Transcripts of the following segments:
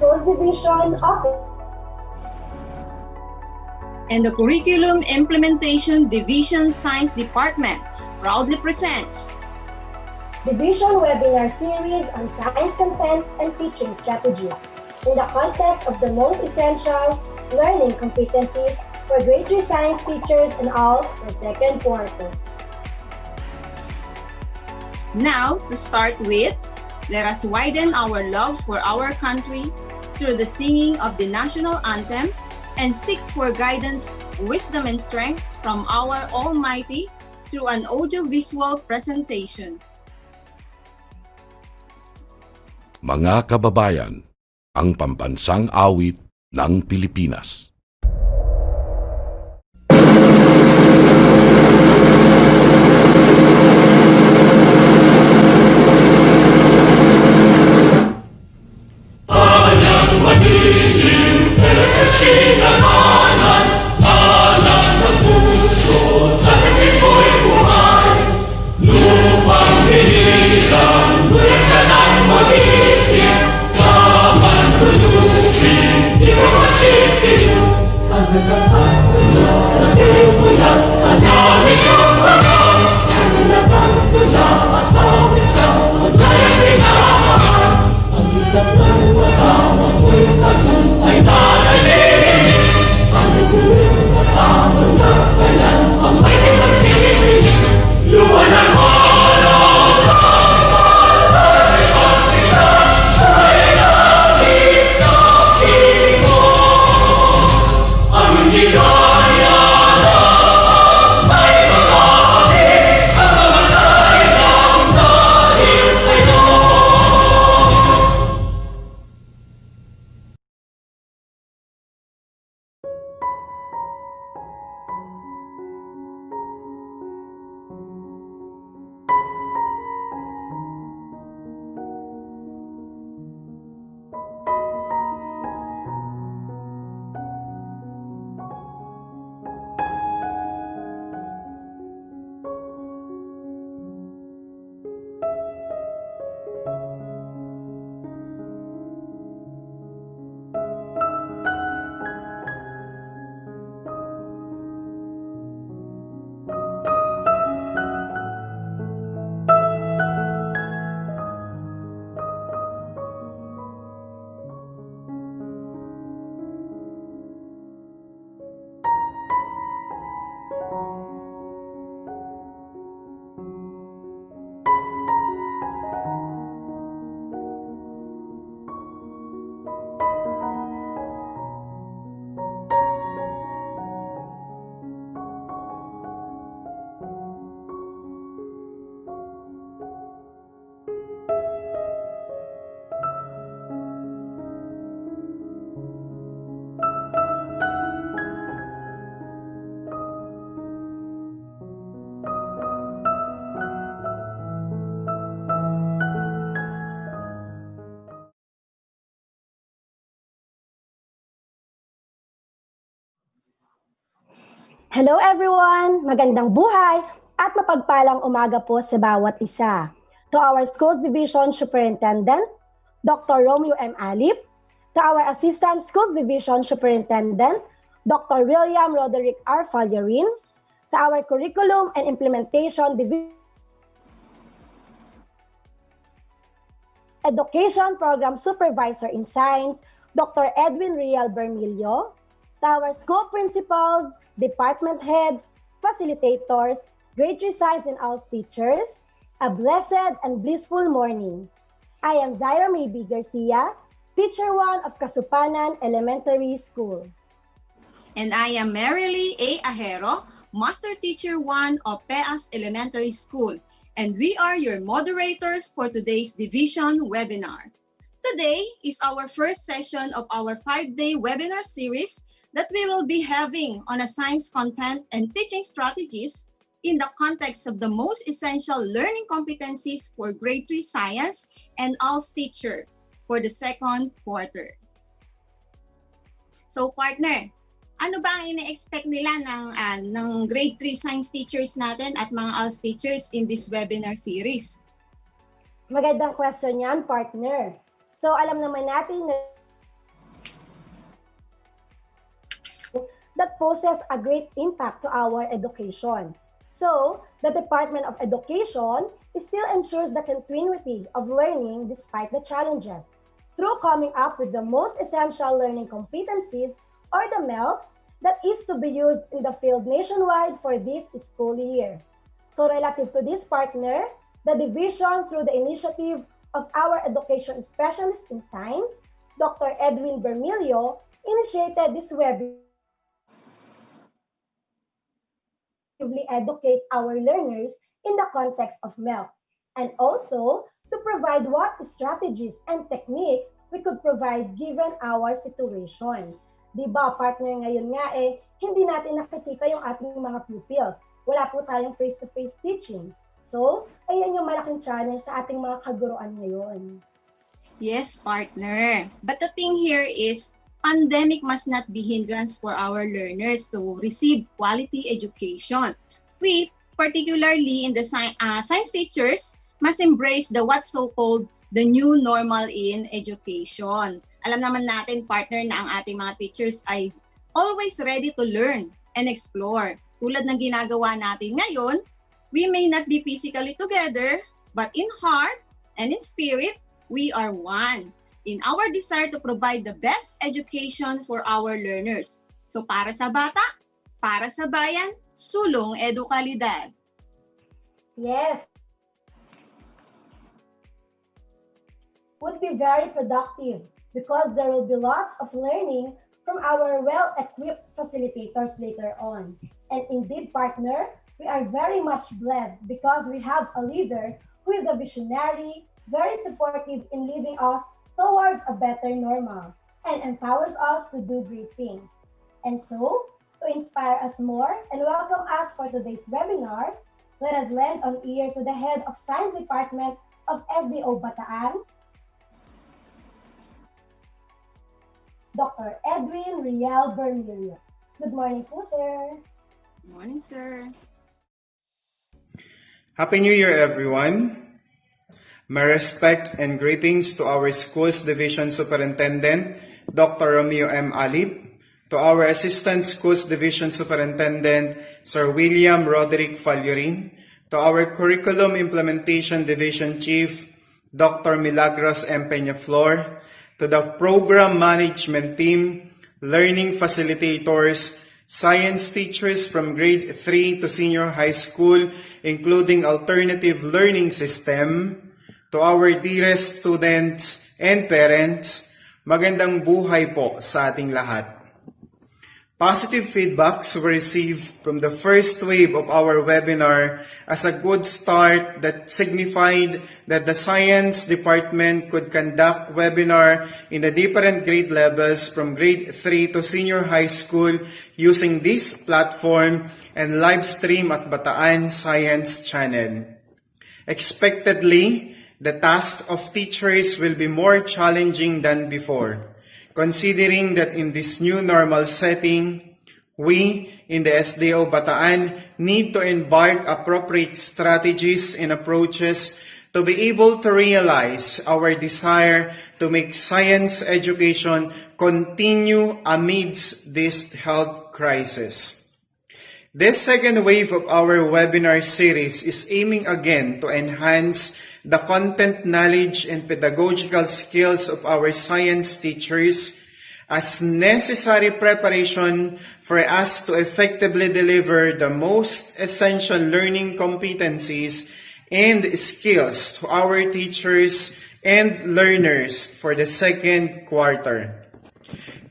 Schools Division Office. And the Curriculum Implementation Division Science Department proudly presents Division Webinar Series on Science Content and Teaching Strategies in the context of the most essential learning competencies for grade 3 science teachers and ALS for second quarter. Now, to start with, let us widen our love for our country through the singing of the national anthem and seek for guidance, wisdom, and strength from our Almighty through an audiovisual presentation. Mga kababayan, ang pambansang awit ng Pilipinas. Hello everyone! Magandang buhay at mapagpalang umaga po sa bawat isa. To our Schools Division Superintendent, Dr. Romeo M. Alip, to our Assistant Schools Division Superintendent, Dr. William Roderick R. Fallerin, sa our Curriculum and Implementation Division Education Program Supervisor in Science, Dr. Edwin Rial Bermilio, to our school principals, department heads, facilitators, grade 3 science and ALS teachers, a blessed and blissful morning. I am Zaira May B. Garcia, Teacher 1 of Kasupanan Elementary School. And I am Marilee A. Ahero, Master Teacher 1 of PEAS Elementary School, and we are your moderators for today's Division webinar. Today is our first session of our 5-day webinar series that we will be having on a science content and teaching strategies in the context of the most essential learning competencies for grade 3 science and ALS teacher for the second quarter. So partner, ano ba ang ina-expect nila ng grade 3 science teachers natin at mga ALS teachers in this webinar series? Magandang question yan, partner. So alam naman natin na that poses a great impact to our education. So, the Department of Education still ensures the continuity of learning despite the challenges through coming up with the most essential learning competencies or the MELCs that is to be used in the field nationwide for this school year. So relative to this partner, the division through the initiative of our education specialist in science, Dr. Edwin Bermilio, initiated this webinar to educate our learners in the context of MELC, and also to provide what strategies and techniques we could provide given our situations. Di ba, partner, ngayon nga hindi natin nakikita yung ating mga pupils. Wala po tayong face-to-face teaching. So, ayan yung malaking challenge sa ating mga kaguruan ngayon. Yes, partner. But the thing here is, pandemic must not be hindrance for our learners to receive quality education. We, particularly in the science teachers, must embrace the what's so-called the new normal in education. Alam naman natin, partner, na ang ating mga teachers ay always ready to learn and explore. Tulad ng ginagawa natin ngayon, we may not be physically together, but in heart and in spirit, we are one in our desire to provide the best education for our learners. So para sa bata, para sa bayan, sulong edukalidad. Yes. Would be very productive because there will be lots of learning from our well-equipped facilitators later on. And indeed, partner, we are very much blessed because we have a leader who is a visionary, very supportive in leading us towards a better normal and empowers us to do great things. And so, to inspire us more and welcome us for today's webinar, let us lend an ear to the head of Science Department of SDO Bataan, Dr. Edwin Rial Bermilio. Good morning po, sir. Good morning, sir. Happy New Year, everyone. My respect and greetings to our Schools Division Superintendent, Dr. Romeo M. Alip, to our Assistant Schools Division Superintendent, Sir William Roderick Fallurin, to our Curriculum Implementation Division Chief, Dr. Milagros M. Peñaflor, to the Program Management Team, Learning Facilitators, Science teachers from grade 3 to senior high school, including alternative learning system, to our dearest students and parents, magandang buhay po sa ating lahat. Positive feedbacks were received from the first wave of our webinar as a good start that signified that the science department could conduct webinar in the different grade levels from grade 3 to senior high school using this platform and live stream at Bataan Science Channel. Expectedly, the task of teachers will be more challenging than before, considering that in this new normal setting, we in the SDO Bataan need to embark appropriate strategies and approaches to be able to realize our desire to make science education continue amidst this health crisis. This second wave of our webinar series is aiming again to enhance the content knowledge and pedagogical skills of our science teachers as necessary preparation for us to effectively deliver the most essential learning competencies and skills to our teachers and learners for the second quarter.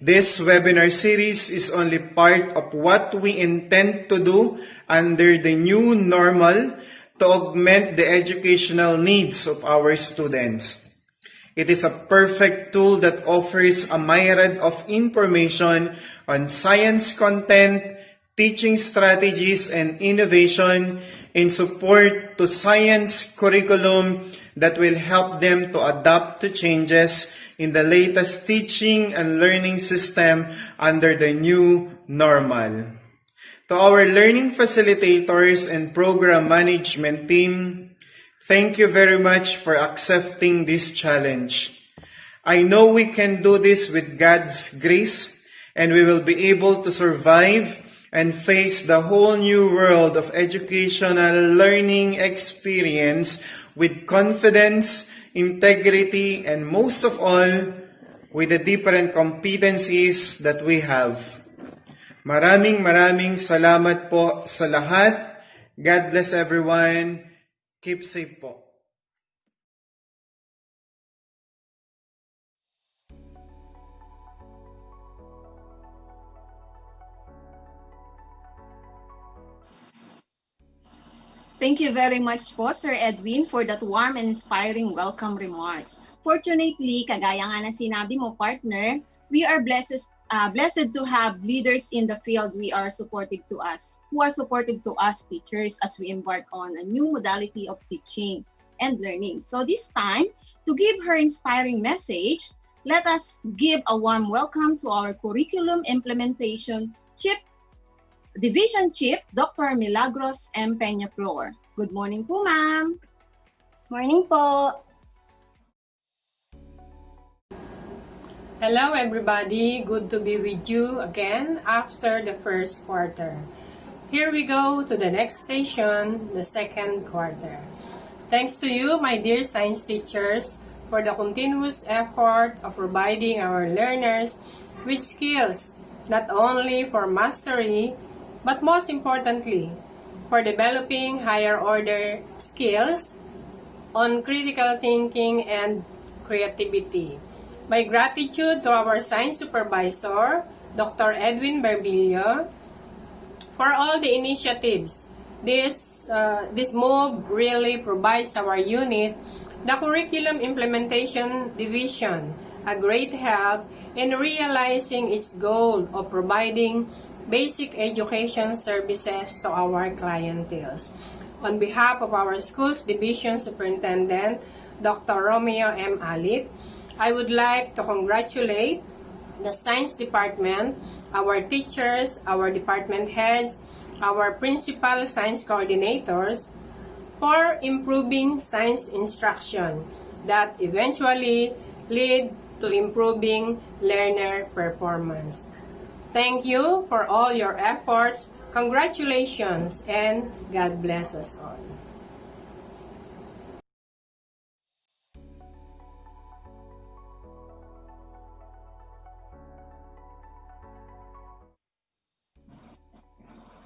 This webinar series is only part of what we intend to do under the new normal to augment the educational needs of our students. It is a perfect tool that offers a myriad of information on science content, teaching strategies, and innovation in support to science curriculum that will help them to adapt to changes in the latest teaching and learning system under the new normal. To our learning facilitators and program management team, thank you very much for accepting this challenge. I know we can do this with God's grace and we will be able to survive and face the whole new world of educational learning experience with confidence, integrity, and most of all, with the different competencies that we have. Maraming salamat po sa lahat. God bless everyone. Keep safe po. Thank you very much po, Sir Edwin, for that warm and inspiring welcome remarks. Fortunately, kagaya nga na sinabi mo, partner, we are blessed to have leaders in the field who are supportive to us, teachers, as we embark on a new modality of teaching and learning. So this time, to give her inspiring message, let us give a warm welcome to our Curriculum Implementation Division Chief, Dr. Milagros M. Peña-Flor. Good morning po, ma'am. Morning po. Hello everybody, good to be with you again after the first quarter. Here we go to the next station, the second quarter. Thanks to you, my dear science teachers, for the continuous effort of providing our learners with skills, not only for mastery, but most importantly, for developing higher order skills on critical thinking and creativity. My gratitude to our science supervisor, Dr. Edwin Berbilio, for all the initiatives. This move really provides our unit, the Curriculum Implementation Division, a great help in realizing its goal of providing basic education services to our clienteles. On behalf of our school's division superintendent, Dr. Romeo M. Alip, I would like to congratulate the science department, our teachers, our department heads, our principal science coordinators for improving science instruction that eventually lead to improving learner performance. Thank you for all your efforts. Congratulations and God bless us all.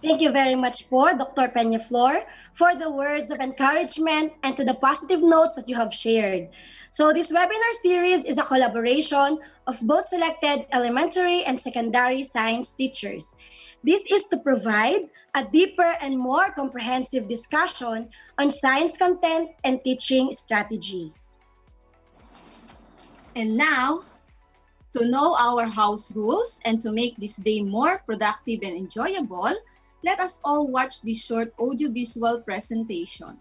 Thank you very much for Dr. Peña-Flor for the words of encouragement and to the positive notes that you have shared. So this webinar series is a collaboration of both selected elementary and secondary science teachers. This is to provide a deeper and more comprehensive discussion on science content and teaching strategies. And now, to know our house rules and to make this day more productive and enjoyable, let us all watch this short audiovisual presentation.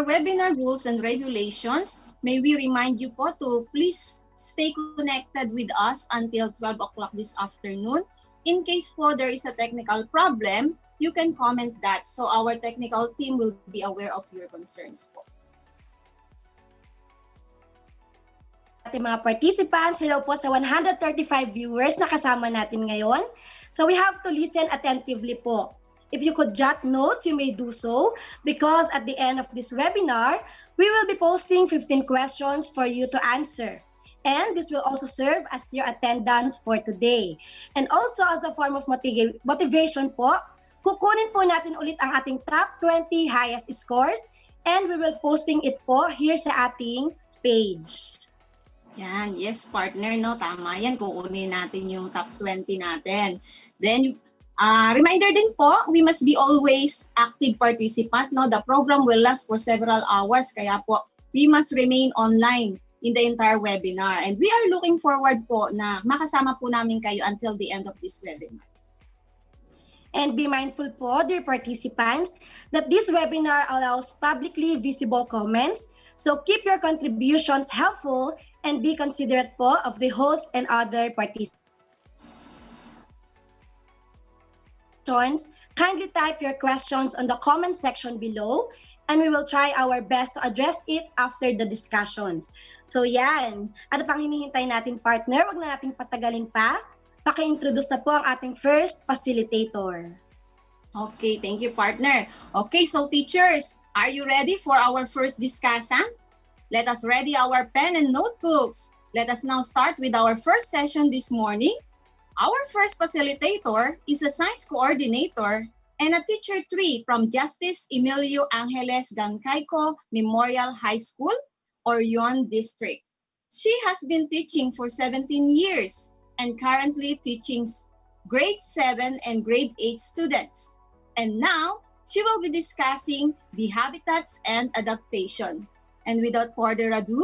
our webinar rules and regulations, may we remind you po to please stay connected with us until 12 o'clock this afternoon. In case po there is a technical problem, you can comment that so our technical team will be aware of your concerns po. Ating mga participants, hello po sa 135 viewers na kasama natin ngayon. So we have to listen attentively po. If you could jot notes, you may do so because at the end of this webinar, we will be posting 15 questions for you to answer. And this will also serve as your attendance for today. And also as a form of motivation po, kukunin po natin ulit ang ating top 20 highest scores and we will posting it po here sa ating page. Yan, yes partner, no? Tama yan, kukunin natin yung top 20 natin. Then, reminder din po, we must be always active participant, no? The program will last for several hours, kaya po, we must remain online in the entire webinar. And we are looking forward po na makasama po namin kayo until the end of this webinar. And be mindful po, dear participants, that this webinar allows publicly visible comments. So keep your contributions helpful and be considerate po of the host and other participants. Kindly type your questions on the comment section below and we will try our best to address it after the discussions. So yan, ano pang hinihintay natin partner? Wag na nating patagalin pa. Paki-introduce na po ang ating first facilitator. Okay, thank you partner. Okay, so teachers, are you ready for our first discussant? Let us ready our pen and notebooks. Let us now start with our first session this morning. Our first facilitator is a science coordinator and a teacher 3 from Justice Emilio Angeles Gancayco Memorial High School, Orion District. She has been teaching for 17 years and currently teaching grade 7 and grade 8 students. And now, she will be discussing the habitats and adaptation. And without further ado,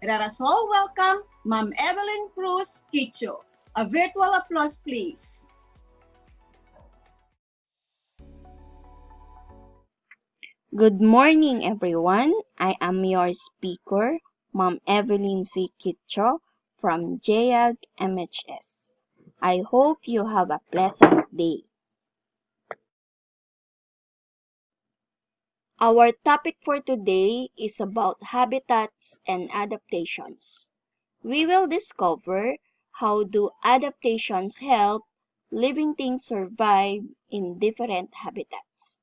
let us all welcome Ma'am Evelyn Cruz Quicho. A virtual applause, please. Good morning, everyone. I am your speaker, Ma'am Evelyn C. Quicho from JAG MHS. I hope you have a pleasant day. Our topic for today is about habitats and adaptations. We will discover how do adaptations help living things survive in different habitats.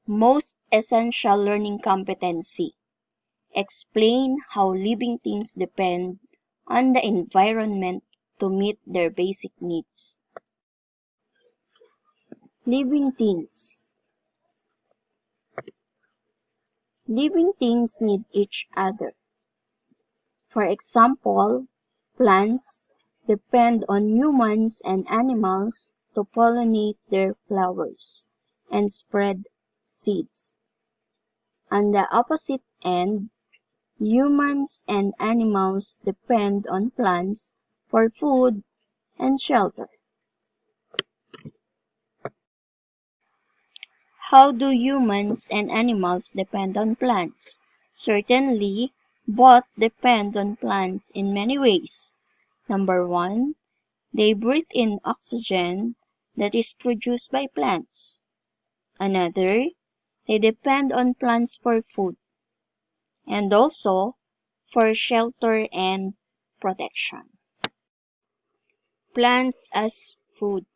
Most essential learning competency. Explain how living things depend on the environment to meet their basic needs. Living things. Living things need each other. For example, plants depend on humans and animals to pollinate their flowers and spread seeds. On the opposite end, humans and animals depend on plants for food and shelter. How do humans and animals depend on plants? Certainly, both depend on plants in many ways. Number 1, they breathe in oxygen that is produced by plants. Another, they depend on plants for food and also for shelter and protection. Plants as food.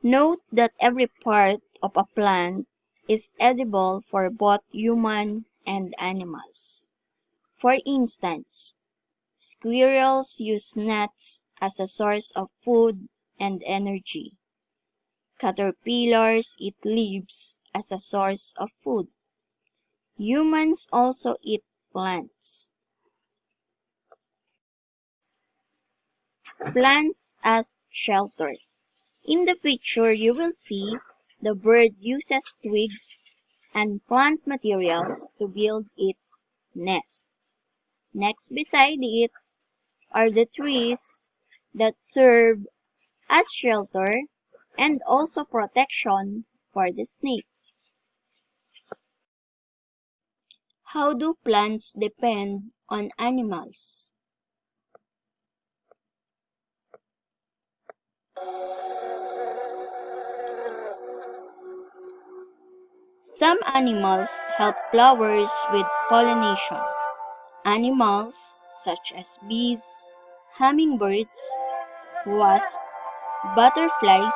Note that every part of a plant is edible for both human and animals. For instance, squirrels use nuts as a source of food and energy. Caterpillars eat leaves as a source of food. Humans also eat plants. Plants as shelter. In the picture, you will see the bird uses twigs and plant materials to build its nest. Next beside it are the trees that serve as shelter and also protection for the snake. How do plants depend on animals? Some animals help flowers with pollination. Animals such as bees, hummingbirds, wasps, butterflies,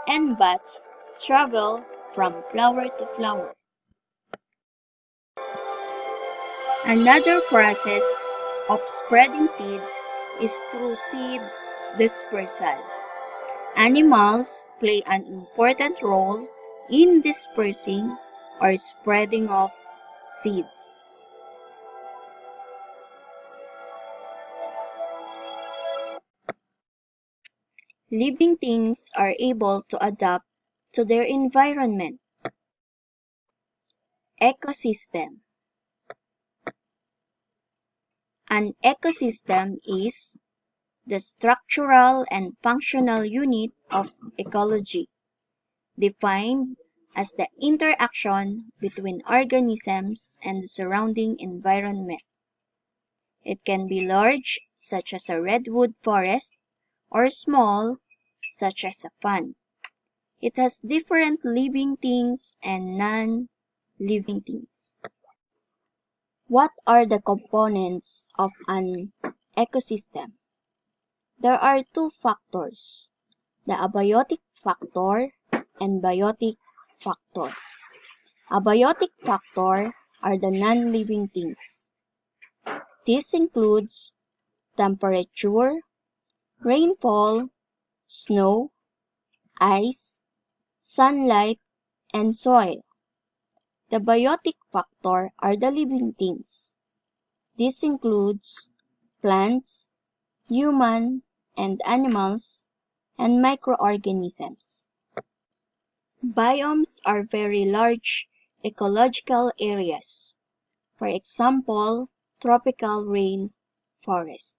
and bats travel from flower to flower. Another process of spreading seeds is through seed dispersal. Animals play an important role in dispersing or spreading of seeds. Living things are able to adapt to their environment. Ecosystem. An ecosystem is the structural and functional unit of ecology, defined as the interaction between organisms and the surrounding environment. It can be large, such as a redwood forest, or small, such as a pond. It has different living things and non-living things. What are the components of an ecosystem? There are two factors, the abiotic factor and biotic factor. Abiotic factor are the non-living things. This includes temperature, rainfall, snow, ice, sunlight, and soil. The biotic factor are the living things. This includes plants, human and animals, and microorganisms. Biomes are very large ecological areas. For example, tropical rain forest.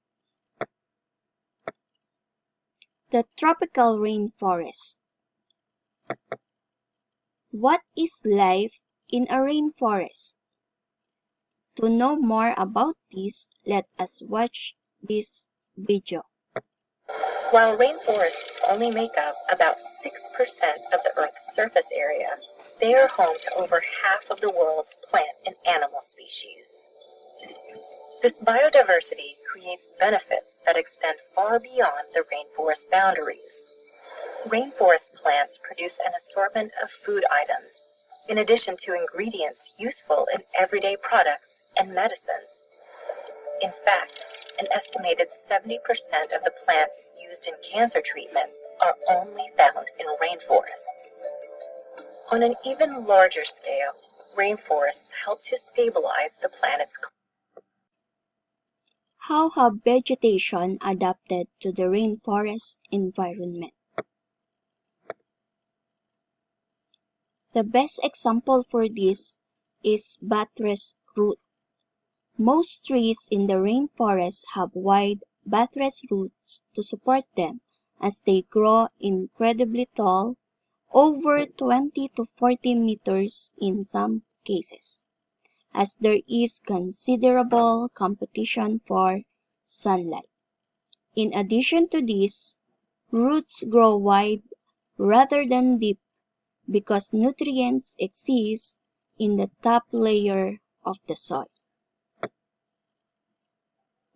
The tropical rainforest. What is life in a rainforest? To know more about this, let us watch this video. While rainforests only make up about 6% of the Earth's surface area, they are home to over half of the world's plant and animal species. This biodiversity creates benefits that extend far beyond the rainforest boundaries. Rainforest plants produce an assortment of food items, in addition to ingredients useful in everyday products and medicines. In fact, an estimated 70% of the plants used in cancer treatments are only found in rainforests. On an even larger scale, rainforests help to stabilize the planet's climate. How have vegetation adapted to the rainforest environment? The best example for this is buttress root. Most trees in the rainforest have wide buttress roots to support them as they grow incredibly tall, over 20 to 40 meters in some cases, as there is considerable competition for sunlight. In addition to this, roots grow wide rather than deep because nutrients exist in the top layer of the soil.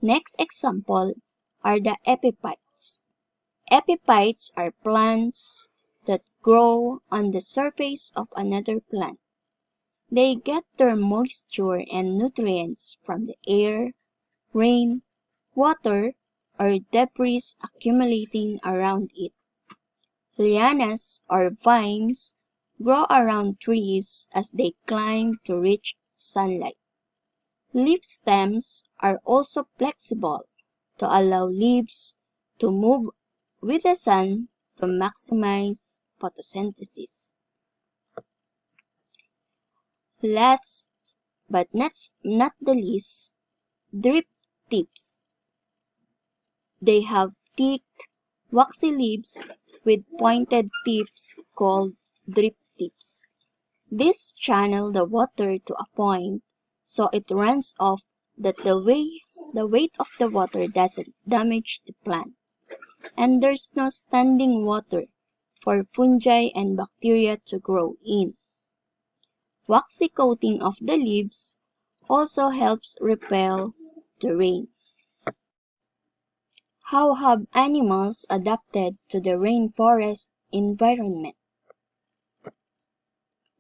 Next example are the epiphytes. Epiphytes are plants that grow on the surface of another plant. They get their moisture and nutrients from the air, rain, water, or debris accumulating around it. Lianas or vines grow around trees as they climb to reach sunlight. Leaf stems are also flexible to allow leaves to move with the sun to maximize photosynthesis. Last but not the least, drip tips. They have thick, waxy leaves with pointed tips called drip tips. These channel the water to a point so it runs off that the weight of the water doesn't damage the plant, and there's no standing water for fungi and bacteria to grow in. Waxy coating of the leaves also helps repel the rain. How have animals adapted to the rainforest environment?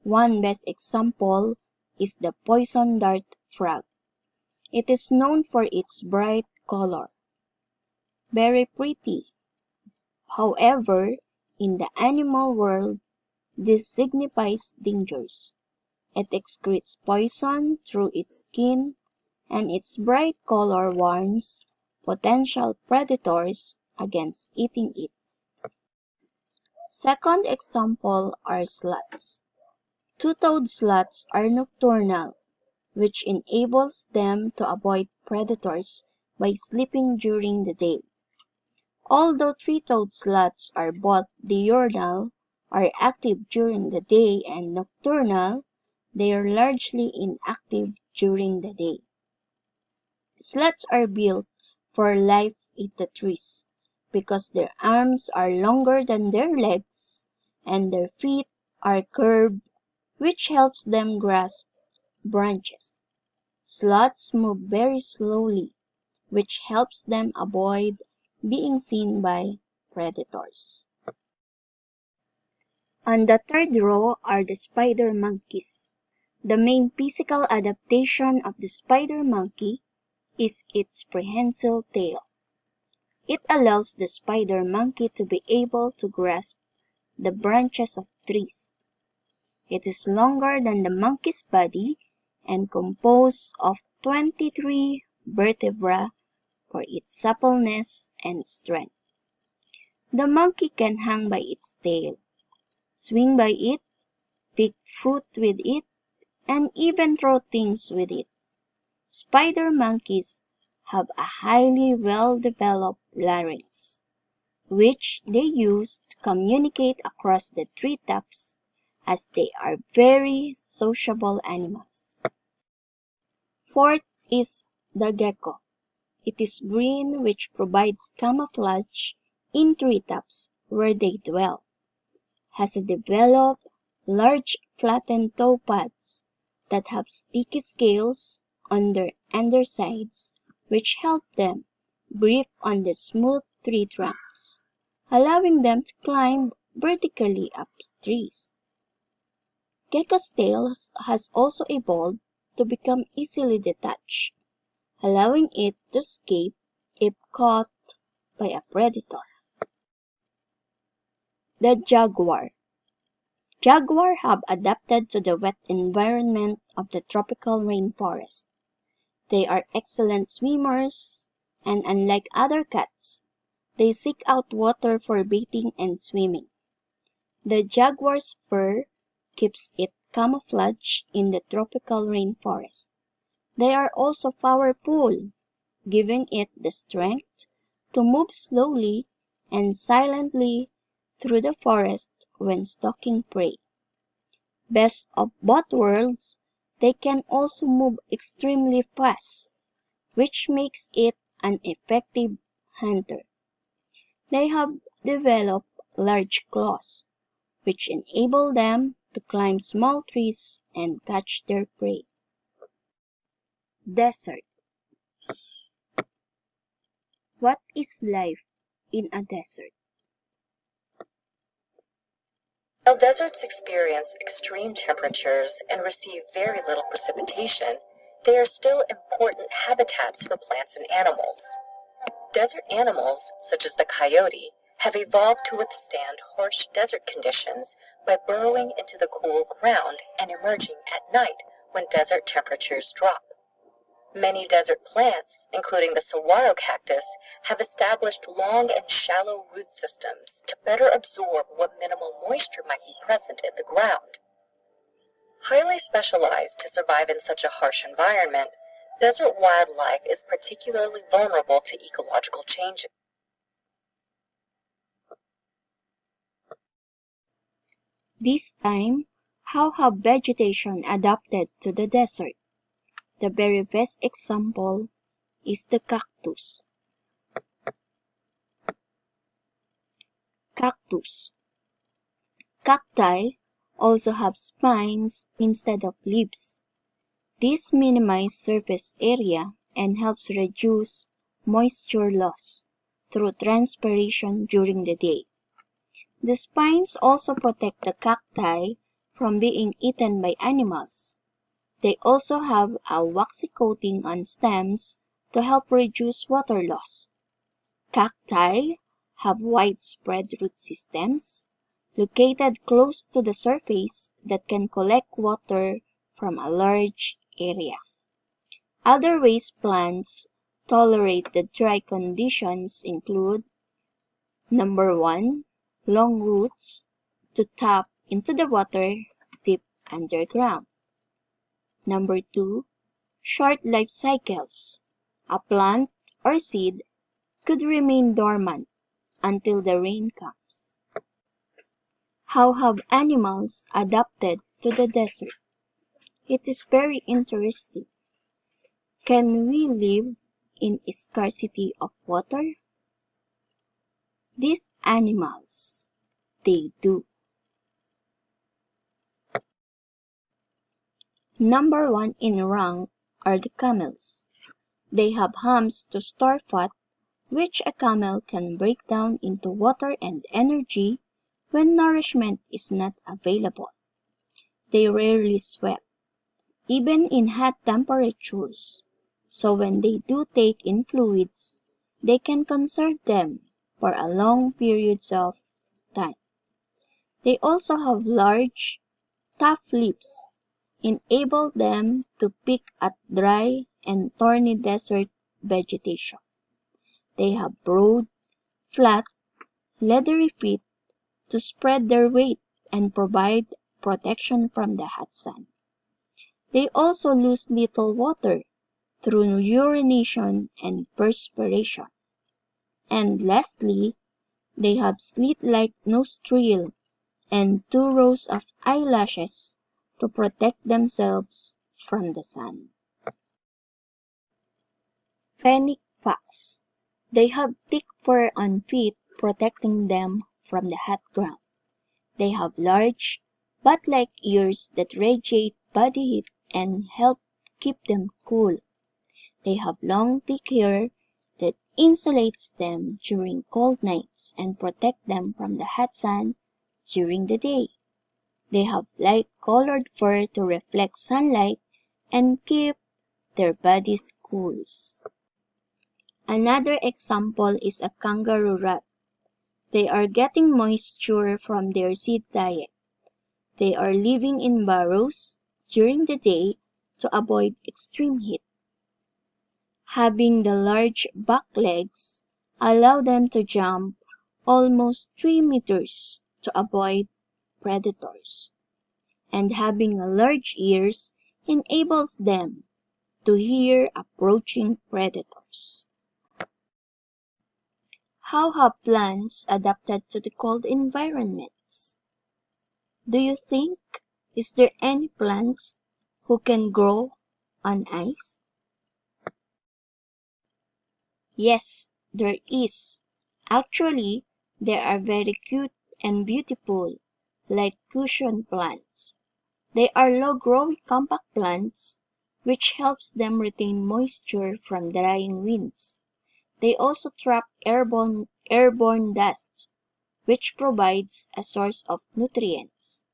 One best example is the poison dart frog. It is known for its bright color. Very pretty. However, in the animal world, this signifies dangers. It excretes poison through its skin, and its bright color warns potential predators against eating it. Second example are sloths. Two-toed sloths are nocturnal, which enables them to avoid predators by sleeping during the day. Although three-toed sloths are both diurnal, are active during the day, and nocturnal, they are largely inactive during the day. Sloths are built for life in the trees because their arms are longer than their legs and their feet are curved, which helps them grasp branches. Sloths move very slowly, which helps them avoid being seen by predators. On the third row are the spider monkeys. The main physical adaptation of the spider monkey is its prehensile tail. It allows the spider monkey to be able to grasp the branches of trees. It is longer than the monkey's body and composed of 23 vertebrae for its suppleness and strength. The monkey can hang by its tail, swing by it, pick fruit with it, and even throw things with it. Spider monkeys have a highly well-developed larynx, which they use to communicate across the treetops, as they are very sociable animals. Fourth is the gecko. It is green, which provides camouflage in treetops where they dwell. Has a developed, large flattened toe pads that have sticky scales on their undersides, which help them grip on the smooth tree trunks, allowing them to climb vertically up trees. Gecko's tail has also evolved to become easily detached, allowing it to escape if caught by a predator. The jaguar. Jaguar have adapted to the wet environment of the tropical rainforest. They are excellent swimmers, and unlike other cats, they seek out water for bathing and swimming. The jaguar's fur keeps it camouflaged in the tropical rainforest. They are also powerful, giving it the strength to move slowly and silently through the forest when stalking prey. Best of both worlds, they can also move extremely fast, which makes it an effective hunter. They have developed large claws, which enable them to climb small trees and catch their prey. Desert. What is life in a desert? While deserts experience extreme temperatures and receive very little precipitation, they are still important habitats for plants and animals. Desert animals, such as the coyote, have evolved to withstand harsh desert conditions by burrowing into the cool ground and emerging at night when desert temperatures drop. Many desert plants, including the saguaro cactus, have established long and shallow root systems to better absorb what minimal moisture might be present in the ground. Highly specialized to survive in such a harsh environment, desert wildlife is particularly vulnerable to ecological changes. This time, how have vegetation adapted to the desert? The very best example is the cactus. Cacti also have spines instead of leaves. This minimizes surface area and helps reduce moisture loss through transpiration during the day. The spines also protect the cacti from being eaten by animals. They also have a waxy coating on stems to help reduce water loss. Cacti have widespread root systems located close to the surface that can collect water from a large area. Other ways plants tolerate the dry conditions include: number 1, long roots to tap into the water deep underground. Number 2, short life cycles. A plant or seed could remain dormant until the rain comes. How have animals adapted to the desert? It is very interesting. Can we live in scarcity of water? These animals, they do. Number 1 in rank are the camels. They have humps to store fat, which a camel can break down into water and energy when nourishment is not available. They rarely sweat, even in hot temperatures, so when they do take in fluids, they can conserve them for a long periods of time. They also have large, tough lips, enable them to pick at dry and thorny desert vegetation. They have broad, flat, leathery feet to spread their weight and provide protection from the hot sun. They also lose little water through urination and perspiration. And lastly, they have slit-like nostril and 2 rows of eyelashes to protect themselves from the sun. Fennec fox. They have thick fur on feet protecting them from the hot ground. They have large, bat-like ears that radiate body heat and help keep them cool. They have long, thick hair that insulates them during cold nights and protect them from the hot sun during the day. They have light-colored fur to reflect sunlight and keep their bodies cool. Another example is a kangaroo rat. They are getting moisture from their seed diet. They are living in burrows during the day to avoid extreme heat. Having the large back legs allow them to jump almost 3 meters to avoid predators. And having large ears enables them to hear approaching predators. How have plants adapted to the cold environments? Do you think, is there any plants who can grow on ice? Yes, there is. Actually, they are very cute and beautiful, like cushion plants. They are low-growing compact plants, which helps them retain moisture from drying winds. They also trap airborne dust, which provides a source of nutrients.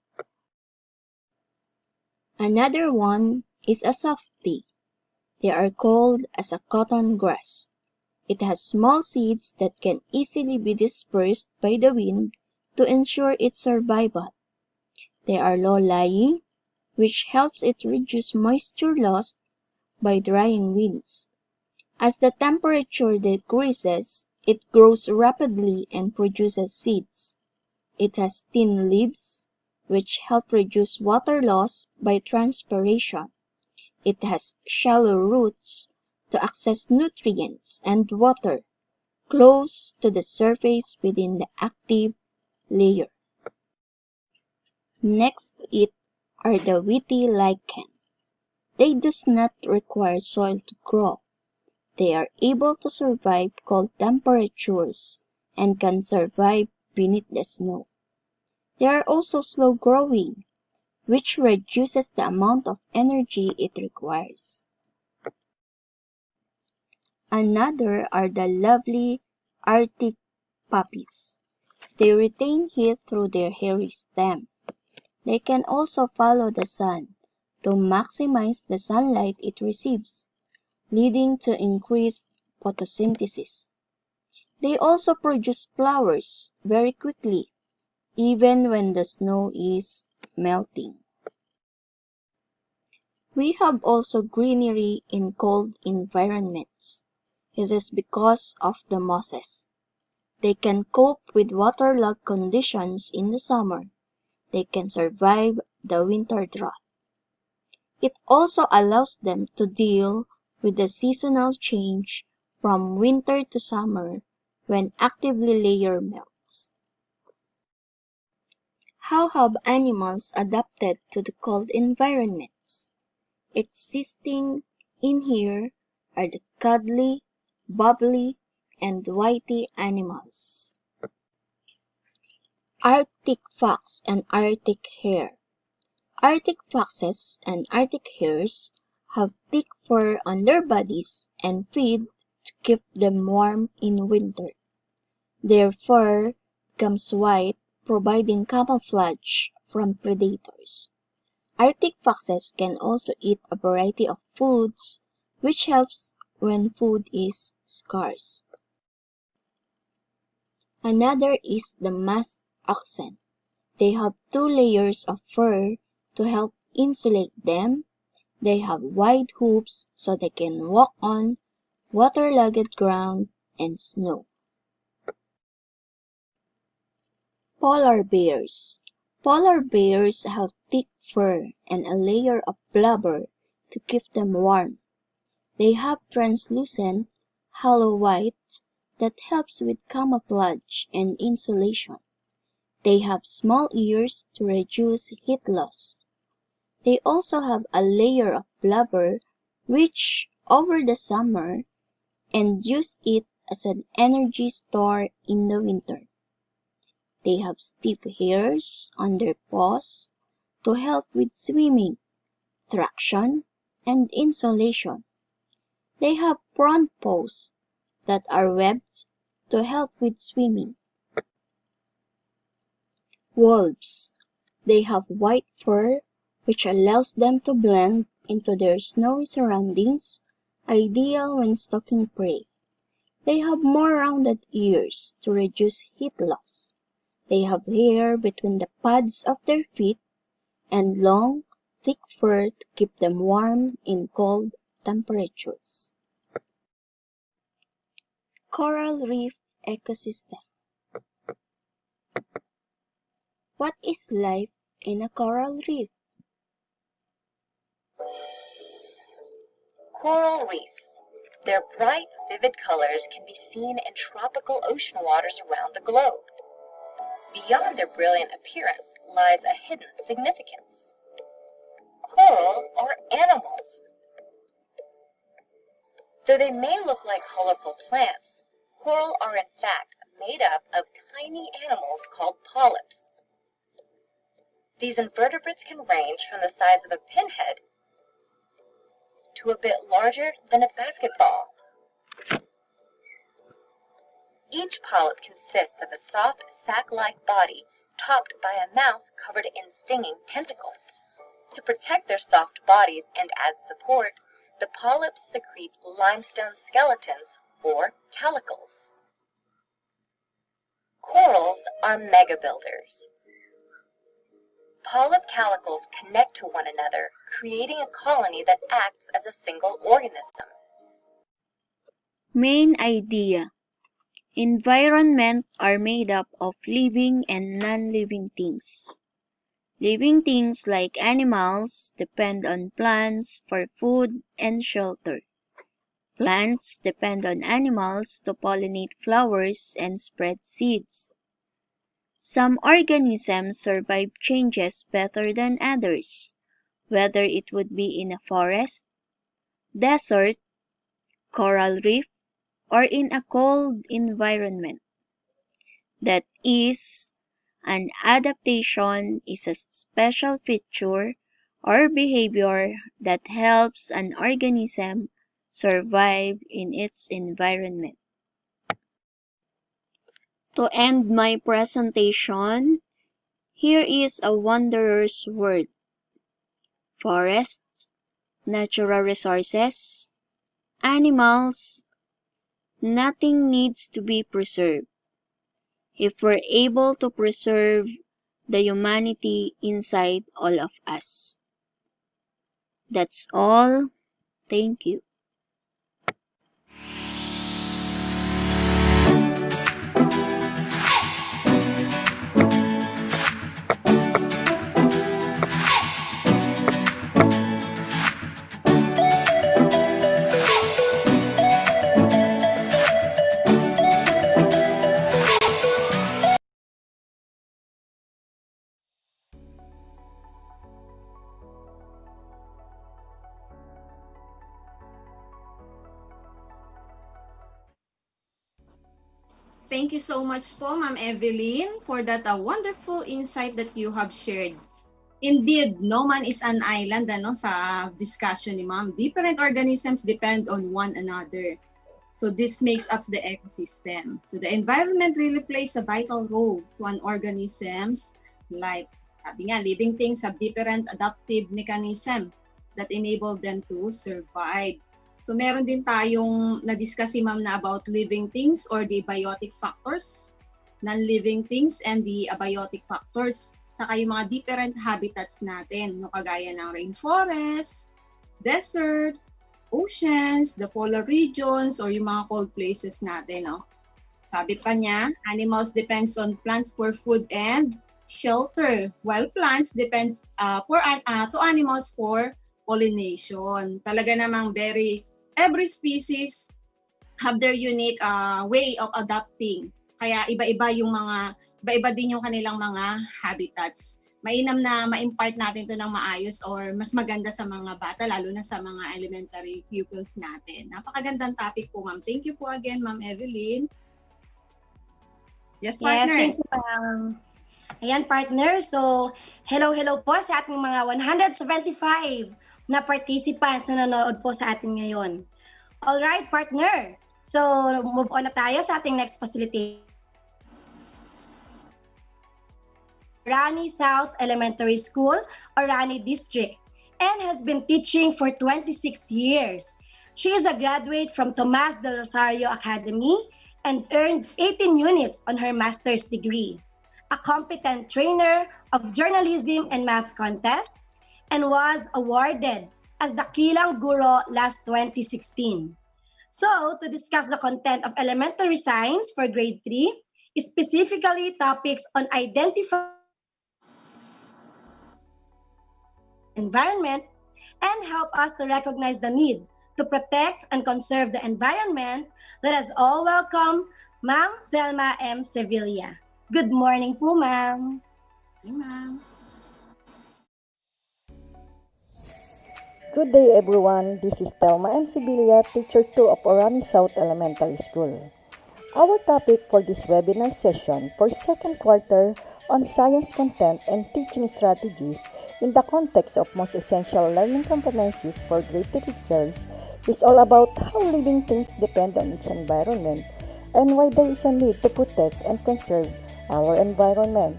Another one is a softie. They are called as a cotton grass. It has small seeds that can easily be dispersed by the wind to ensure its survival. They are low-lying, which helps it reduce moisture loss by drying winds. As the temperature decreases, it grows rapidly and produces seeds. It has thin leaves, which help reduce water loss by transpiration. It has shallow roots to access nutrients and water close to the surface within the active layer. Next to it are the wheaty lichen. They do not require soil to grow. They are able to survive cold temperatures and can survive beneath the snow. They are also slow growing, which reduces the amount of energy it requires. Another are the lovely Arctic poppies. They retain heat through their hairy stem. They can also follow the sun to maximize the sunlight it receives, leading to increased photosynthesis. They also produce flowers very quickly, even when the snow is melting. We have also greenery in cold environments. It is because of the mosses. They can cope with waterlogged conditions in the summer. They can survive the winter drought. It also allows them to deal with the seasonal change from winter to summer when actively layer melts. How have animals adapted to the cold environments? Existing in here are the cuddly, bubbly, and whitey animals. Arctic fox and Arctic hare. Arctic foxes and Arctic hares have thick fur on their bodies and feed to keep them warm in winter. Their fur becomes white, providing camouflage from predators. Arctic foxes can also eat a variety of foods, which helps when food is scarce. Another is the musk oxen. They have 2 layers of fur to help insulate them. They have wide hooves so they can walk on waterlogged ground and snow. Polar bears. Polar bears have thick fur and a layer of blubber to keep them warm. They have translucent, hollow white that helps with camouflage and insulation. They have small ears to reduce heat loss. They also have a layer of blubber which, over the summer, and use it as an energy store in the winter. They have stiff hairs on their paws to help with swimming, traction, and insulation. They have front paws that are webbed to help with swimming. Wolves. They have white fur which allows them to blend into their snowy surroundings, ideal when stalking prey. They have more rounded ears to reduce heat loss. They have hair between the pads of their feet and long, thick fur to keep them warm in cold temperatures. Coral reef ecosystem. What is life in a coral reef? Coral reefs. Their bright, vivid colors can be seen in tropical ocean waters around the globe. Beyond their brilliant appearance lies a hidden significance. Coral are animals. Though they may look like colorful plants, coral are in fact made up of tiny animals called polyps. These invertebrates can range from the size of a pinhead to a bit larger than a basketball. Each polyp consists of a soft sac-like body topped by a mouth covered in stinging tentacles. To protect their soft bodies and add support, the polyps secrete limestone skeletons or calicles. Corals are megabuilders. Polyp calicles connect to one another, creating a colony that acts as a single organism. Main idea. Environment are made up of living and non-living things. Living things like animals depend on plants for food and shelter. Plants depend on animals to pollinate flowers and spread seeds. Some organisms survive changes better than others, whether it would be in a forest, desert, coral reef, or in a cold environment. That is, an adaptation is a special feature or behavior that helps an organism survive in its environment. To end my presentation, here is a wondrous word: forests, natural resources, animals. Nothing needs to be preserved if we're able to preserve the humanity inside all of us. That's all. Thank you. Thank you so much po, Ma'am Evelyn, for that wonderful insight that you have shared. Indeed, no man is an island sa discussion ni Ma'am. Different organisms depend on one another. So this makes up the ecosystem. So the environment really plays a vital role to an organisms, like sabi nga, living things have different adaptive mechanism that enable them to survive. So meron din tayong na-discuss si Ma'am na about living things or the biotic factors, non-living things and the abiotic factors. Saka yung mga different habitats natin, no, kagaya ng rainforest, desert, oceans, the polar regions, or yung mga cold places natin. No? Sabi pa niya, animals depends on plants for food and shelter, while plants depend to animals for pollination. Talaga namang every species have their unique way of adapting. Kaya iba-iba din yung kanilang mga habitats. Mainam na ma-impart natin to ng maayos or mas maganda sa mga bata, lalo na sa mga elementary pupils natin. Napakagandang topic po, Ma'am. Thank you po again, Ma'am Evelyn. Yes, partner. Yes, thank you, ma'am. Ayan, partner. So, hello po sa ating mga 175 na participants na nanonood po sa atin ngayon. All right, partner. So, move on na tayo sa ating next facility. Rani South Elementary School or Rani District and has been teaching for 26 years. She is a graduate from Tomas del Rosario Academy and earned 18 units on her master's degree, a competent trainer of journalism and math contest, and was awarded as the Kilang Guro last 2016. So, to discuss the content of elementary science for grade 3, specifically topics on identifying environment and help us to recognize the need to protect and conserve the environment, let us all welcome Ma'am Thelma M. Sevilla. Good morning po, ma'am. Hey, ma'am. Good day everyone, this is Thelma M. Sevilla, Teacher 2 of Orani South Elementary School. Our topic for this webinar session for second quarter on science content and teaching strategies in the context of most essential learning competencies for grade 3 teachers is all about how living things depend on its environment and why there is a need to protect and conserve our environment.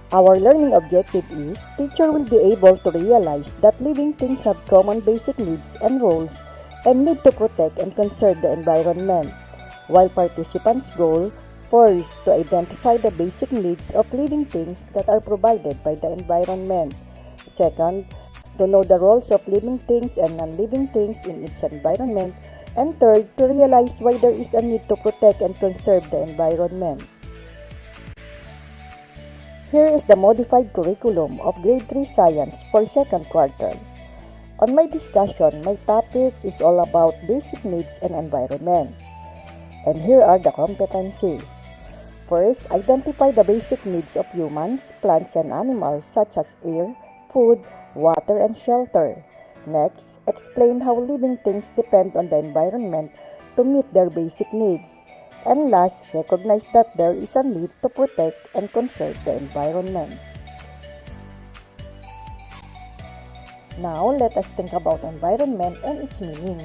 Our learning objective is teacher will be able to realize that living things have common basic needs and roles and need to protect and conserve the environment, while participants' goal is to identify the basic needs of living things that are provided by the environment. Second, to know the roles of living things and non-living things in its environment. And third, to realize why there is a need to protect and conserve the environment. Here is the modified curriculum of grade 3 science for second quarter. On my discussion, my topic is all about basic needs and environment. And here are the competencies. First, identify the basic needs of humans, plants, and animals such as air, food, water, and shelter. Next, explain how living things depend on the environment to meet their basic needs. And last, recognize that there is a need to protect and conserve the environment. Now, let us think about environment and its meaning.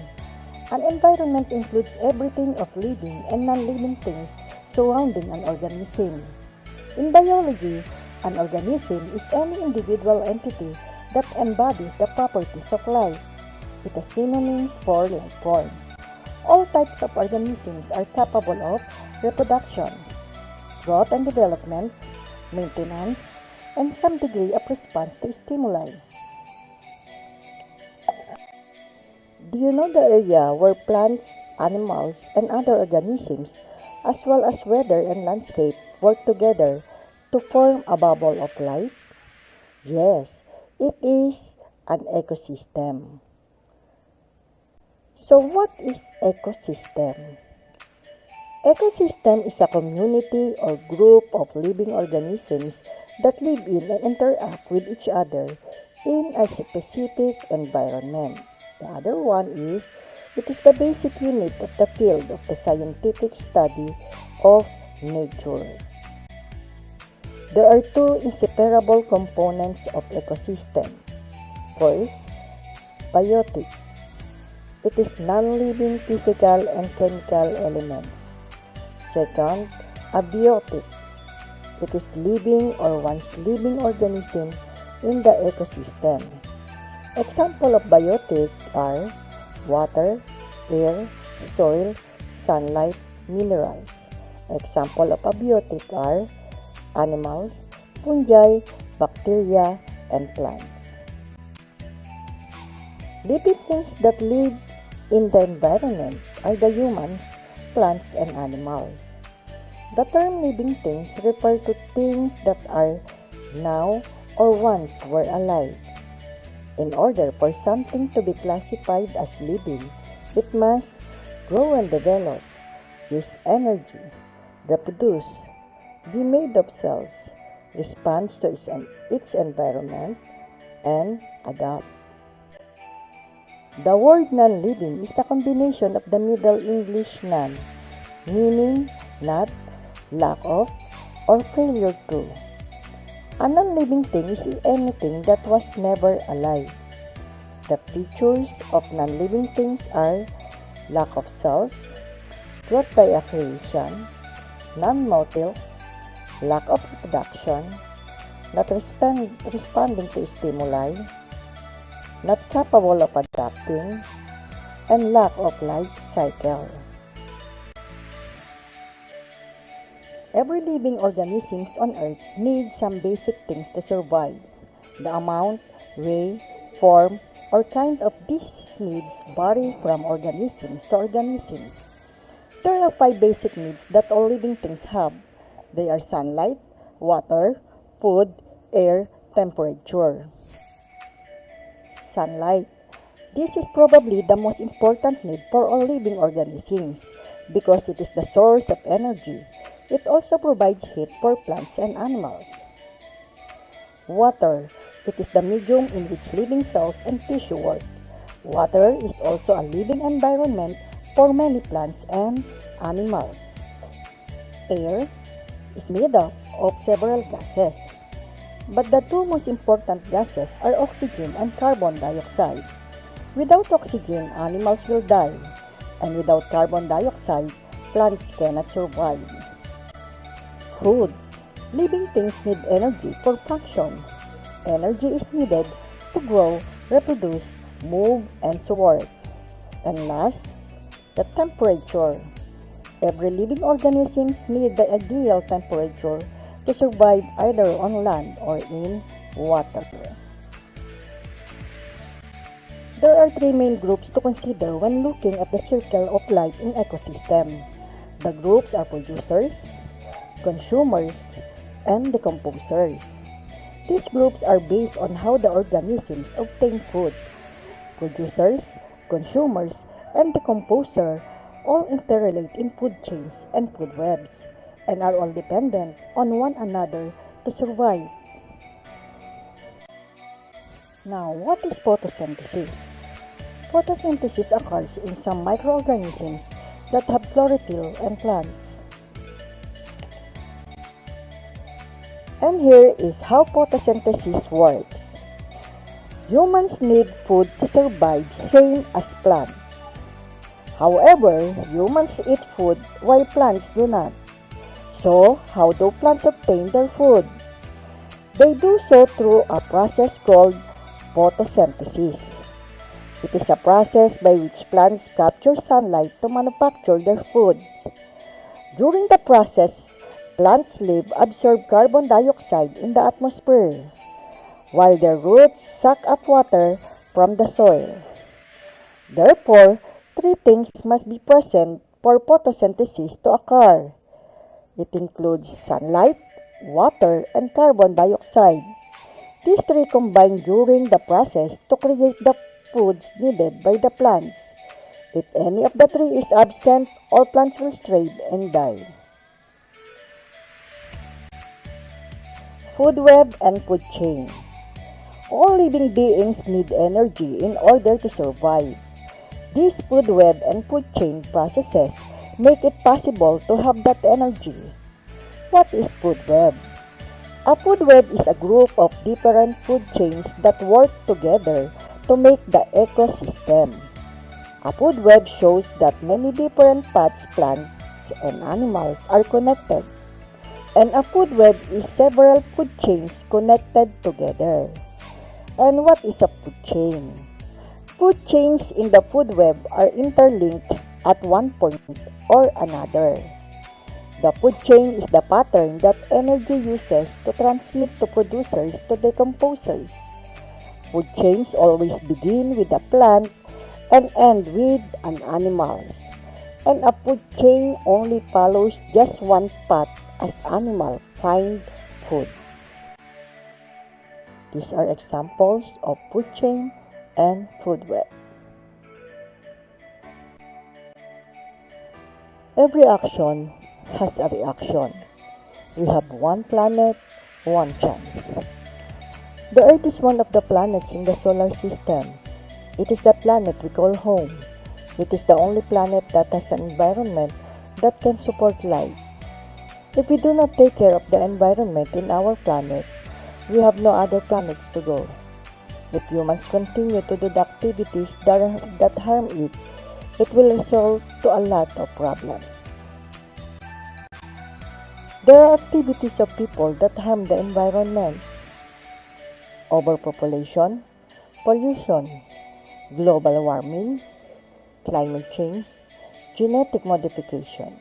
An environment includes everything of living and non-living things surrounding an organism. In biology, an organism is any individual entity that embodies the properties of life. It has synonyms for life form. All types of organisms are capable of reproduction, growth and development, maintenance, and some degree of response to stimuli. Do you know the area where plants, animals, and other organisms, as well as weather and landscape, work together to form a bubble of light? Yes, it is an ecosystem. So what is ecosystem? Ecosystem is a community or group of living organisms that live in and interact with each other in a specific environment. The other one is, it is the basic unit of the field of the scientific study of nature. There are two inseparable components of ecosystem. First, biotic. It is non-living physical and chemical elements. Second, abiotic. It is living or once living organism in the ecosystem. Example of biotic are water, air, soil, sunlight, minerals. Example of abiotic are animals, fungi, bacteria, and plants. Living things that live in the environment are the humans, plants, and animals. The term living things refer to things that are now or once were alive. In order for something to be classified as living, it must grow and develop, use energy, reproduce, be made of cells, respond to its environment, and adapt. The word non-living is the combination of the Middle English non, meaning not, lack of, or failure to. A non-living thing is anything that was never alive. The features of non-living things are lack of cells, growth by accretion, non-motive, lack of reproduction, not responding to stimuli, not capable of adapting, and lack of life cycle. Every living organism on Earth needs some basic things to survive. The amount, way, form, or kind of these needs vary from organisms to organisms. There are 5 basic needs that all living things have. They are sunlight, water, food, air, temperature. Sunlight. This is probably the most important need for all living organisms because it is the source of energy. It also provides heat for plants and animals. Water. It is the medium in which living cells and tissue work. Water is also a living environment for many plants and animals. Air is made up of several gases. But the two most important gases are oxygen and carbon dioxide. Without oxygen, animals will die. And without carbon dioxide, plants cannot survive. Food. Living things need energy for function. Energy is needed to grow, reproduce, move, and to work. And last, the temperature. Every living organism needs the ideal temperature to survive either on land or in water. There are 3 main groups to consider when looking at the circle of life in ecosystem. The groups are producers, consumers, and decomposers. These groups are based on how the organisms obtain food. Producers, consumers, and decomposer all interrelate in food chains and food webs. and are all dependent on one another to survive. Now, what is photosynthesis? Photosynthesis occurs in some microorganisms that have chlorophyll and plants. And here is how photosynthesis works. Humans need food to survive, same as plants. However, humans eat food while plants do not. So, how do plants obtain their food? They do so through a process called photosynthesis. It is a process by which plants capture sunlight to manufacture their food. During the process, plants' leaves absorb carbon dioxide in the atmosphere, while their roots suck up water from the soil. Therefore, three things must be present for photosynthesis to occur. It includes sunlight, water, and carbon dioxide. These three combine during the process to create the foods needed by the plants. If any of the three is absent, all plants will stray and die. Food web and food chain. All living beings need energy in order to survive. These food web and food chain processes make it possible to have that energy. What is food web? A food web is a group of different food chains that work together to make the ecosystem. A food web shows that many different paths, plants, and animals are connected. And a food web is several food chains connected together. And what is a food chain? Food chains in the food web are interlinked at one point or another. The food chain is the pattern that energy uses to transmit to producers to decomposers. Food chains always begin with a plant and end with an animal. And a food chain only follows just one path as animals find food. These are examples of food chain and food web. Every action has a reaction. We have one planet, one chance. The Earth is one of the planets in the solar system. It is the planet we call home. It is the only planet that has an environment that can support life. If we do not take care of the environment in our planet, we have no other planets to go. If humans continue to do the activities that harm it, it will result to a lot of problems. There are activities of people that harm the environment. Overpopulation, pollution, global warming, climate change, genetic modification,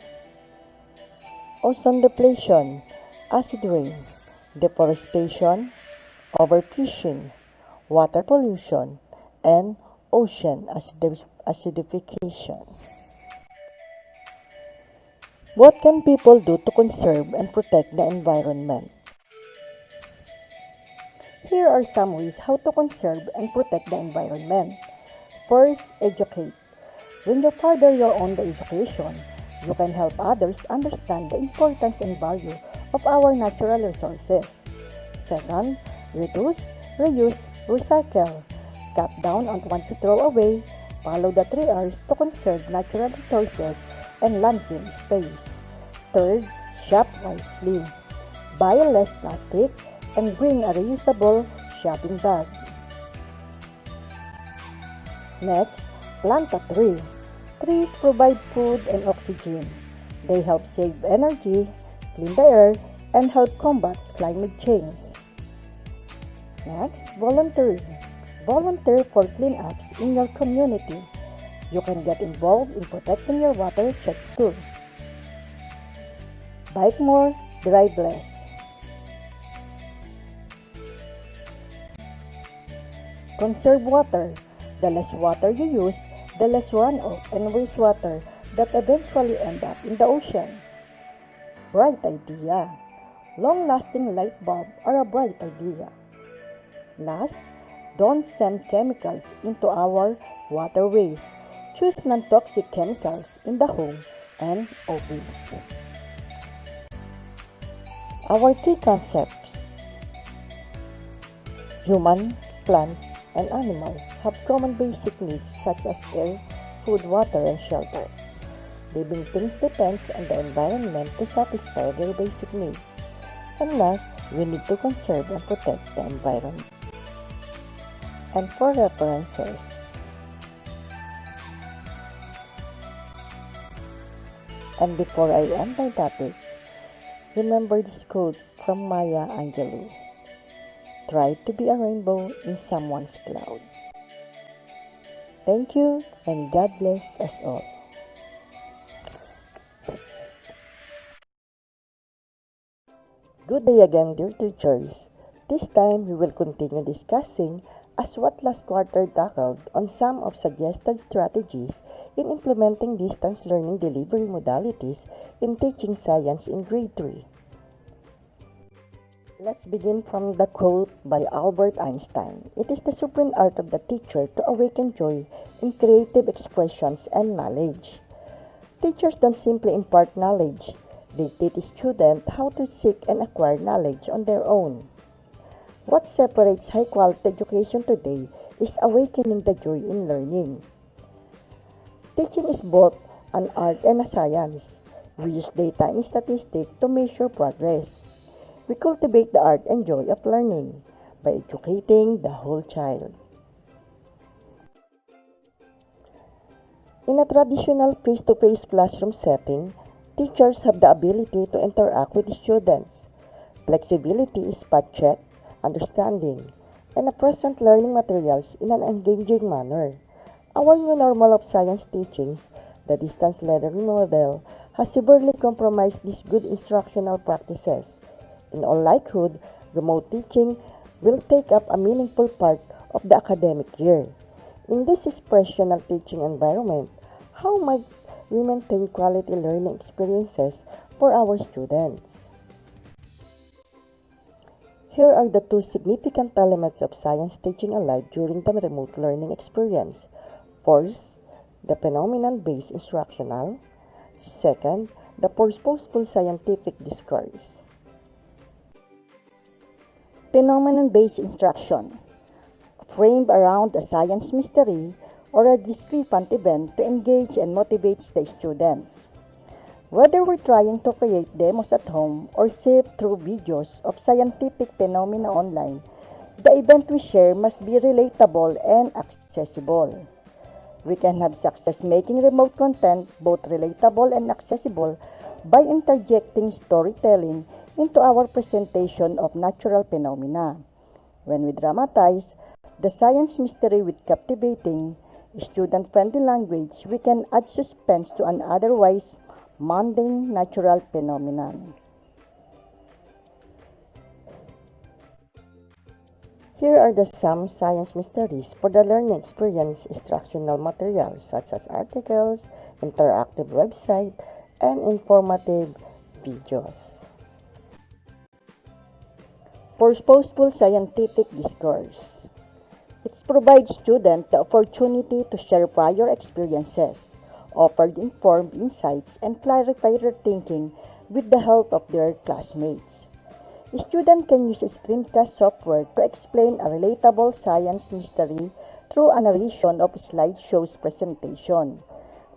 ozone depletion, acid rain, deforestation, overfishing, water pollution, and ocean acidification. What can people do to conserve and protect the environment? Here are some ways how to conserve and protect the environment. First, educate. When you further your own education, you can help others understand the importance and value of our natural resources. Second, reduce, reuse, recycle. Cut down on what you throw away. Follow the 3 R's to conserve natural resources and landfill space. Third, shop wisely. Buy less plastic and bring a reusable shopping bag. Next, plant a tree. Trees provide food and oxygen. They help save energy, clean the air, and help combat climate change. Next, volunteer. Volunteer for cleanups in your community. You can get involved in protecting your watersheds too. Bike more, drive less. Conserve water. The less water you use, the less runoff and wastewater that eventually end up in the ocean. Bright idea. Long-lasting light bulbs are a bright idea. Last, don't send chemicals into our waterways. Choose non-toxic chemicals in the home and office. Our key concepts: human, plants, and animals have common basic needs such as air, food, water, and shelter. Living things depends on the environment to satisfy their basic needs. And last, we need to conserve and protect the environment. And for references, and before I end my topic, remember this quote from Maya Angelou: try to be a rainbow in someone's cloud. Thank you, and God bless us all. Good day again, dear teachers. This time, we will continue discussing as what last quarter tackled on some of suggested strategies in implementing distance learning delivery modalities in teaching science in grade 3. Let's begin from the quote by Albert Einstein. It is the supreme art of the teacher to awaken joy in creative expressions and knowledge. Teachers don't simply impart knowledge. They teach students how to seek and acquire knowledge on their own. What separates high-quality education today is awakening the joy in learning. Teaching is both an art and a science. We use data and statistics to measure progress. We cultivate the art and joy of learning by educating the whole child. In a traditional face-to-face classroom setting, teachers have the ability to interact with students. Flexibility is spot check, understanding, and a present learning materials in an engaging manner. Our new normal of science teachings, the distance learning model, has severely compromised these good instructional practices. In all likelihood, remote teaching will take up a meaningful part of the academic year. In this expressional teaching environment, how might we maintain quality learning experiences for our students? Here are the two significant elements of science teaching alive during the remote learning experience. First, the phenomenon-based instructional. Second, the purposeful scientific discourse. Phenomenon-based instruction, framed around a science mystery or a discrepant event to engage and motivate the students. Whether we're trying to create demos at home or sift through videos of scientific phenomena online, the event we share must be relatable and accessible. We can have success making remote content both relatable and accessible by interjecting storytelling into our presentation of natural phenomena. When we dramatize the science mystery with captivating, student-friendly language, we can add suspense to an otherwise mundane natural phenomenon. Here are some science mysteries for the learning experience instructional materials such as articles, interactive website, and informative videos. Purposeful scientific discourse. It provides students the opportunity to share prior experiences, offer informed insights, and clarify their thinking with the help of their classmates. Students can use screencast software to explain a relatable science mystery through a narration of slideshows presentation.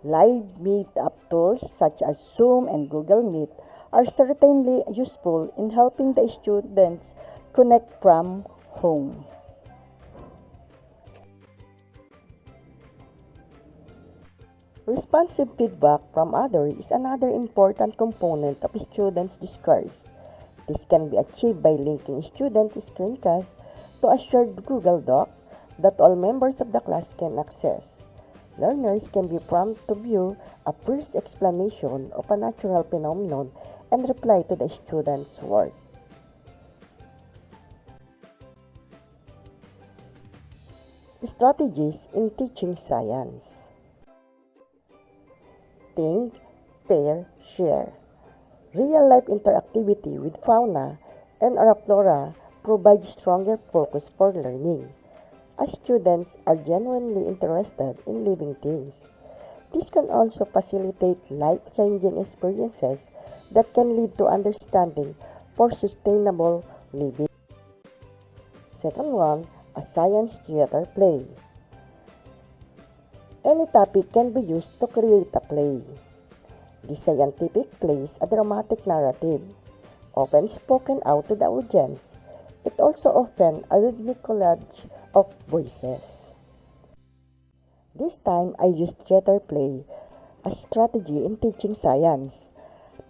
Live meet-up tools such as Zoom and Google Meet are certainly useful in helping the students connect from home. Responsive feedback from others is another important component of students' discourse. This can be achieved by linking student screencasts to a shared Google Doc that all members of the class can access. Learners can be prompted to view a first explanation of a natural phenomenon and reply to the student's work. Strategies in teaching science. Think, pair, share. Real-life interactivity with fauna and flora provides stronger focus for learning, as students are genuinely interested in living things. This can also facilitate life-changing experiences that can lead to understanding for sustainable living. Second one, a science theater play. Any topic can be used to create a play. The scientific plays a dramatic narrative, often spoken out to the audience. It also often a rhythmic collage of voices. This time, I used theater play as strategy in teaching science.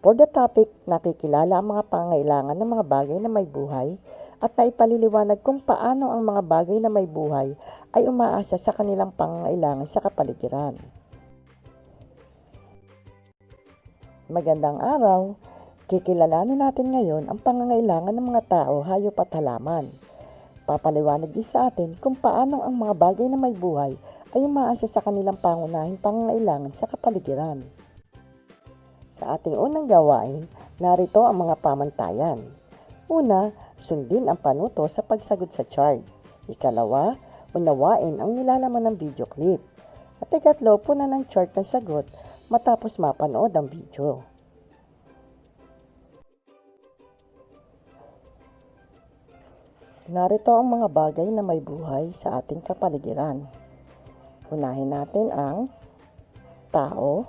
For the topic, nakikilala ang mga pangangailangan ng mga bagay na may buhay at naipaliliwanag kung paano ang mga bagay na may buhay ay umaasa sa kanilang pangangailangan sa kapaligiran. Magandang araw! Kikilalanin natin ngayon ang pangangailangan ng mga tao, hayop at halaman. Papaliwanag din sa atin kung paano ang mga bagay na may buhay ay umaasa sa kanilang pangunahing pangangailangan sa kapaligiran. Sa ating unang gawain, narito ang mga pamantayan. Una, sundin ang panuto sa pagsagot sa chart. Ikalawa, unawain ang nilalaman ng video clip. At ikatlo, punan ng chart ng sagot matapos mapanood ang video. Narito ang mga bagay na may buhay sa ating kapaligiran. Unahin natin ang tao,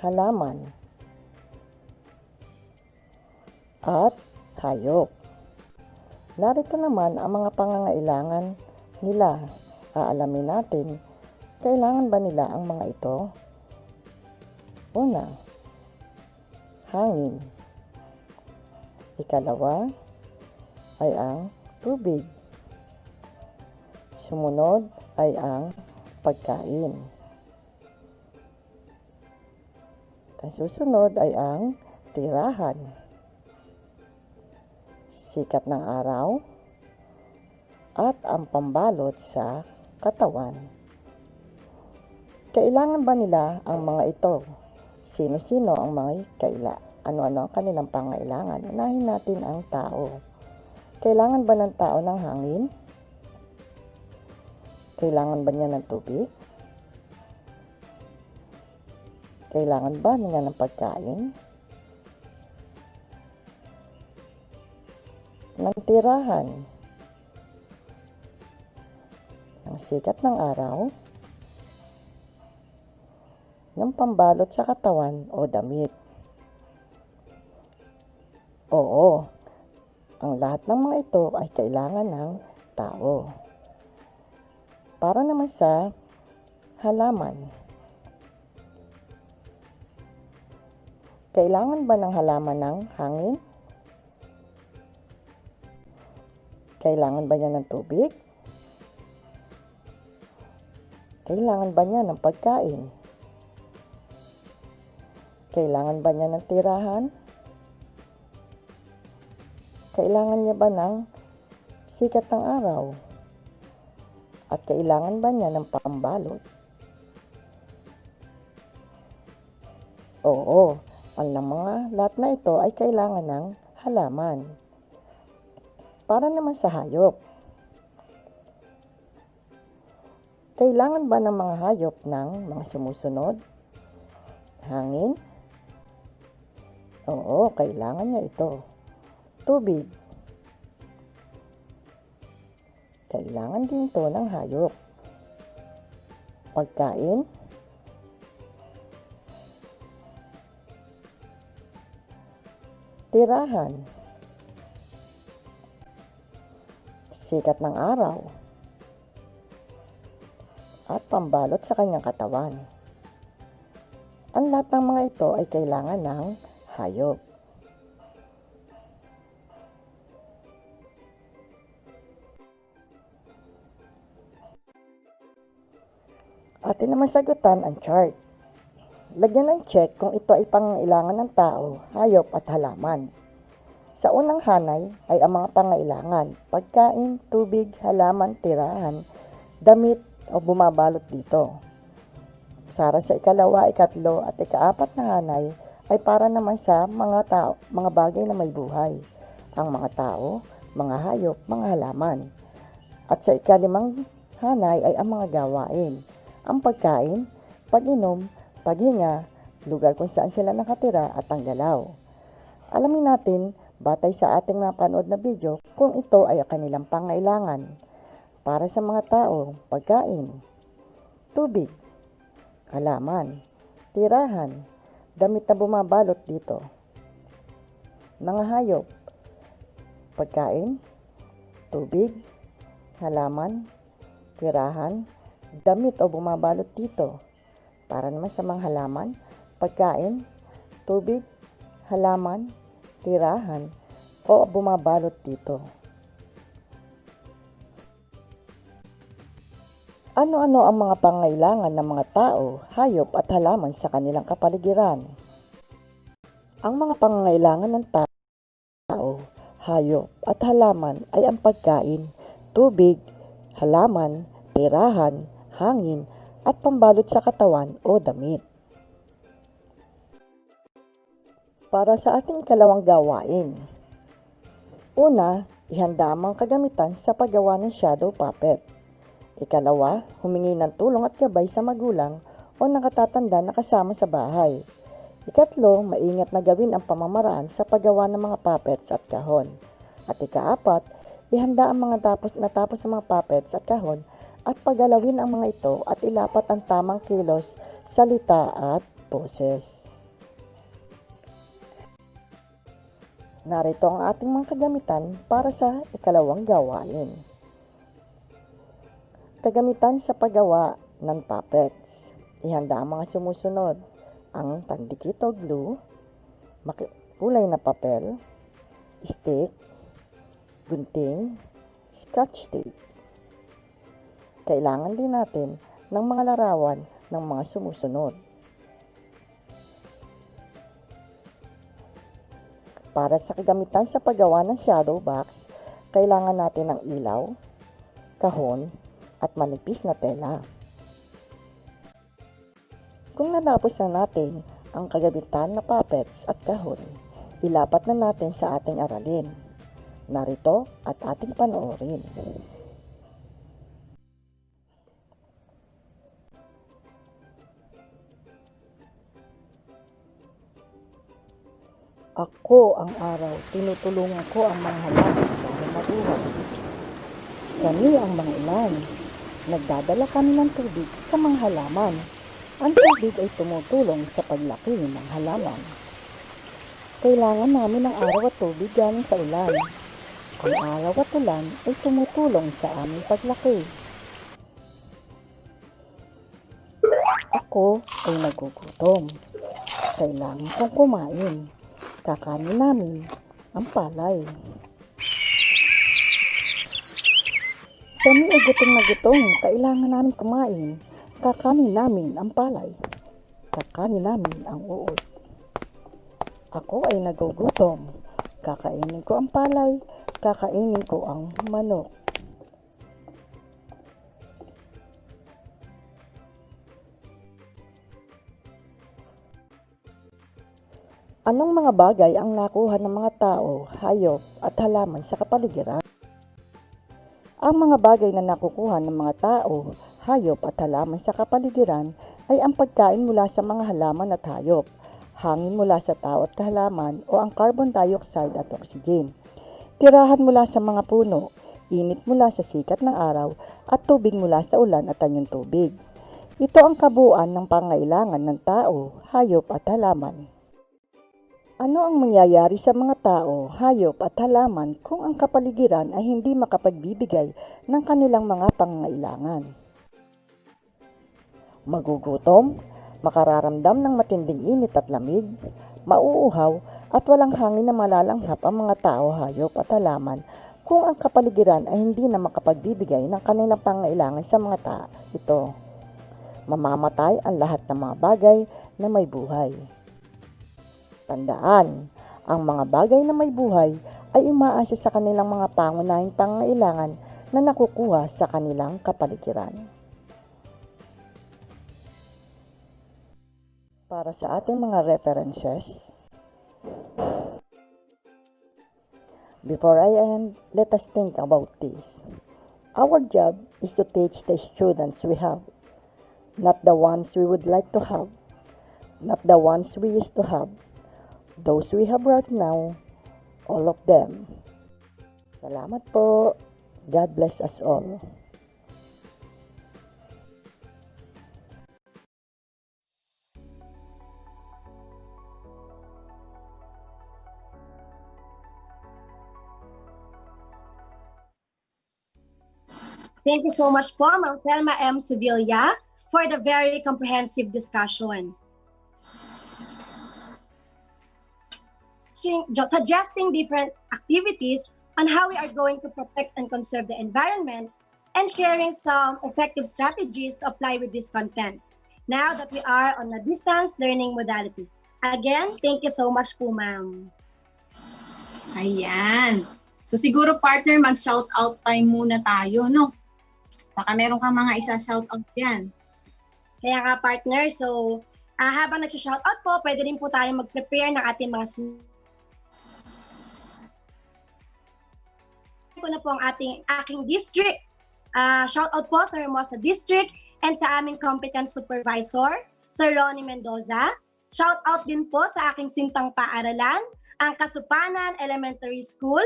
halaman, at hayop. Narito naman ang mga pangangailangan nila. Aalamin natin, kailangan ba nila ang mga ito? Una, hangin. Ikalawa ay ang tubig. Sumunod ay ang pagkain. Ang susunod ay ang tirahan. Sikat ng araw at ang pambalot sa katawan. Kailangan ba nila ang mga ito? Sino-sino ang mga kailangan? Ano-ano ang kanilang pangailangan? Unahin natin ang tao. Kailangan ba ng tao ng hangin? Kailangan ba niya ng tubig? Kailangan ba niya ng pagkain? Ng tirahan? Ng sikat ng araw? Ng pambalot sa katawan o damit? Oo, ang lahat ng mga ito ay kailangan ng tao. Para naman sa halaman. Kailangan ba ng halaman ng hangin? Kailangan ba niya ng tubig? Kailangan ba niya ng pagkain? Kailangan ba niya ng tirahan? Kailangan niya ba ng sikat ng araw? At kailangan ba niya ng pambalot? Oo, ang mga lahat na ito ay kailangan ng halaman. Para naman sa hayop. Kailangan ba ng mga hayop ng mga sumusunod? Hangin? Oo, kailangan niya ito. Tubig. Kailangan din ito ng hayop. Pagkain. Tirahan. Sikat ng araw. At pambalot sa kanyang katawan. Ang lahat ng mga ito ay kailangan ng hayop. Atin naman sagutan ang chart. Lagyan ng check kung ito ay pangailangan ng tao, hayop at halaman. Sa unang hanay ay ang mga pangailangan, pagkain, tubig, halaman, tirahan, damit o bumabalot dito. Para sa ikalawa, ikatlo at ikaapat na hanay ay para naman sa mga bagay na may buhay. Ang mga tao, mga hayop, mga halaman. At sa ikalimang hanay ay ang mga gawain. Ang pagkain, pag-inom, paghinga, lugar kung saan sila nakatira at ang galaw. Alamin natin, batay sa ating napanood na video, kung ito ay kanilang pangailangan. Para sa mga tao, pagkain, tubig, halaman, tirahan, damit na bumabalot dito. Mga hayop, pagkain, tubig, halaman, tirahan, damit o bumabalot dito. Para naman sa mga halaman, pagkain, tubig, halaman, tirahan, o bumabalot dito. Ano-ano ang mga pangailangan ng mga tao, hayop at halaman sa kanilang kapaligiran? Ang mga pangailangan ng tao, hayop at halaman ay ang pagkain, tubig, halaman, tirahan, hangin, at pambalot sa katawan o damit. Para sa ating ikalawang gawain. Una, ihanda ang mga kagamitan sa paggawa ng shadow puppet. Ikalawa, humingi ng tulong at gabay sa magulang o nakatatanda na kasama sa bahay. Ikatlo, maingat na gawin ang pamamaraan sa paggawa ng mga puppets at kahon. At ikaapat, ihanda ang mga natapos ng mga puppets at kahon at paggalawin ang mga ito at ilapat ang tamang kilos, salita at poses. Narito ang ating mga kagamitan para sa ikalawang gawain. Kagamitan sa paggawa ng puppets. Ihanda ang mga sumusunod. Ang pandikit o glue, kulay na papel, stick, gunting, scotch tape. Kailangan din natin ng mga larawan ng mga sumusunod. Para sa kagamitan sa paggawa ng shadow box, kailangan natin ng ilaw, kahon, at manipis na tela. Kung natapos na natin ang kagamitan na puppets at kahon, ilapat na natin sa ating aralin. Narito at ating panoorin. Ako ang araw, tinutulungan ko ang mga halaman para mabuhay. Kami ang mga ulan. Nagdadala kami ng tubig sa mga halaman. Ang tubig ay tumutulong sa paglaki ng halaman. Kailangan namin ng araw at tubig galing sa ulan. Ang araw at ulan ay tumutulong sa aming paglaki. Ako ay nagugutom. Kailangan kong kumain. Kakanin namin ang palay. Kami ay gutom na gutom. Kailangan namin kumain. Kakanin namin ang palay. Kakanin namin ang uod. Ako ay nagugutom. Kakainin ko ang palay. Kakainin ko ang manok. Anong mga bagay ang nakuha ng mga tao, hayop at halaman sa kapaligiran? Ang mga bagay na nakukuha ng mga tao, hayop at halaman sa kapaligiran ay ang pagkain mula sa mga halaman at hayop, hangin mula sa tao at halaman o ang carbon dioxide at oxygen, tirahan mula sa mga puno, init mula sa sikat ng araw at tubig mula sa ulan at anyong tubig. Ito ang kabuuan ng pangailangan ng tao, hayop at halaman. Ano ang mangyayari sa mga tao, hayop at halaman kung ang kapaligiran ay hindi makapagbibigay ng kanilang mga pangangailangan? Magugutom, makararamdam ng matinding init at lamig, mauuhaw at walang hangin na malalanghap ang mga tao, hayop at halaman kung ang kapaligiran ay hindi na makapagbibigay ng kanilang pangangailangan sa mga tao ito. Mamamatay ang lahat ng mga bagay na may buhay. Tandaan, ang mga bagay na may buhay ay umaasa sa kanilang mga pangunahing pangangailangan na nakukuha sa kanilang kapaligiran. Para sa ating mga references, before I end, let us think about this. Our job is to teach the students we have, not the ones we would like to have. not the ones we used to have. Those we have right now, all of them. Salamat po. God bless us all. Thank you so much po, Ma'am Thelma M. Sevilla, for the very comprehensive discussion. Suggesting different activities on how we are going to protect and conserve the environment, and sharing some effective strategies to apply with this content, now that we are on a distance learning modality. Again, thank you so much po, ma'am. Ayan. So siguro partner, mag-shoutout time muna tayo, no? Baka meron kang mga isa-shoutout yan. Kaya nga partner, so habang nag-shoutout po, pwede rin po tayo mag-prepare ng ating mga ko na po ang aking district. Shoutout po sa Hermosa District and sa aming competent supervisor, Sir Ronnie Mendoza. Shoutout din po sa aking sintang paaralan, ang Kasupanan Elementary School,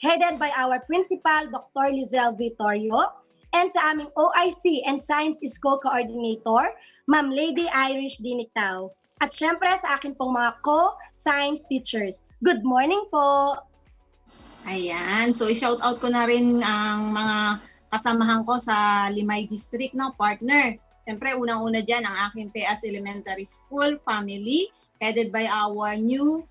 headed by our principal, Dr. Lizelle Vittorio, and sa aming OIC and Science School Coordinator, Ma'am Lady Irish Dinictao. At syempre sa akin pong mga co-science teachers. Good morning po! Ayan. So, i-shoutout ko na rin ang mga kasamahan ko sa Limay District, no, partner. Siyempre, unang-una dyan ang aking PAS Elementary School family, headed by our new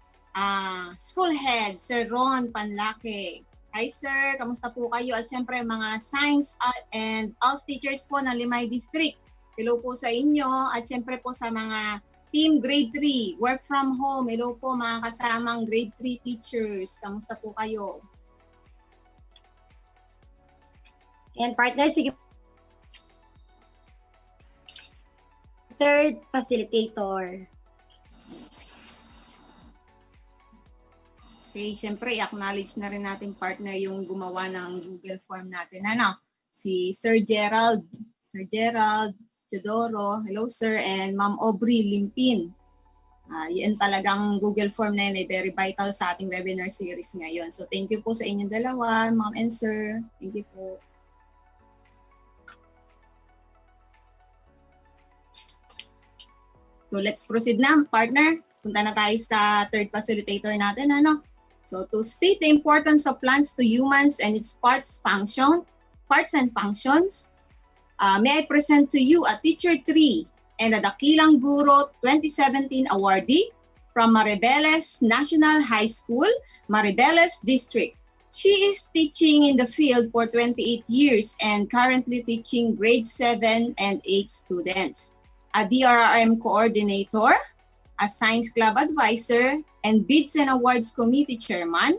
school head, Sir Ron Panlake. Hi, sir. Kamusta po kayo? At siyempre, mga science and ALS teachers po ng Limay District. Hello po sa inyo. At siyempre po sa mga Team Grade 3, work from home. Hello po mga kasamang Grade 3 teachers. Kamusta po kayo? And partner, sige. Third facilitator. Okay, siyempre i-acknowledge na rin natin partner yung gumawa ng Google Form natin. Ano? Si Sir Gerald. Sir Gerald Teodoro, hello sir, and Ma'am Aubrey Limpin. Yan talagang Google Form na yun, very vital sa ating webinar series ngayon. So thank you po sa inyong dalawa, Ma'am and Sir. Thank you po. So let's proceed na, partner. Punta na tayo sa third facilitator natin. Ano? So to state the importance of plants to humans and its parts and functions, may I present to you a Teacher 3 and a Dakilang Guro 2017 awardee from Maribeles National High School, Maribeles District. She is teaching in the field for 28 years and currently teaching grade 7 and 8 students. A DRRM coordinator, a science club advisor, and Bids and Awards Committee chairman.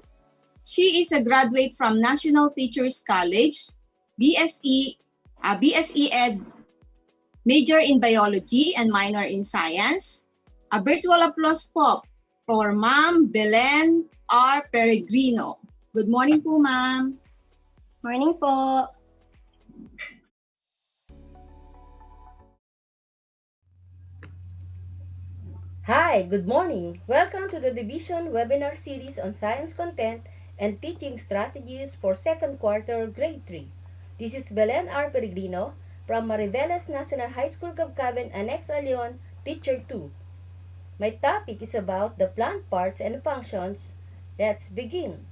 She is a graduate from National Teachers College, BSE Ed, major in biology and minor in science. A virtual applause po for Ma'am Belen R. Peregrino. Good morning po, Ma'am. Morning po. Hi, good morning. Welcome to the Division Webinar Series on Science Content and Teaching Strategies for Second Quarter Grade 3. This is Belen R. Peregrino from Maribeles National High School, Cabcaben, Annex Alion, Teacher 2. My topic is about the plant parts and functions. Let's begin.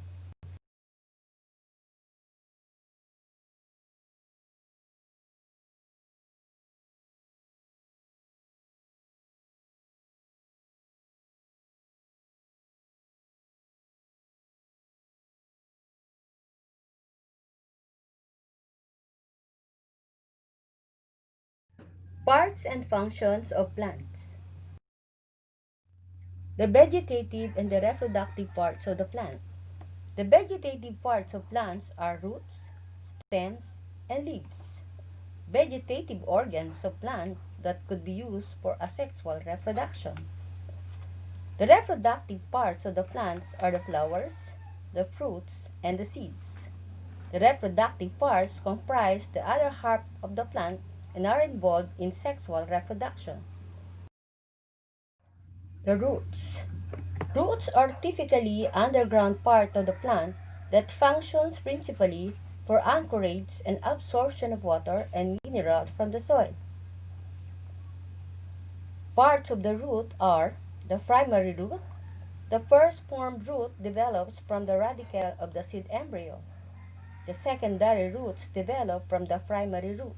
Parts and functions of plants. The vegetative and the reproductive parts of the plant. The vegetative parts of plants are roots, stems, and leaves. Vegetative organs of plants that could be used for asexual reproduction. The reproductive parts of the plants are the flowers, the fruits, and the seeds. The reproductive parts comprise the other half of the plant and are involved in sexual reproduction. The roots. Roots are typically underground part of the plant that functions principally for anchorage and absorption of water and minerals from the soil. Parts of the root are the primary root. The first formed root develops from the radicle of the seed embryo. The secondary roots develop from the primary root.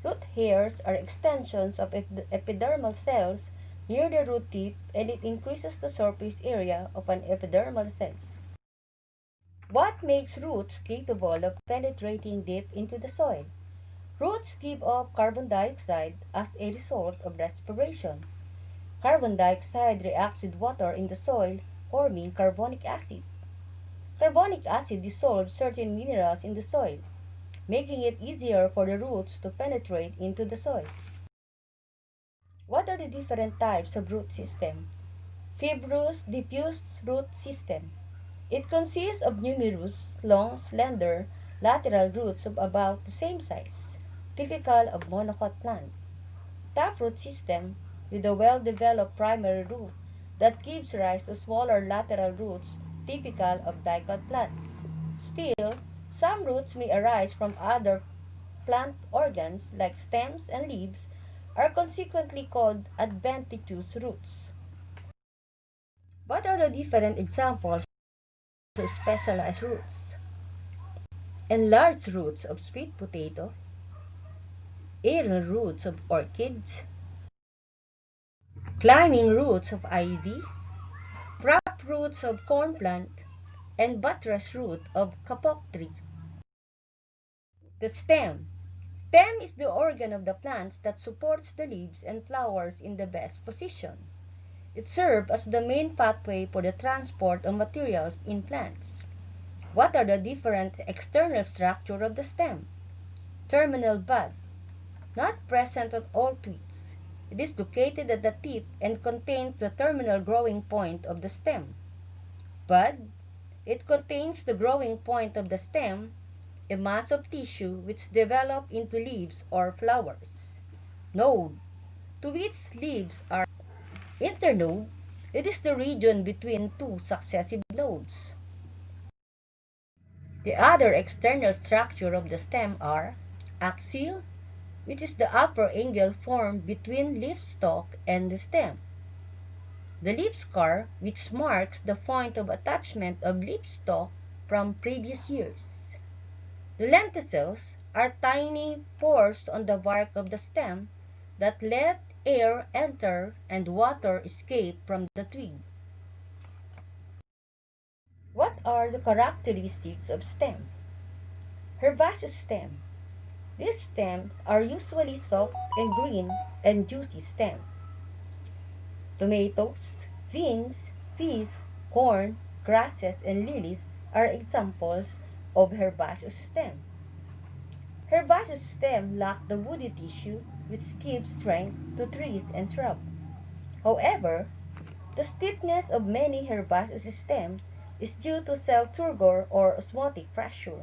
Root hairs are extensions of epidermal cells near the root tip, and it increases the surface area of an epidermal cells. What makes roots capable of penetrating deep into the soil? Roots give off carbon dioxide as a result of respiration. Carbon dioxide reacts with water in the soil, forming carbonic acid. Carbonic acid dissolves certain minerals in the soil, making it easier for the roots to penetrate into the soil. What are the different types of root system? Fibrous diffuse root system. It consists of numerous, long, slender, lateral roots of about the same size, typical of monocot plant. Taproot system, with a well-developed primary root that gives rise to smaller lateral roots, typical of dicot plants. Still, some roots may arise from other plant organs like stems and leaves, are consequently called adventitious roots. What are the different examples of specialized roots? Enlarged roots of sweet potato, aerial roots of orchids, climbing roots of ivy, prop roots of corn plant, and buttress root of kapok tree. The stem. Stem is the organ of the plants that supports the leaves and flowers in the best position. It serves as the main pathway for the transport of materials in plants. What are the different external structure of the stem? Terminal bud. Not present on all twigs. It is located at the tip and contains the terminal growing point of the stem. Bud. It contains the growing point of the stem, a mass of tissue which develop into leaves or flowers. Node. To which leaves are internode. It is the region between two successive nodes. The other external structure of the stem are axil, which is the upper angle formed between leaf stalk and the stem. The leaf scar, which marks the point of attachment of leaf stalk from previous years. The lenticels are tiny pores on the bark of the stem that let air enter and water escape from the twig. What are the characteristics of stem? Herbaceous stem. These stems are usually soft and green and juicy stem. Tomatoes, beans, peas, corn, grasses, and lilies are examples of herbaceous stem. Herbaceous stem lack the woody tissue which gives strength to trees and shrubs. However, the stiffness of many herbaceous stems is due to cell turgor or osmotic pressure.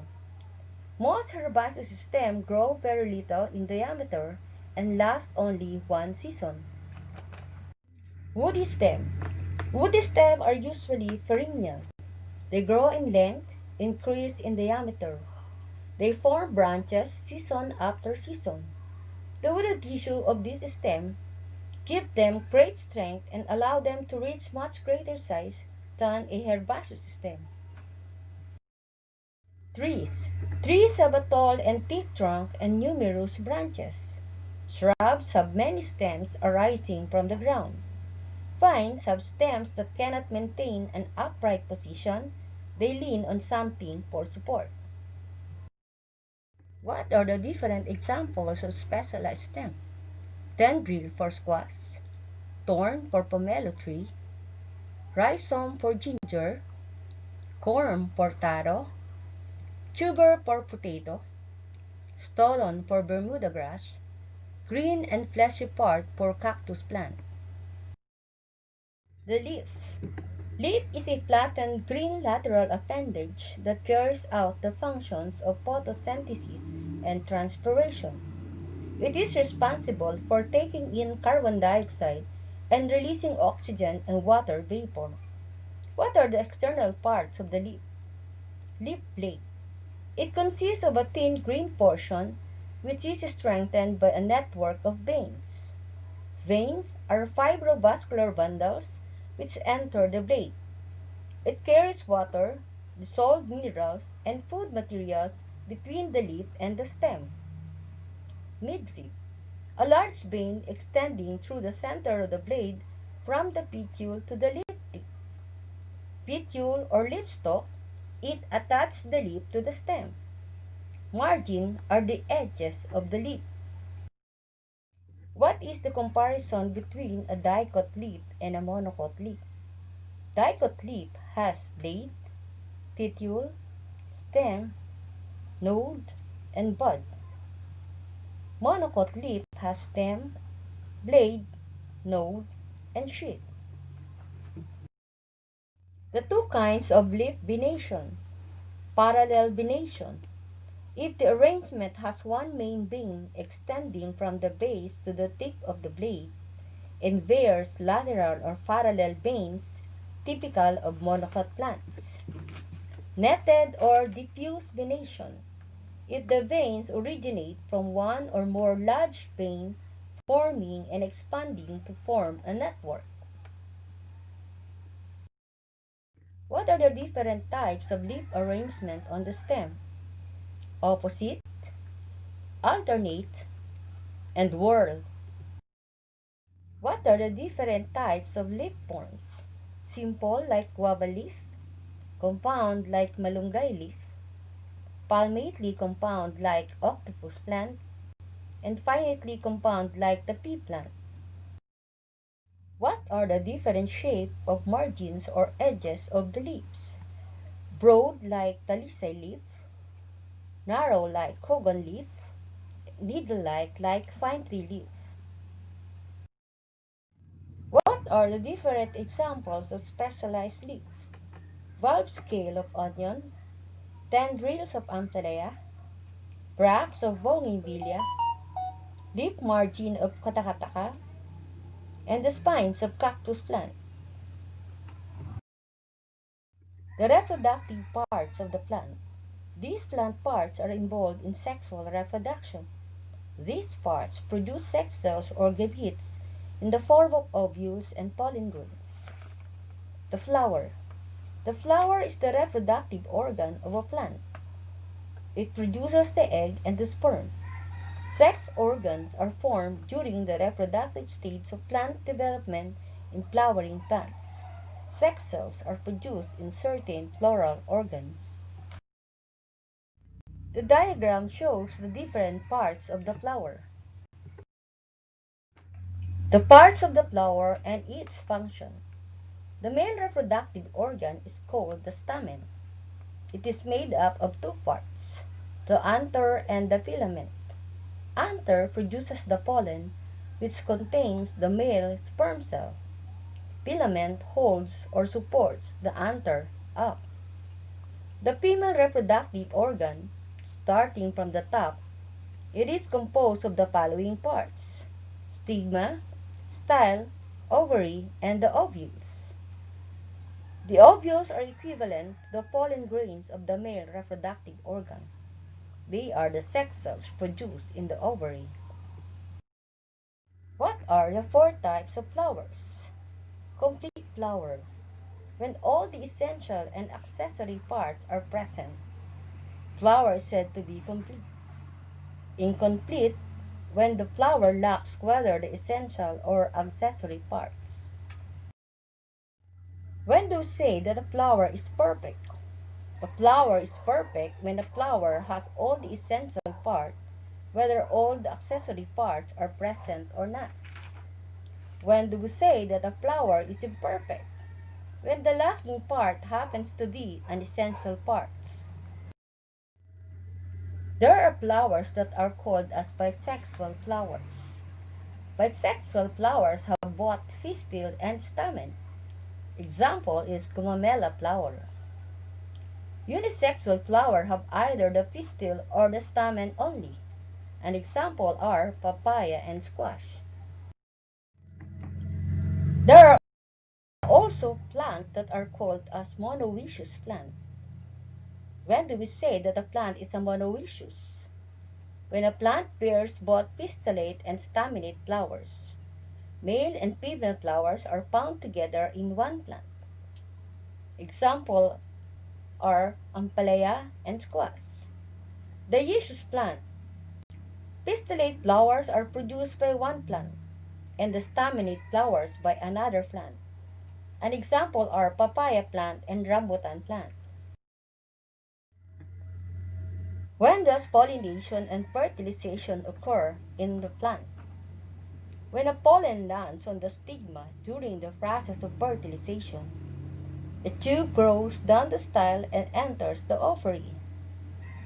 Most herbaceous stems grow very little in diameter and last only one season. Woody stem. Woody stems are usually perennial. They grow in length, increase in diameter. They form branches season after season. The woody tissue of these stems give them great strength and allow them to reach much greater size than a herbaceous stem. Trees. Trees have a tall and thick trunk and numerous branches. Shrubs have many stems arising from the ground. Vines have stems that cannot maintain an upright position. They lean on something for support. What are the different examples of specialized stem? Tendril for squash, thorn for pomelo tree, rhizome for ginger, corm for taro, tuber for potato, stolon for Bermuda grass, green and fleshy part for cactus plant. The leaf. Leaf is a flattened green lateral appendage that carries out the functions of photosynthesis and transpiration. It is responsible for taking in carbon dioxide and releasing oxygen and water vapor. What are the external parts of the leaf? Leaf blade. It consists of a thin green portion which is strengthened by a network of veins. Veins are fibrovascular bundles which enter the blade. It carries water, dissolved minerals, and food materials between the leaf and the stem. Midrib. A large vein extending through the center of the blade from the petiole to the leaf tip. Petiole or leaf stalk, it attaches the leaf to the stem. Margin are the edges of the leaf. What is the comparison between a dicot leaf and a monocot leaf? Dicot leaf has blade, petiole, stem, node, and bud. Monocot leaf has stem, blade, node, and sheath. The two kinds of leaf venation. Parallel venation. If the arrangement has one main vein extending from the base to the tip of the blade, and bears lateral or parallel veins, typical of monocot plants. Netted or diffuse venation. If the veins originate from one or more large veins forming and expanding to form a network. What are the different types of leaf arrangement on the stem? Opposite, alternate, and whorl. What are the different types of leaf forms? Simple like guava leaf, compound like malunggay leaf, palmately compound like octopus plant, and finitely compound like the pea plant. What are the different shapes of margins or edges of the leaves? Broad like talisay leaf, narrow like cogon leaf, needle-like like fine tree leaf. What are the different examples of specialized leaf? Valve scale of onion, tendrils of ampelea, bracts of bougainvillea, leaf margin of katakataka, and the spines of cactus plant. The reproductive parts of the plant. These plant parts are involved in sexual reproduction. These parts produce sex cells or gametes in the form of ovules and pollen grains. The flower. The flower is the reproductive organ of a plant. It produces the egg and the sperm. Sex organs are formed during the reproductive stage of plant development in flowering plants. Sex cells are produced in certain floral organs. The diagram shows the different parts of the flower. The parts of the flower and its function. The male reproductive organ is called the stamen. It is made up of two parts, the anther and the filament. Anther produces the pollen, which contains the male sperm cell. Filament holds or supports the anther up. The female reproductive organ, starting from the top, it is composed of the following parts: stigma, style, ovary, and the ovules. The ovules are equivalent to the pollen grains of the male reproductive organ. They are the sex cells produced in the ovary. What are the four types of flowers? Complete flower. When all the essential and accessory parts are present, flower is said to be complete. Incomplete, when the flower lacks whether the essential or accessory parts. When do we say that a flower is perfect? A flower is perfect when a flower has all the essential parts, whether all the accessory parts are present or not. When do we say that a flower is imperfect? When the lacking part happens to be an essential part. There are flowers that are called as bisexual flowers. Bisexual flowers have both pistil and stamen. Example is gumamela flower. Unisexual flowers have either the pistil or the stamen only. An example are papaya and squash. There are also plants that are called as monoecious plants. When do we say that a plant is a monoecious? When a plant bears both pistillate and staminate flowers. Male and female flowers are found together in one plant. Example are ampalaya and squash. Dioecious plant. Pistillate flowers are produced by one plant, and the staminate flowers by another plant. An example are papaya plant and rambutan plant. When does pollination and fertilization occur in the plant? When a pollen lands on the stigma during the process of fertilization, a tube grows down the style and enters the ovary.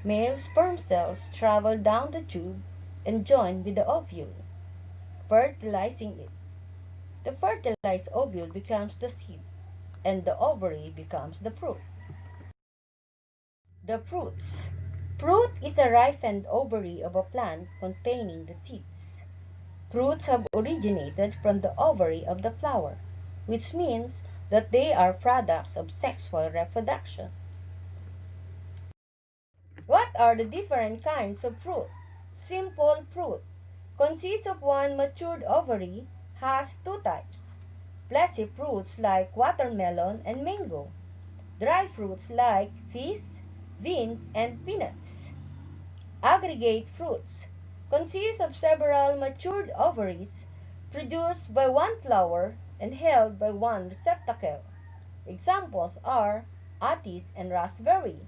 Male sperm cells travel down the tube and join with the ovule, fertilizing it. The fertilized ovule becomes the seed, and the ovary becomes the fruit. The fruits. Fruit is a ripened ovary of a plant containing the seeds. Fruits have originated from the ovary of the flower, which means that they are products of sexual reproduction. What are the different kinds of fruit? Simple fruit consists of one matured ovary, has two types. Fleshy fruits like watermelon and mango. Dry fruits like figs, beans, and peanuts. Aggregate fruits consist of several matured ovaries produced by one flower and held by one receptacle. Examples are attis and raspberry.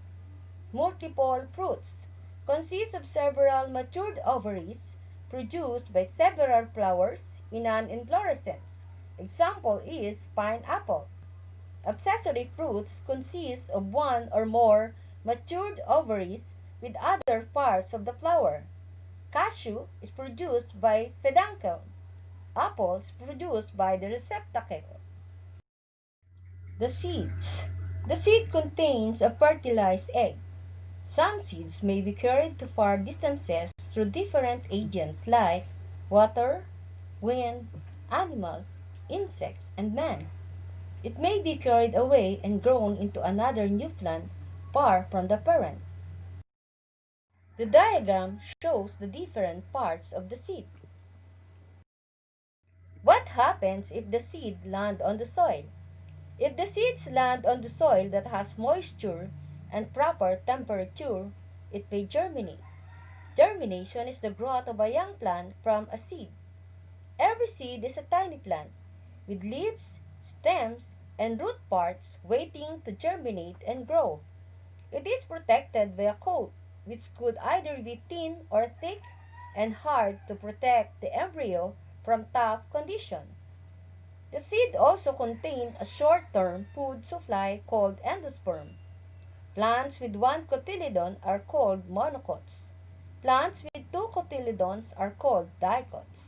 Multiple fruits consist of several matured ovaries produced by several flowers in an inflorescence. Example is pineapple. Accessory fruits consist of one or more matured ovaries with other parts of the flower. Cashew is produced by peduncle. Apples produced by the receptacle. The seeds. The seed contains a fertilized egg. Some seeds may be carried to far distances through different agents like water, wind, animals, insects, and man. It may be carried away and grown into another new plant far from the parent. The diagram shows the different parts of the seed. What happens if the seed land on the soil? If the seeds land on the soil that has moisture and proper temperature, it may germinate. Germination is the growth of a young plant from a seed. Every seed is a tiny plant with leaves, stems, and root parts waiting to germinate and grow. It is protected by a coat, which could either be thin or thick and hard to protect the embryo from tough conditions. The seed also contains a short-term food supply called endosperm. Plants with one cotyledon are called monocots. Plants with two cotyledons are called dicots.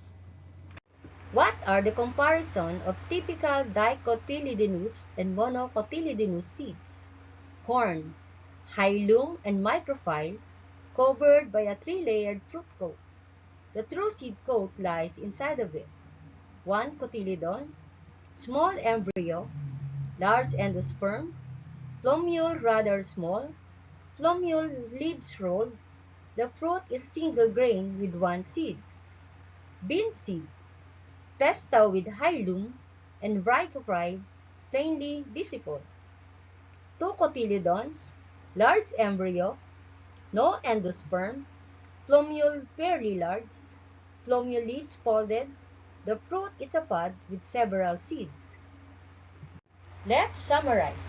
What are the comparison of typical dicotyledonous and monocotyledonous seeds? Corn, hilum and microphyll, covered by a three-layered fruit coat. The true seed coat lies inside of it. One cotyledon, small embryo, large endosperm, plumule rather small, plumule leaves rolled. The fruit is single grain with one seed. Bean seed, testa with hilum and microphyll plainly visible. Two cotyledons, large embryo, no endosperm, plumule fairly large, plumule leaves folded. The fruit is a pod with several seeds. Let's summarize.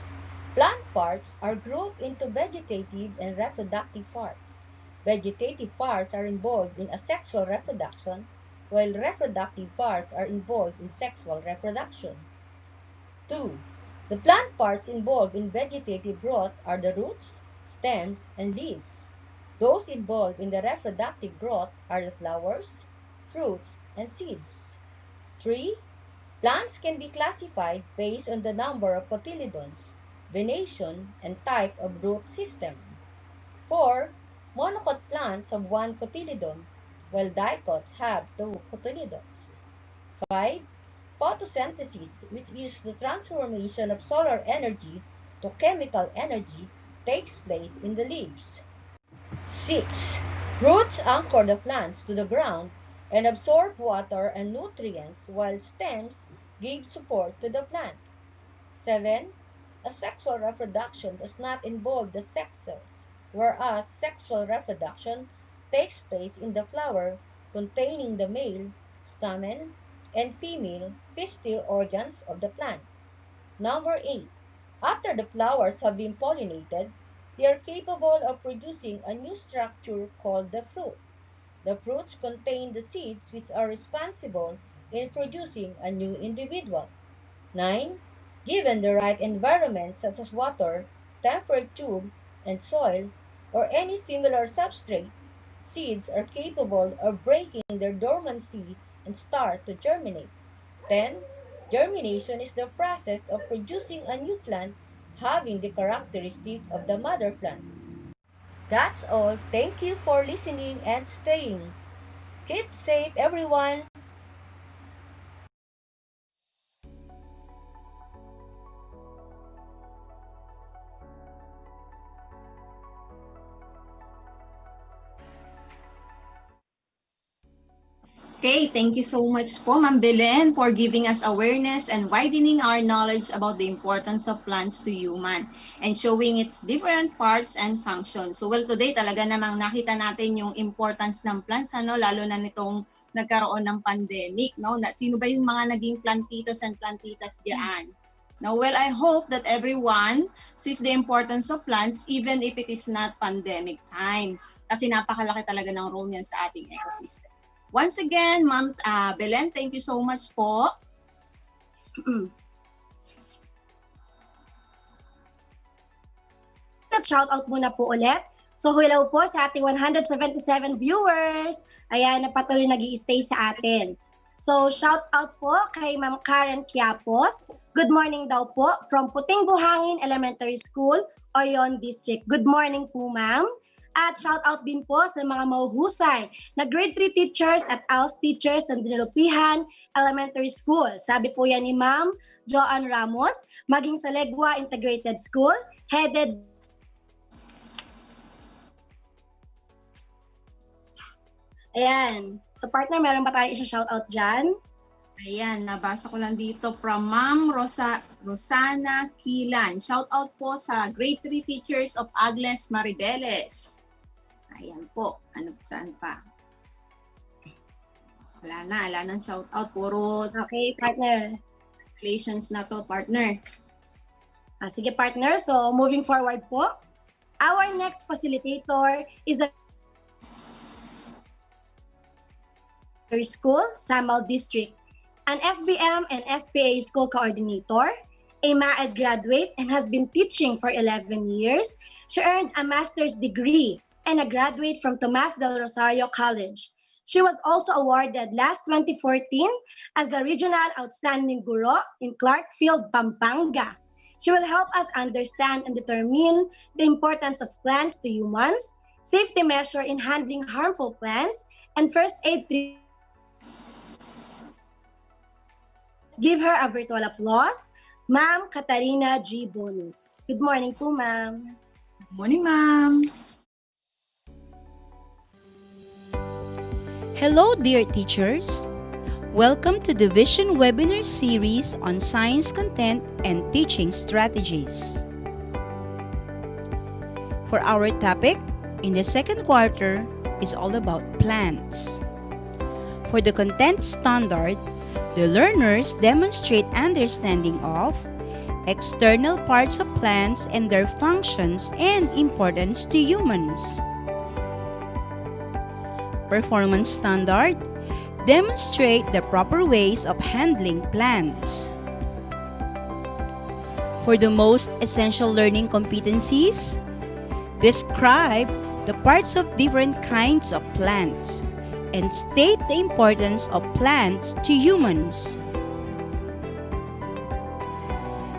Plant parts are grouped into vegetative and reproductive parts. Vegetative parts are involved in asexual reproduction, while reproductive parts are involved in sexual reproduction. 2. The plant parts involved in vegetative growth are the roots, stems, and leaves. Those involved in the reproductive growth are the flowers, fruits, and seeds. 3. Plants can be classified based on the number of cotyledons, venation, and type of root system. 4. Monocot plants have one cotyledon, while dicots have two cotyledons. 5. photosynthesis, which is the transformation of solar energy to chemical energy, takes place in the leaves. 6. Roots anchor the plants to the ground and absorb water and nutrients while stems give support to the plant. 7. Asexual reproduction does not involve the sexes, whereas sexual reproduction takes place in the flower containing the male, stamen, and female pistil organs of the plant. Number 8. After the flowers have been pollinated, they are capable of producing a new structure called the fruit. The fruits contain the seeds which are responsible in producing a new individual. 9. Given the right environment such as water, temperature, and soil, or any similar substrate, seeds are capable of breaking their dormancy and start to germinate. 10. Germination is the process of producing a new plant having the characteristic of the mother plant. That's all. Thank you for listening and staying. Keep safe, everyone. Okay, thank you so much po, Ma'am Belen, for giving us awareness and widening our knowledge about the importance of plants to human and showing its different parts and functions. So well, today talaga namang nakita natin yung importance ng plants, lalo na nitong nagkaroon ng pandemic. Sino ba yung mga naging plantitos and plantitas diyan? Now, well, I hope that everyone sees the importance of plants even if it is not pandemic time. Kasi napakalaki talaga ng role niyan sa ating ecosystem. Once again, Ma'am Belen, thank you so much po. Shout out muna po ulit. So hello po sa ating 177 viewers. Ayan, na patuloy nag-i-stay sa atin. So shout out po kay Ma'am Karen Quiapos. Good morning daw po from Puting Buhangin Elementary School, Orion District. Good morning po, ma'am. At shout out din po sa mga mahuhusay na grade 3 teachers at ALS teachers ng Dinalupihan Elementary School. Sabi po yan ni Ma'am Joanne Ramos, maging sa Legua Integrated School, headed Ayan. So partner, meron ba tayong isa-shoutout dyan? Ayan, nabasa ko lang dito from Ma'am Rosana Kilan. Shoutout po sa grade 3 teachers of Agles Maribeles. Ayan po. Saan pa? Wala nang shoutout. Puro okay, partner. Relations na to, partner. Sige, partner. So moving forward po, our next facilitator is a school, Samal District, an SBM and SPA school coordinator, a MAED graduate, and has been teaching for 11 years. She earned a master's degree and a graduate from Tomas del Rosario College. She was also awarded last 2014 as the Regional Outstanding Guro in Clarkfield, Pampanga. She will help us understand and determine the importance of plants to humans, safety measure in handling harmful plants, and first aid treatment. Give her a virtual applause, Ma'am Katarina G. Bonus. Good morning po, ma'am. Good morning, ma'am. Hello, dear teachers. Welcome to the Vision Webinar Series on Science Content and Teaching Strategies. For our topic in the second quarter is all about plants. For the content standard, the learners demonstrate understanding of external parts of plants and their functions and importance to humans. Performance standard demonstrate the proper ways of handling plants. For the most essential learning competencies, describe the parts of different kinds of plants and state the importance of plants to humans.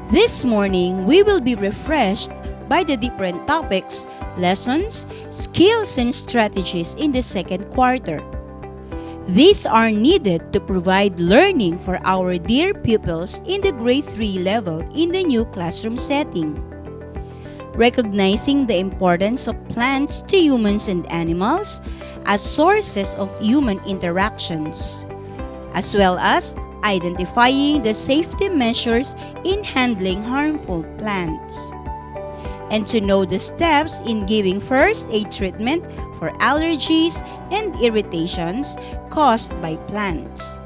This morning, we will be refreshed by the different topics, lessons, skills, and strategies in the second quarter. These are needed to provide learning for our dear pupils in the grade 3 level in the new classroom setting. Recognizing the importance of plants to humans and animals as sources of human interactions, as well as identifying the safety measures in handling harmful plants, and to know the steps in giving first aid treatment for allergies and irritations caused by plants.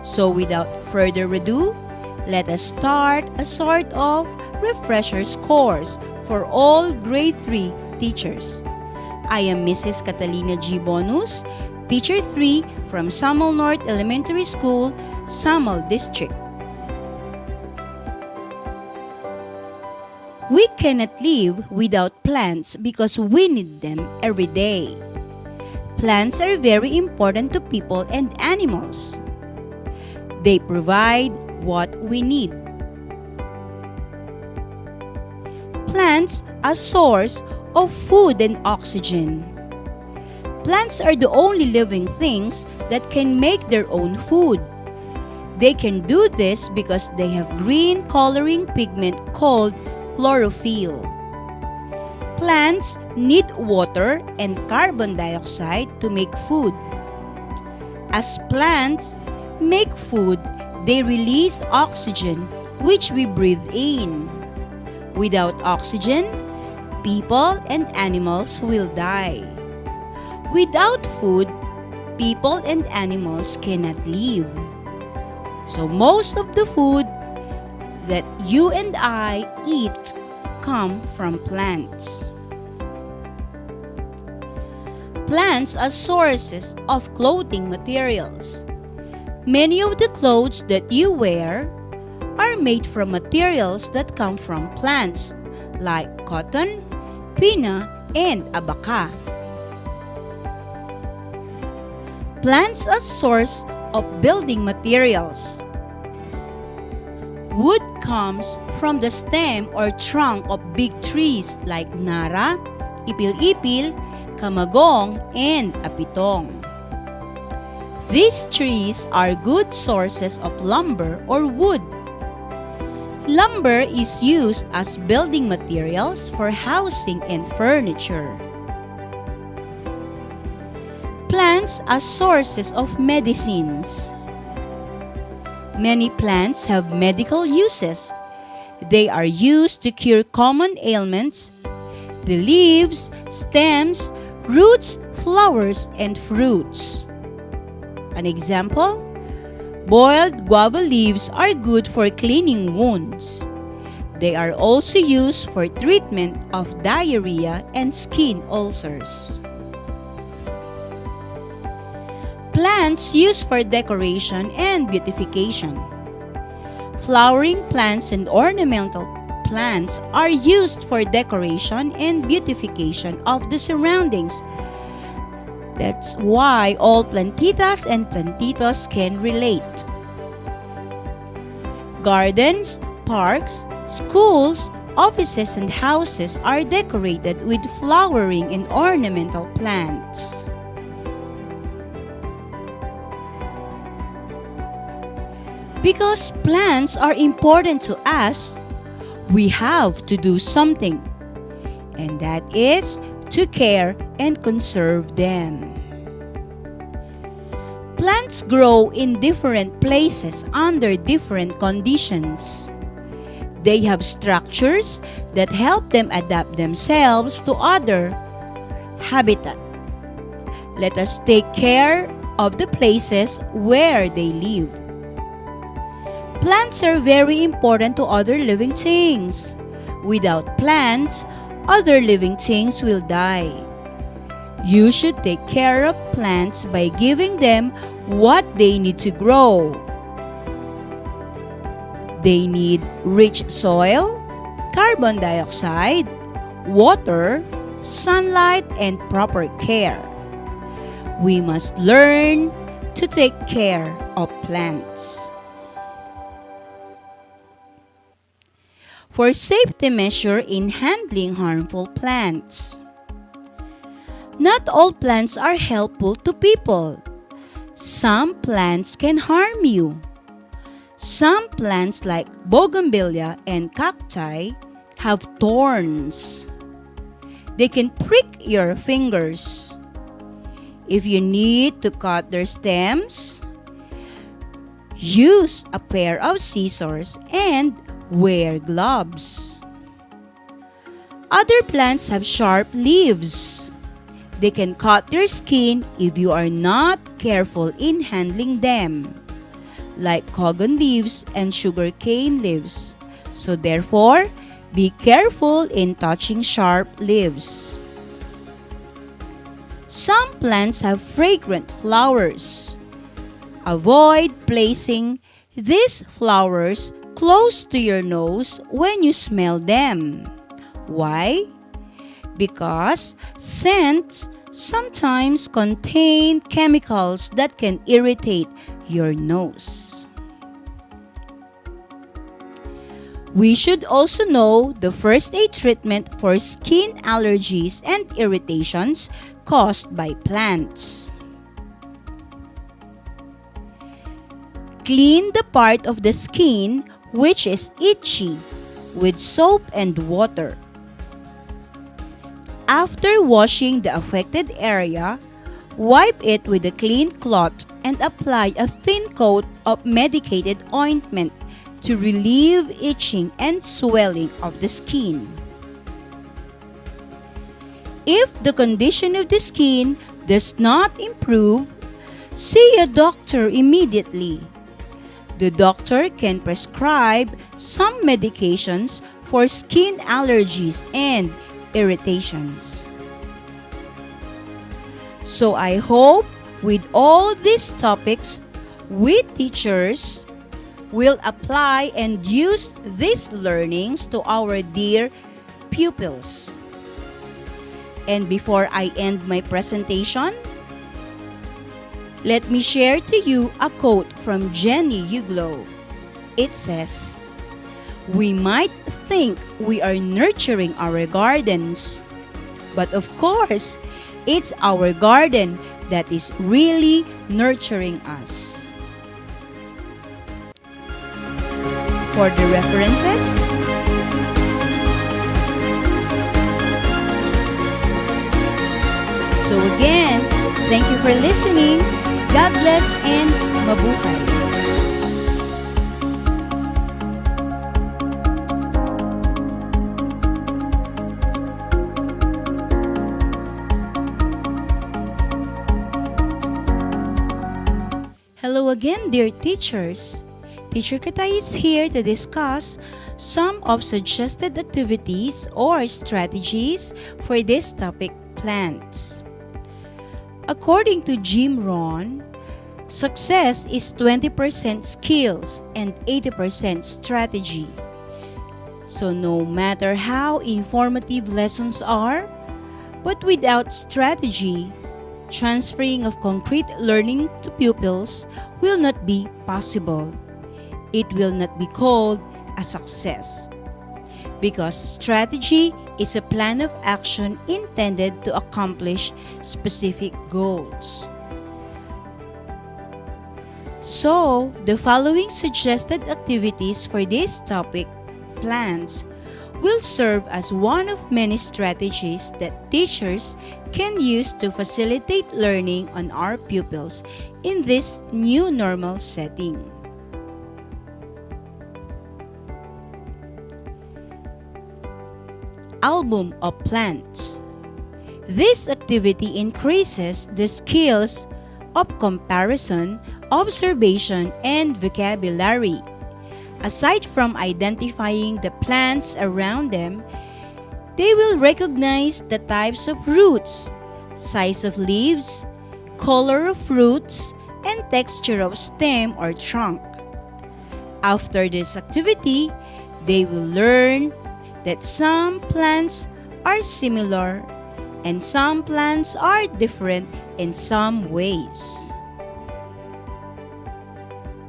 So without further ado, let us start a sort of refresher's course for all grade 3 teachers. I am Mrs. Catalina G. Bonus, Teacher 3 from Samuel North Elementary School, Samuel District. We cannot live without plants because we need them every day. Plants are very important to people and animals. They provide what we need. Plants are a source of food and oxygen. Plants are the only living things that can make their own food. They can do this because they have green coloring pigment called chlorophyll. Plants need water and carbon dioxide to make food. As plants make food, they release oxygen, which we breathe in. Without oxygen, people and animals will die. Without food, people and animals cannot live. So most of the food that you and I eat come from plants. Plants are sources of clothing materials. Many of the clothes that you wear are made from materials that come from plants like cotton, pina, and abaca. Plants are a source of building materials. Wood comes from the stem or trunk of big trees like nara, ipil-ipil, kamagong, and apitong. These trees are good sources of lumber or wood. Lumber is used as building materials for housing and furniture. Plants are sources of medicines. Many plants have medical uses. They are used to cure common ailments. The leaves, stems, roots, flowers, and fruits. An example: boiled guava leaves are good for cleaning wounds. They are also used for treatment of diarrhea and skin ulcers. Plants used for decoration and beautification. Flowering plants and ornamental plants are used for decoration and beautification of the surroundings. That's why all plantitas and plantitos can relate. Gardens, parks, schools, offices, and houses are decorated with flowering and ornamental plants. Because plants are important to us, we have to do something, and that is to care and conserve them. Plants grow in different places under different conditions. They have structures that help them adapt themselves to other habitat. Let us take care of the places where they live. Plants are very important to other living things. Without plants, other living things will die. You should take care of plants by giving them what they need to grow. They need rich soil, carbon dioxide, water, sunlight, and proper care. We must learn to take care of plants. For safety measure in handling harmful plants. Not all plants are helpful to people. Some plants can harm you. Some plants like bougainvillea and cacti have thorns. They can prick your fingers. If you need to cut their stems, use a pair of scissors and wear gloves. Other plants have sharp leaves. They can cut your skin if you are not careful in handling them, like cogon leaves and sugarcane leaves. So therefore, be careful in touching sharp leaves. Some plants have fragrant flowers. Avoid placing these flowers close to your nose when you smell them. Why? Because scents sometimes contain chemicals that can irritate your nose. We should also know the first aid treatment for skin allergies and irritations caused by plants. Clean the part of the skin which is itchy with soap and water. After washing the affected area, wipe it with a clean cloth and apply a thin coat of medicated ointment to relieve itching and swelling of the skin. If the condition of the skin does not improve, see a doctor immediately. The doctor can prescribe some medications for skin allergies and irritations. So I hope with all these topics, we teachers will apply and use these learnings to our dear pupils. And before I end my presentation, let me share to you a quote from Jenny Uglow. It says, "We might think we are nurturing our gardens, but of course, it's our garden that is really nurturing us." For the references, so again, thank you for listening. God bless and mabuhay. Hello again, dear teachers. Teacher Katay is here to discuss some of suggested activities or strategies for this topic, plants. According to Jim Rohn, success is 20% skills and 80% strategy. So no matter how informative lessons are, but without strategy, transferring of concrete learning to pupils will not be possible. It will not be called a success, because strategy is a plan of action intended to accomplish specific goals. So, the following suggested activities for this topic, plants, will serve as one of many strategies that teachers can use to facilitate learning on our pupils in this new normal setting. Album of plants. This activity increases the skills of comparison, observation, and vocabulary. Aside from identifying the plants around them, they will recognize the types of roots, size of leaves, color of fruits, and texture of stem or trunk. After this activity, they will learn that some plants are similar and some plants are different in some ways.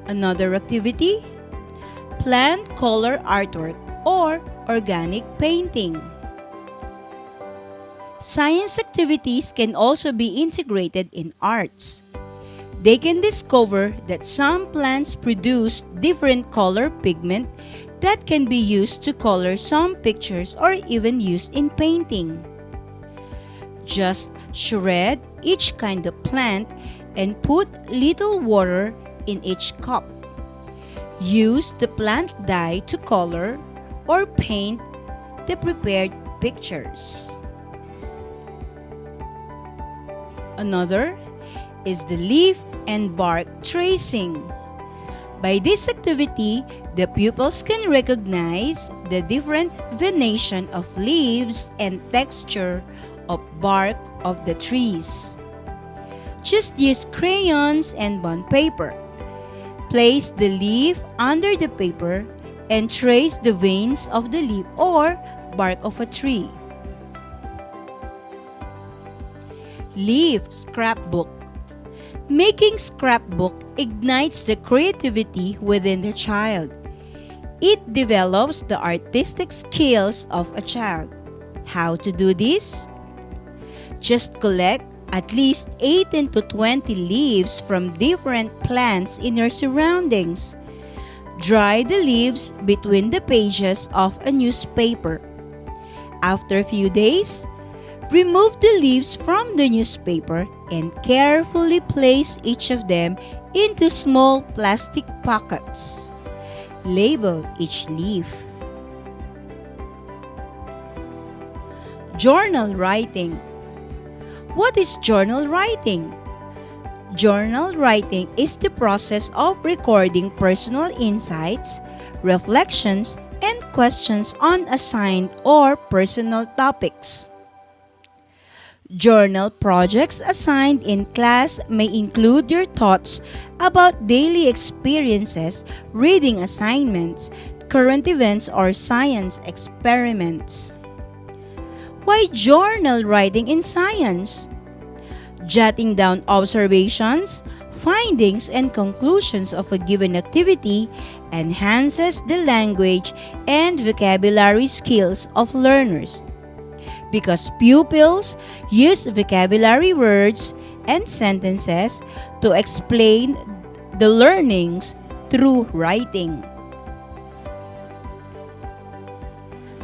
Another activity, plant color artwork or organic painting. Science activities can also be integrated in arts. They can discover that some plants produce different color pigment that can be used to color some pictures or even used in painting. Just shred each kind of plant and put little water in each cup. Use the plant dye to color or paint the prepared pictures. Another is the leaf and bark tracing. By this activity, the pupils can recognize the different venation of leaves and texture of bark of the trees. Just use crayons and bond paper. Place the leaf under the paper and trace the veins of the leaf or bark of a tree. Leaf scrapbook. Making scrapbook ignites the creativity within the child. It develops the artistic skills of a child. How to do this? Just collect at least 18 to 20 leaves from different plants in your surroundings. Dry the leaves between the pages of a newspaper. After a few days, remove the leaves from the newspaper and carefully place each of them into small plastic pockets. Label each leaf. Journal writing. What is journal writing? Journal writing is the process of recording personal insights, reflections, and questions on assigned or personal topics. Journal projects assigned in class may include your thoughts about daily experiences, reading assignments, current events, or science experiments. Why journal writing in science? Jotting down observations, findings, and conclusions of a given activity enhances the language and vocabulary skills of learners, because pupils use vocabulary words and sentences to explain the learnings through writing.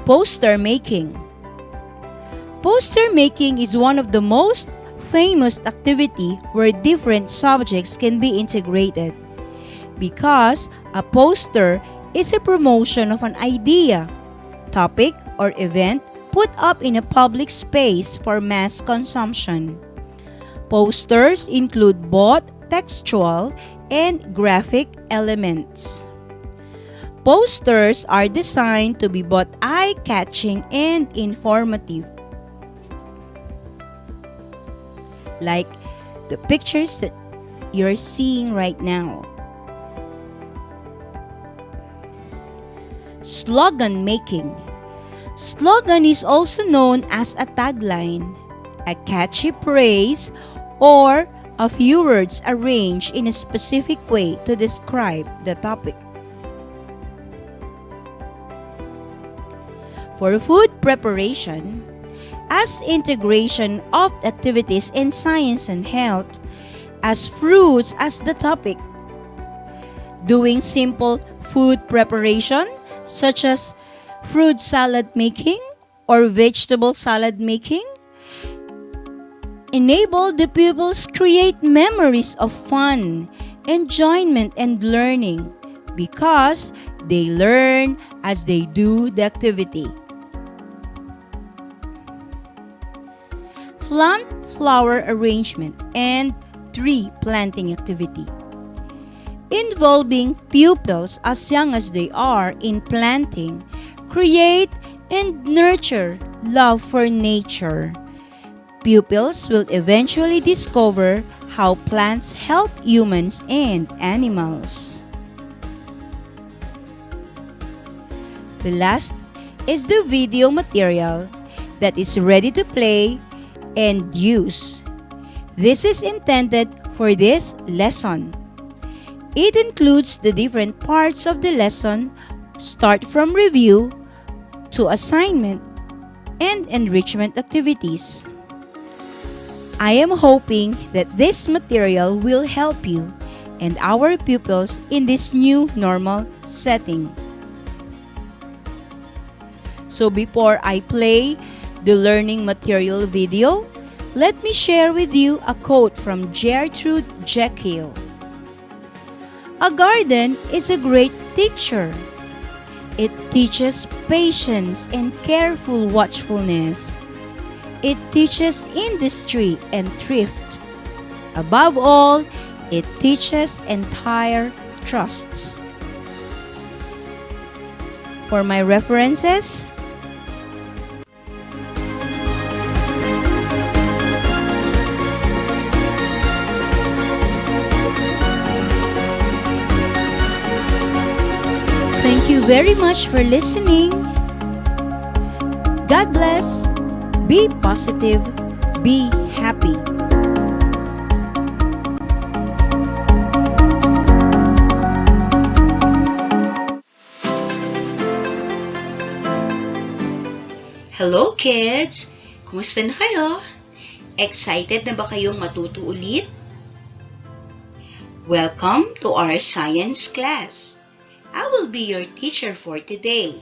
Poster making. Poster making is one of the most famous activity where different subjects can be integrated, because a poster is a promotion of an idea, topic, or event put up in a public space for mass consumption. Posters include both textual and graphic elements. Posters are designed to be both eye-catching and informative, like the pictures that you're seeing right now. Slogan making. Slogan is also known as a tagline, a catchy phrase, or a few words arranged in a specific way to describe the topic. For food preparation, as integration of activities in science and health, as fruits as the topic, doing simple food preparation such as fruit salad making or vegetable salad making, enable the pupils create memories of fun, enjoyment, and learning, because they learn as they do the activity. Plant flower arrangement and tree planting activity, involving pupils as young as they are in planting, create, and nurture love for nature. Pupils will eventually discover how plants help humans and animals. The last is the video material that is ready to play and use. This is intended for this lesson. It includes the different parts of the lesson, start from review to assignment and enrichment activities. I am hoping that this material will help you and our pupils in this new normal setting. So before I play the learning material video, let me share with you a quote from Gertrude Jekyll. A garden is a great teacher. It teaches patience and careful watchfulness. It teaches industry and thrift. Above all, it teaches entire trusts. For my references, thank you very much for listening. God bless. Be positive. Be happy. Hello kids! Kumusta na kayo? Excited na ba kayong matuto ulit? Welcome to our science class. I will be your teacher for today.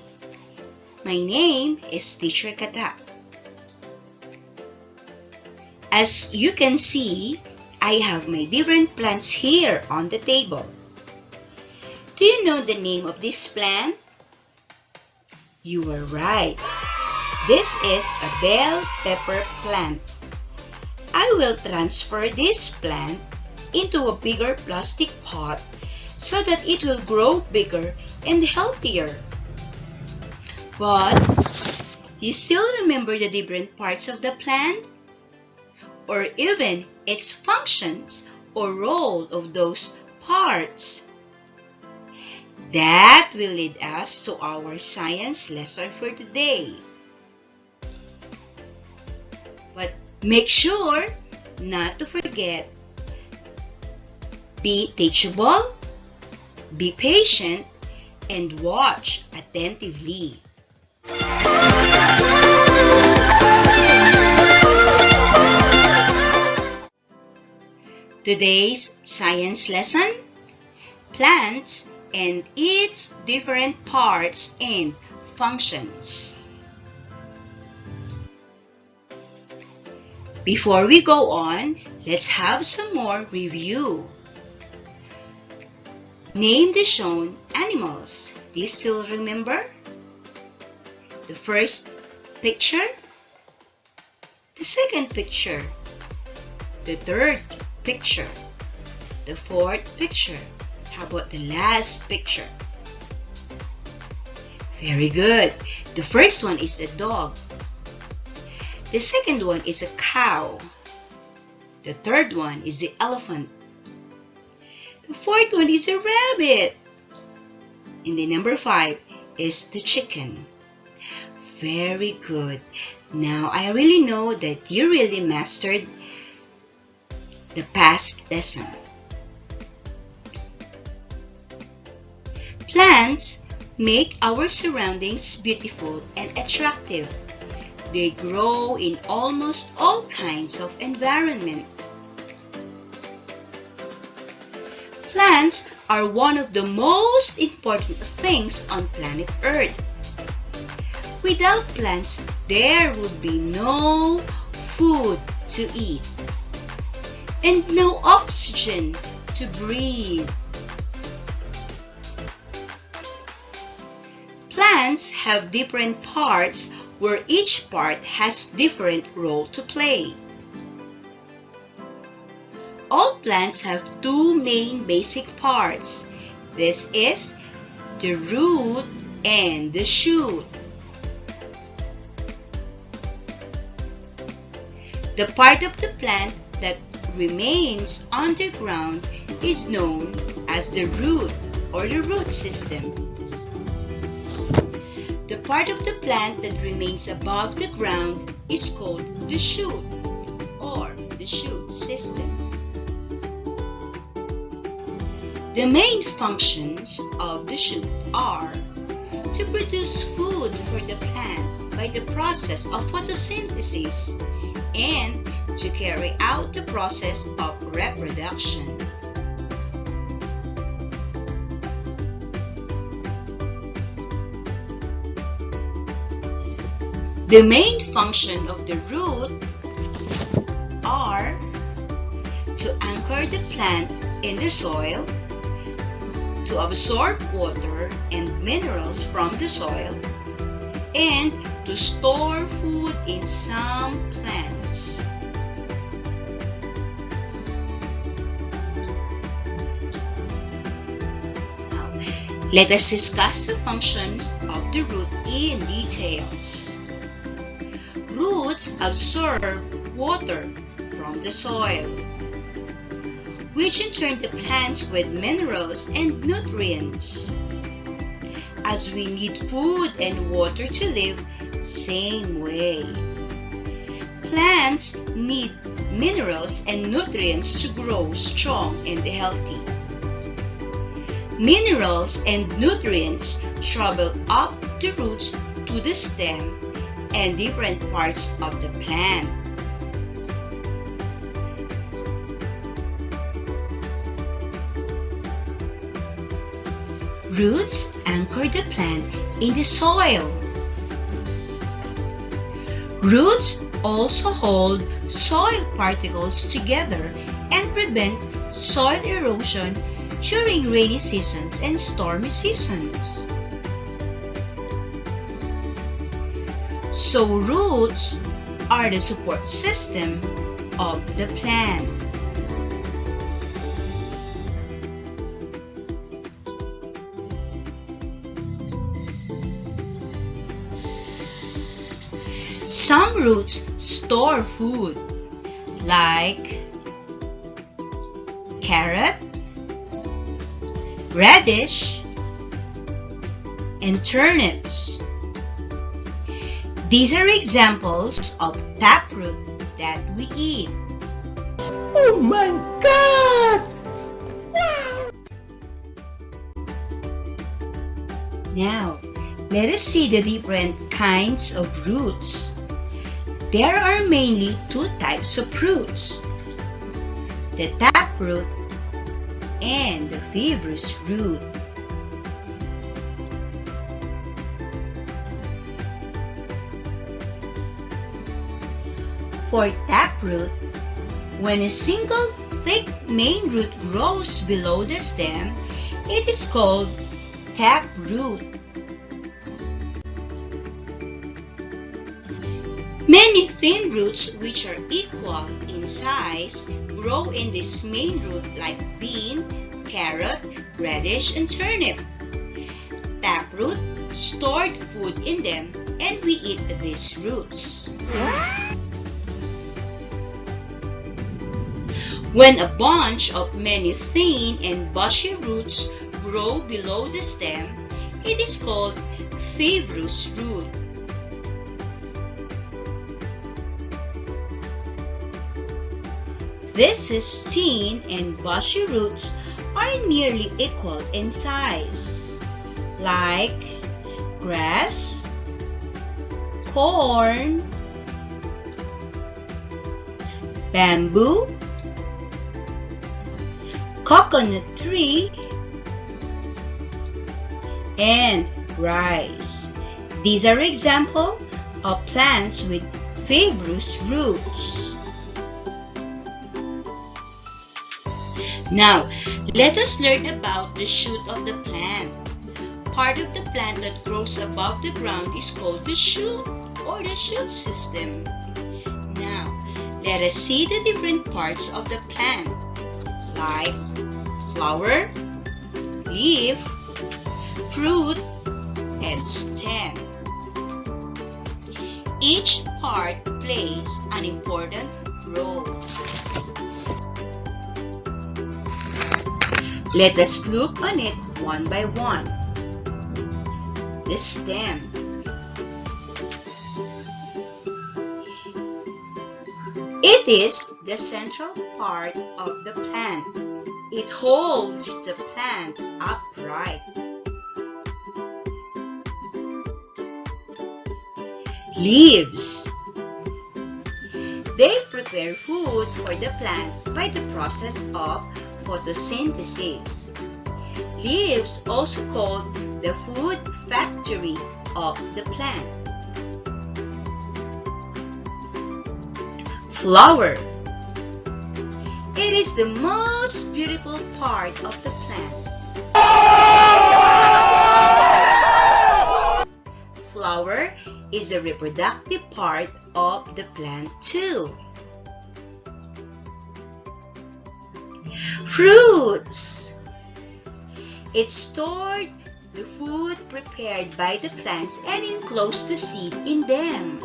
My name is Teacher Kata. As you can see, I have my different plants here on the table. Do you know the name of this plant? You are right. This is a bell pepper plant. I will transfer this plant into a bigger plastic pot so that it will grow bigger and healthier. But, do you still remember the different parts of the plant? Or even its functions or role of those parts? That will lead us to our science lesson for today. But make sure not to forget, be teachable, be patient, and watch attentively. Today's science lesson, plants and its different parts and functions. Before we go on, let's have some more review. Name the shown animals. Do you still remember? The first picture, the second picture, the third picture, the fourth picture. How about the last picture? Very good. The first one is a dog. The second one is a cow. The third one is the elephant. The fourth one is a rabbit. And the number 5 is the chicken. Very good. Now I really know that you really mastered the past lesson. Plants make our surroundings beautiful and attractive. They grow in almost all kinds of environment. Plants are one of the most important things on planet Earth. Without plants, there would be no food to eat and no oxygen to breathe. Plants have different parts where each part has different role to play. All plants have 2 main basic parts. This is the root and the shoot. The part of the plant that remains underground is known as the root or the root system. The part of the plant that remains above the ground is called the shoot or the shoot system. The main functions of the shoot are to produce food for the plant by the process of photosynthesis and to carry out the process of reproduction. The main function of the root are to anchor the plant in the soil, to absorb water and minerals from the soil, and to store food in some plants. Now, let us discuss the functions of the root in details. Roots absorb water from the soil, which in turn the plants with minerals and nutrients. As we need food and water to live, same way. Plants need minerals and nutrients to grow strong and healthy. Minerals and nutrients travel up the roots to the stem and different parts of the plant. Roots anchor the plant in the soil. Roots also hold soil particles together and prevent soil erosion during rainy seasons and stormy seasons. So roots are the support system of the plant. Some roots store food like carrot, radish, and turnips. These are examples of taproot that we eat. Oh my God! Wow! Now, let us see the different kinds of roots. There are mainly two types of roots: the taproot and the fibrous root. For taproot, when a single thick main root grows below the stem, it is called taproot. Many thin roots which are equal in size grow in this main root like bean, carrot, radish, and turnip. Taproot stored food in them and we eat these roots. When a bunch of many thin and bushy roots grow below the stem, it is called fibrous root. These thin and bushy roots are nearly equal in size, like grass, corn, bamboo, coconut tree, and rice. These are examples of plants with fibrous roots. Now, let us learn about the shoot of the plant. Part of the plant that grows above the ground is called the shoot or the shoot system. Now, let us see the different parts of the plant, like flower, leaf, fruit, and stem. Each part plays an important role. Let us look on it one by one. The stem. It is the central part of the plant. It holds the plant upright. Leaves. They prepare food for the plant by the process of photosynthesis. Leaves, also called the food factory of the plant. Flower. It is the most beautiful part of the plant. Flower is a reproductive part of the plant too. Fruits. It stored the food prepared by the plants and enclosed the seed in them.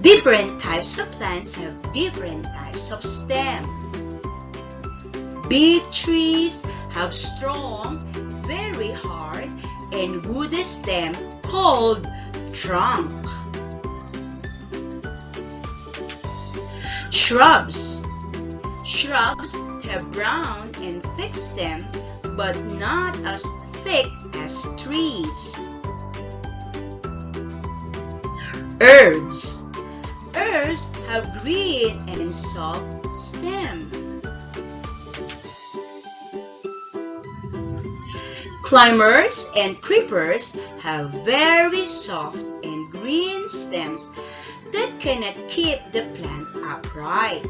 Different types of plants have different types of stem. Big trees have strong, very hard, and woody stem called trunk. Shrubs. Shrubs have brown and thick stem, but not as thick as trees. Herbs. Herbs have green and soft stem. Climbers and creepers have very soft and green stems that cannot keep the plant upright.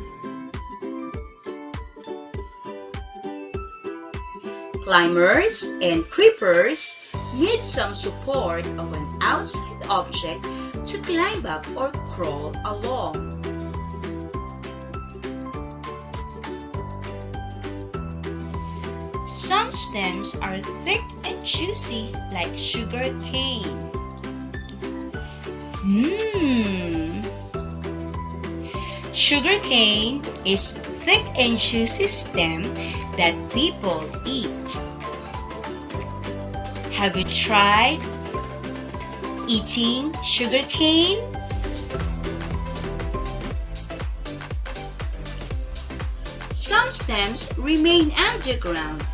Climbers and creepers need some support of an outside object to climb up or crawl along. Some stems are thick and juicy like sugar cane. Sugar cane is thick and juicy stem that people eat. Have you tried eating sugar cane? Some stems remain underground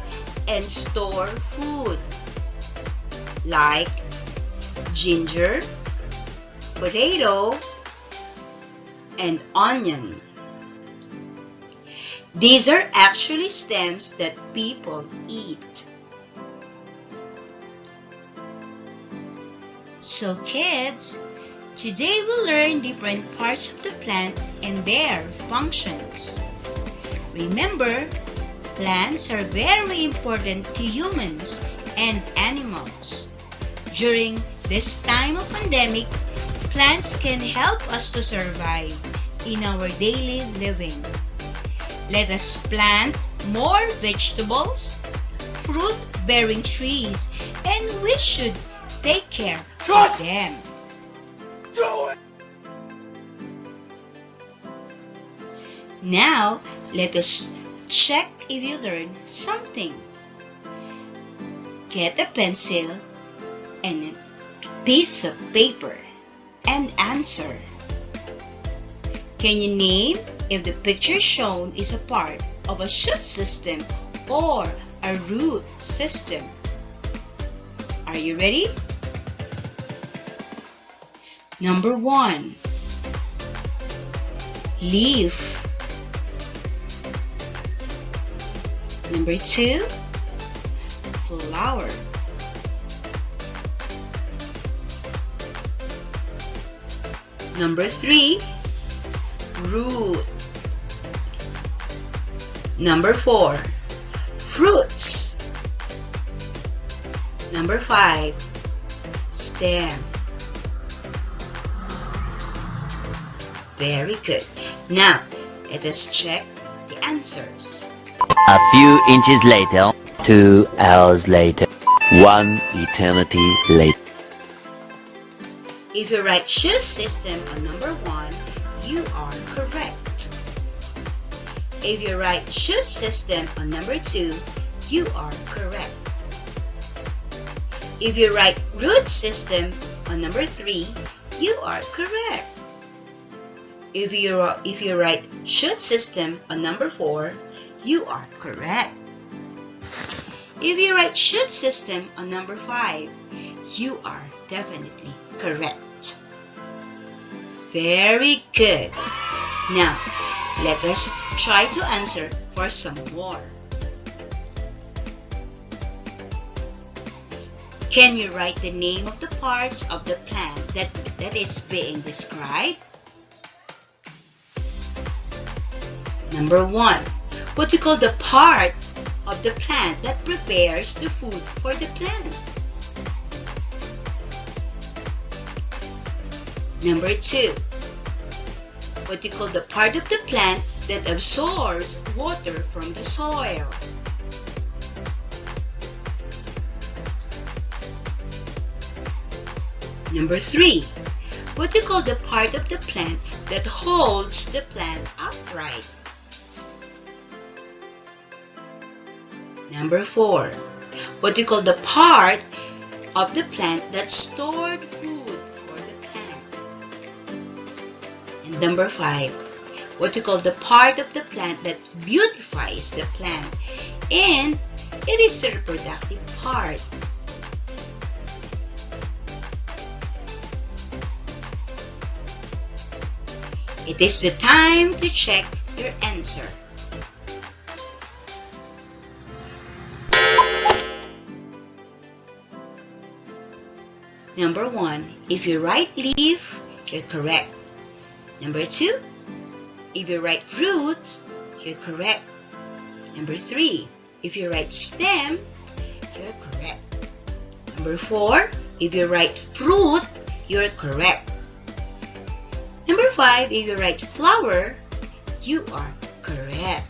and store food like ginger, potato, and onion. These are actually stems that people eat. So kids, today we'll learn different parts of the plant and their functions. Remember, plants are very important to humans and animals. During this time of pandemic, plants can help us to survive in our daily living. Let us plant more vegetables, fruit-bearing trees, and we should take care of them. Do it! Now, let us check if you learned something. Get a pencil and a piece of paper and answer. Can you name if the picture shown is a part of a shoot system or a root system? Are you ready? Number 1. Leaf. Number 2. Flower. Number 3. Root. Number 4. Fruits. Number 5. Stem. Very good. Now, let us check the answers. A few inches later, 2 hours later, 1 eternity later. If you write shoe system on number 1, you are correct. If you write shoot system on number 2, you are correct. If you write root system on number 3, you are correct. If you write shoot system on number 4, you are correct. If you write shoot system on number 5, you are definitely correct. Very good. Now, let us try to answer for some more. Can you write the name of the parts of the plant that is being described? Number 1. What do you call the part of the plant that prepares the food for the plant? Number 2. What do you call the part of the plant that absorbs water from the soil? Number 3. What do you call the part of the plant that holds the plant upright? Number 4. What do you call the part of the plant that stored food for the plant? And number 5. What do you call the part of the plant that beautifies the plant? And it is the reproductive part. It is the time to check your answer. Number 1, if you write leaf, you're correct. Number 2, if you write root, you're correct. Number 3, if you write stem, you're correct. Number 4, if you write fruit, you're correct. Number 5, if you write flower, you are correct.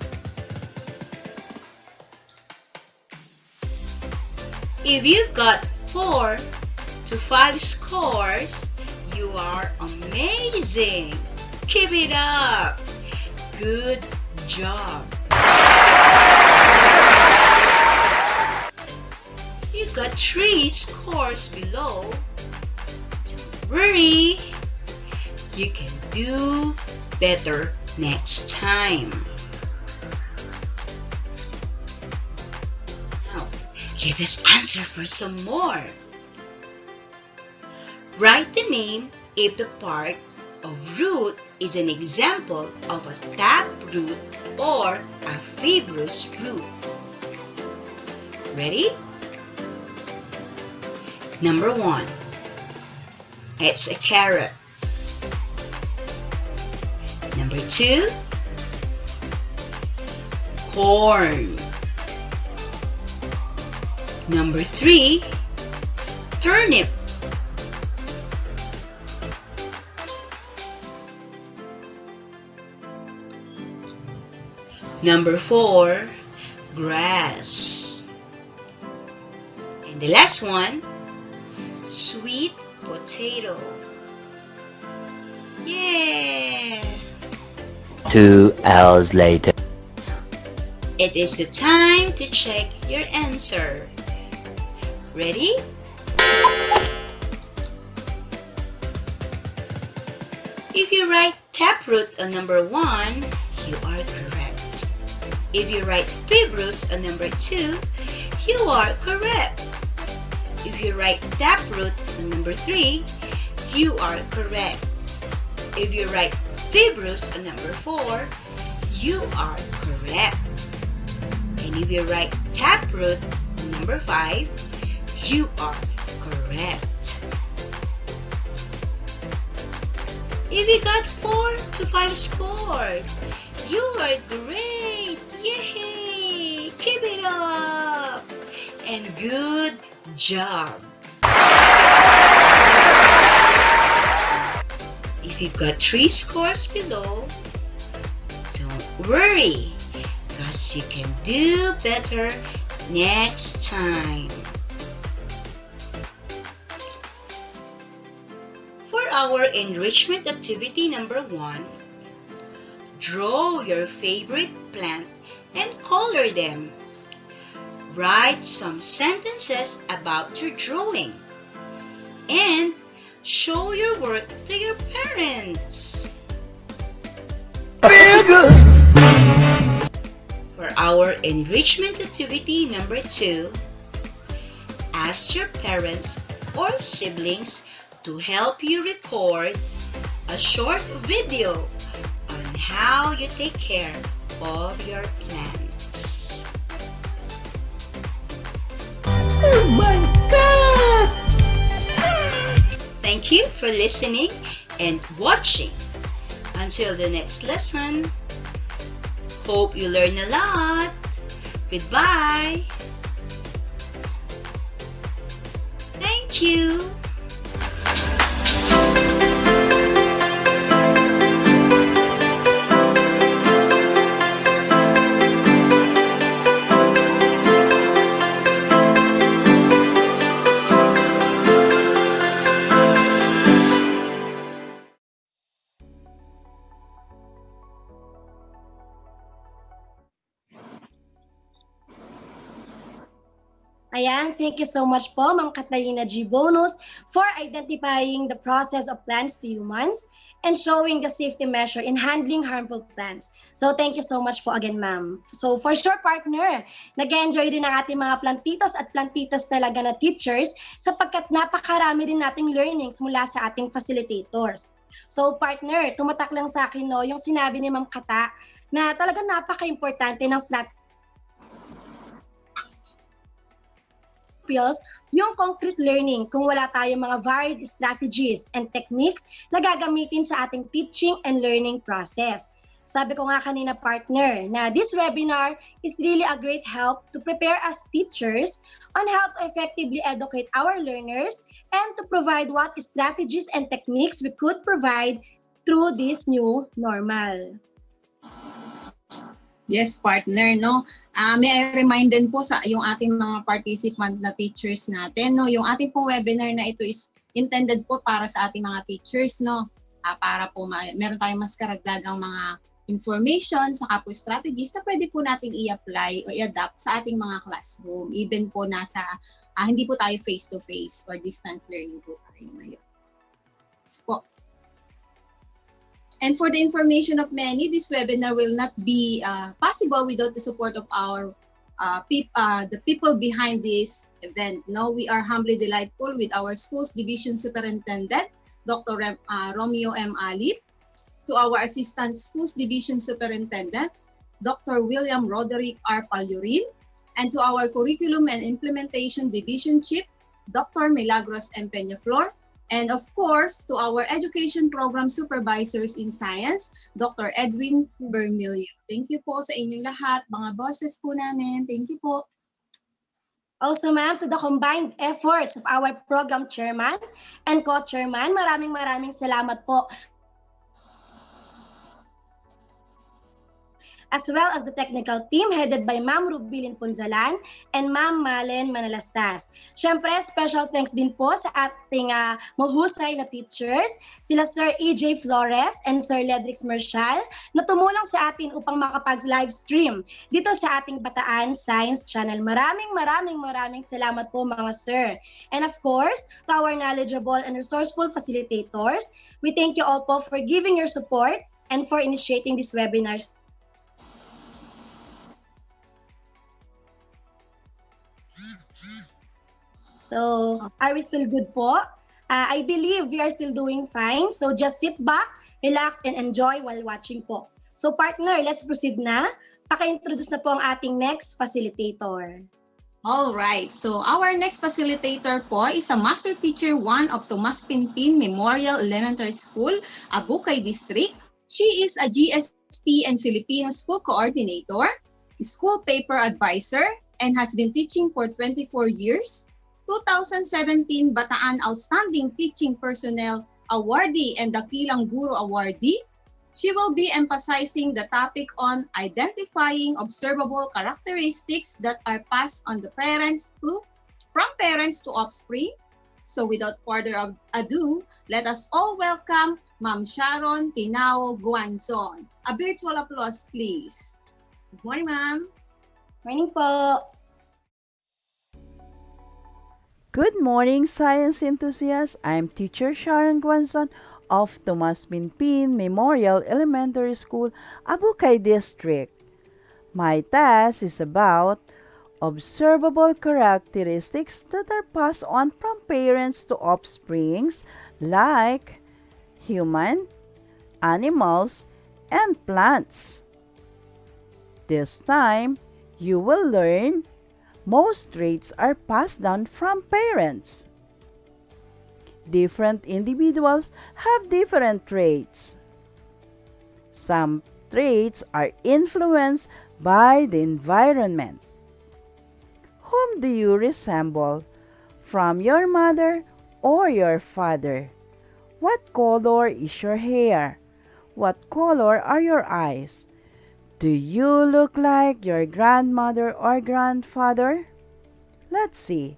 If you got 4 to 5 scores, you are amazing. Keep it up. Good job. You got 3 scores below. Don't worry. You can do better next time. Now, let us answer for some more. Write the name if the part of root is an example of a tap root or a fibrous root. Ready? Number 1. It's a carrot. Number 2, corn. Number 3, turnip. Number 4, grass. And the last one, sweet potato. Yeah! 2 hours later. It is the time to check your answer. Ready? If you write taproot on number 1, you are correct. If you write fibrous on number 2, you are correct. If you write taproot on number 3, you are correct. If you write fibrous on number 4, you are correct. And if you write taproot on number 5, you are correct. If you got 4 to 5 scores, you are great! Yay! Keep it up! And good job! If you got 3 scores below, don't worry, because you can do better next time. For our enrichment activity number 1, draw your favorite plant and color them. Write some sentences about your drawing and show your work to your parents. For our enrichment activity number 2, ask your parents or siblings to help you record a short video on how you take care of your plants. Oh my God! Thank you for listening and watching. Until the next lesson, hope you learn a lot. Goodbye. Thank you. Ayan, thank you so much po, Ma'am Catalina G. Bonus, for identifying the process of plants to humans and showing the safety measure in handling harmful plants. So thank you so much po again, ma'am. So for sure, partner, nag-enjoy din ang ating mga plantitos at plantitas talaga na teachers sapagkat napakarami din nating learnings mula sa ating facilitators. So partner, tumatak lang sa akin no, yung sinabi ni Ma'am Kata na talagang napaka-importante ng strategy yung concrete learning kung wala tayong mga varied strategies and techniques na gagamitin sa ating teaching and learning process. Sabi ko nga kanina, partner, na this webinar is really a great help to prepare us teachers on how to effectively educate our learners and to provide what strategies and techniques we could provide through this new normal. Yes, partner, no? May I remind din po sa yung ating mga participant na teachers natin, no? Yung ating pong webinar na ito is intended po para sa ating mga teachers, no? Para po meron tayong mas karagdagang mga information, saka po strategies na pwede po nating i-apply o i-adapt sa ating mga classroom. Even po hindi po tayo face-to-face or distance learning po tayo ngayon. Yes po. And for the information of many, this webinar will not be possible without the support of the people behind this event. No, we are humbly delightful with our school's division superintendent, Dr. Romeo M. Alip, to our assistant schools division superintendent, Dr. William Roderick R. Palurin, and to our curriculum and implementation division chief, Dr. Milagros M. Peñaflor, and of course, to our education program supervisors in science, Dr. Edwin Bermilio. Thank you po sa inyong lahat, mga bosses po namin. Thank you po. Also, ma'am, to the combined efforts of our program chairman and co-chairman, maraming salamat po. As well as the technical team headed by Ma'am Rubilin Punzalan and Ma'am Malen Manalastas. Siyempre, special thanks din po sa ating mahusay na teachers, sila Sir E.J. Flores and Sir Ledrix Marshall, na tumulong sa atin upang makapag-live stream dito sa ating Bataan Science Channel. Maraming salamat po mga sir. And of course, to our knowledgeable and resourceful facilitators, we thank you all po for giving your support and for initiating these webinars. So, are we still good po? I believe we are still doing fine. So, just sit back, relax, and enjoy while watching po. So, partner, let's proceed na. Paka-introduce na po ang ating next facilitator. All right. So, our next facilitator po is a Master Teacher 1 of Tomas Pinpin Memorial Elementary School, Abukay District. She is a GSP and Filipino School Coordinator, School Paper Advisor, and has been teaching for 24 years. 2017 Bataan Outstanding Teaching Personnel Awardee and Dakilang Guru Awardee. She will be emphasizing the topic on identifying observable characteristics that are passed on from parents to offspring. So without further ado, let us all welcome Ma'am Sharon Kinao Guanzon. A virtual applause, please. Good morning, ma'am. Morning po. Good morning, science enthusiasts. I'm teacher Sharon Guanzon of Tomas Pinpin Memorial Elementary School, Abukay District. My task is about observable characteristics that are passed on from parents to offsprings like human, animals, and plants. This time, you will learn most traits are passed down from parents. Different individuals have different traits. Some traits are influenced by the environment. Whom do you resemble? From your mother or your father? What color is your hair? What color are your eyes? Do you look like your grandmother or grandfather? Let's see.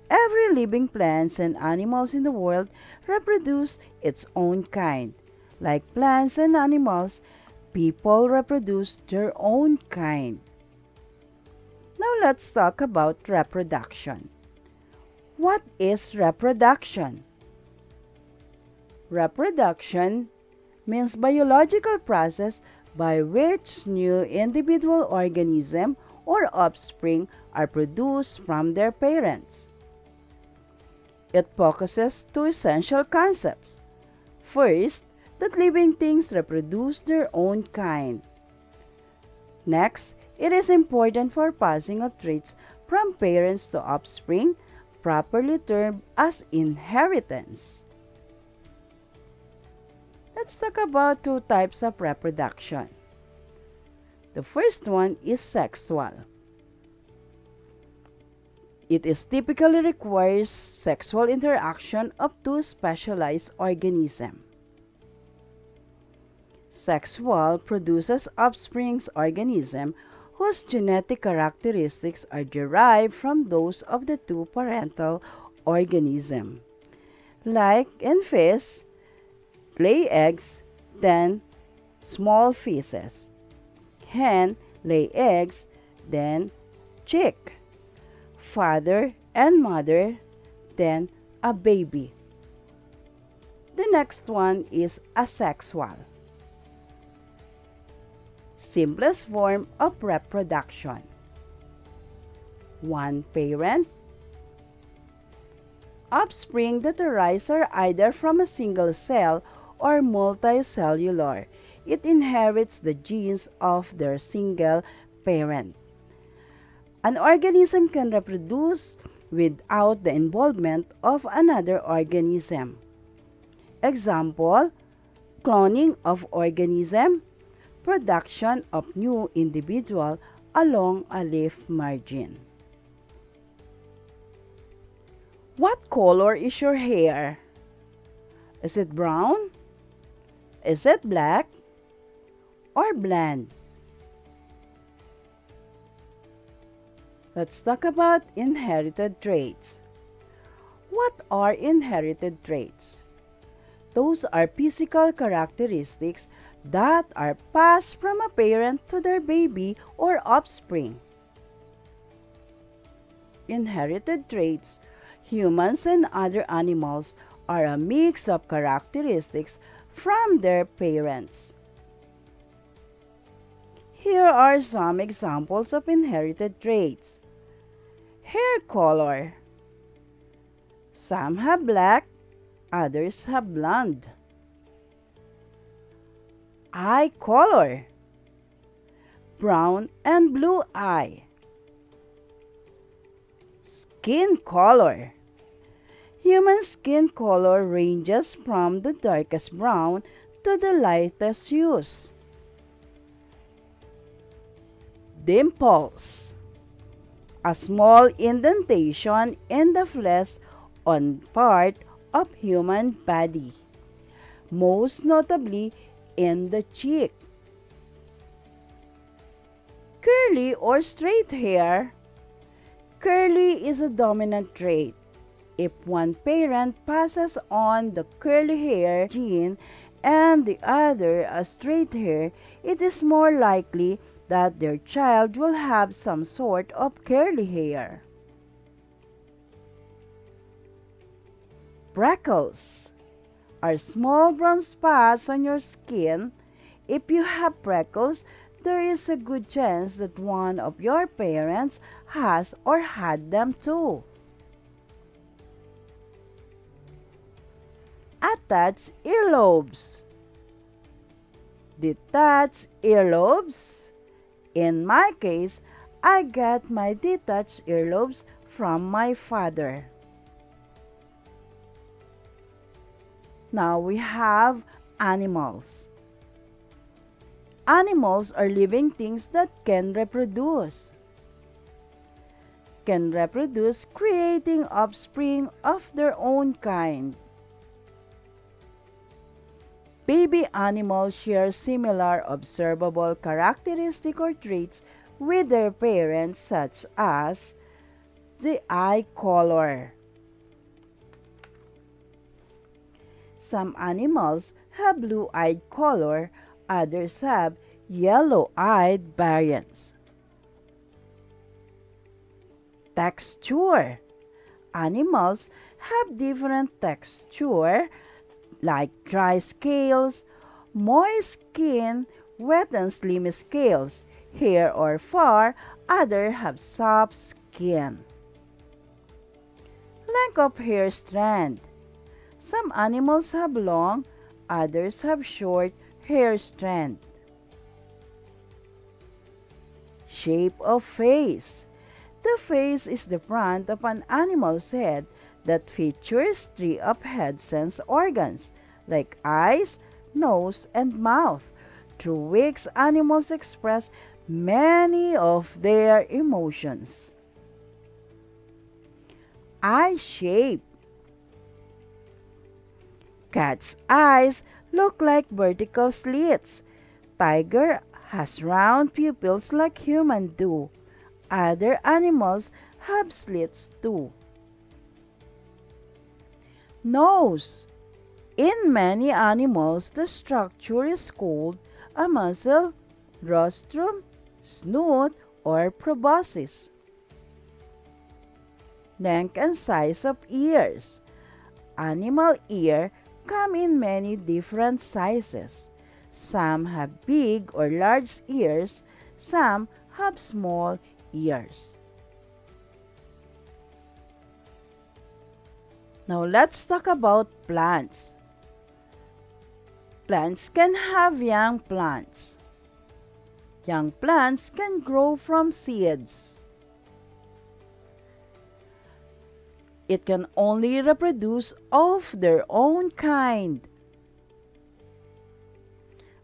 Every living plants and animals in the world reproduce its own kind. Like plants and animals, people reproduce their own kind. Now let's talk about reproduction. What is reproduction? Reproduction means biological process by which new individual organism or offspring are produced from their parents. It focuses two essential concepts. First, that living things reproduce their own kind. Next, it is important for passing of traits from parents to offspring, properly termed as inheritance. Let's talk about two types of reproduction. The first one is sexual. It is typically requires sexual interaction of two specialized organisms. Sexual produces offspring's organism whose genetic characteristics are derived from those of the two parental organisms. Like in fish, lay eggs, then small feces. Hen lay eggs, then chick. Father and mother, then a baby. The next one is asexual. Simplest form of reproduction. One parent. Offspring that arise are either from a single cell or multicellular. It inherits the genes of their single parent. An organism can reproduce without the involvement of another organism. Example, cloning of organism, production of new individual along a leaf margin. What color is your hair? Is it brown? Is it black? Or blonde? Let's talk about inherited traits. What are inherited traits? Those are physical characteristics that are passed from a parent to their baby or offspring. Inherited traits, humans and other animals, are a mix of characteristics from their parents. Here are some examples of inherited traits. Hair color. Some have black, others have blonde. Eye color. Brown and blue eye. Skin color. Human skin color ranges from the darkest brown to the lightest hues. Dimples. A small indentation in the flesh on part of human body, most notably in the cheek. Curly or straight hair. Curly is a dominant trait. If one parent passes on the curly hair gene and the other a straight hair, it is more likely that their child will have some sort of curly hair. Freckles are small brown spots on your skin. If you have freckles, there is a good chance that one of your parents has or had them too. Attached earlobes. Detached earlobes. In my case, I got my detached earlobes from my father. Now we have animals. Animals are living things that can reproduce. Can reproduce, creating offspring of their own kind. Baby animals share similar observable characteristics or traits with their parents, such as the eye color. Some animals have blue-eyed color, others have yellow-eyed variants. Texture. Animals have different texture like dry scales, moist skin, wet and slimy scales, hair or fur, others have soft skin. Length of hair strand. Some animals have long, others have short hair strand. Shape of face. The face is the front of an animal's head that features three of head sense organs like eyes, nose, and mouth, through which animals express many of their emotions. Eye shape. Cat's eyes look like vertical slits. Tiger has round pupils like humans do. Other animals have slits too. Nose. In many animals, the structure is called a muzzle, rostrum, snout, or proboscis. Length and size of ears. Animal ear come in many different sizes. Some have big or large ears, some have small ears. Now let's talk about plants. Plants can have young plants. Young plants can grow from seeds. It can only reproduce of their own kind.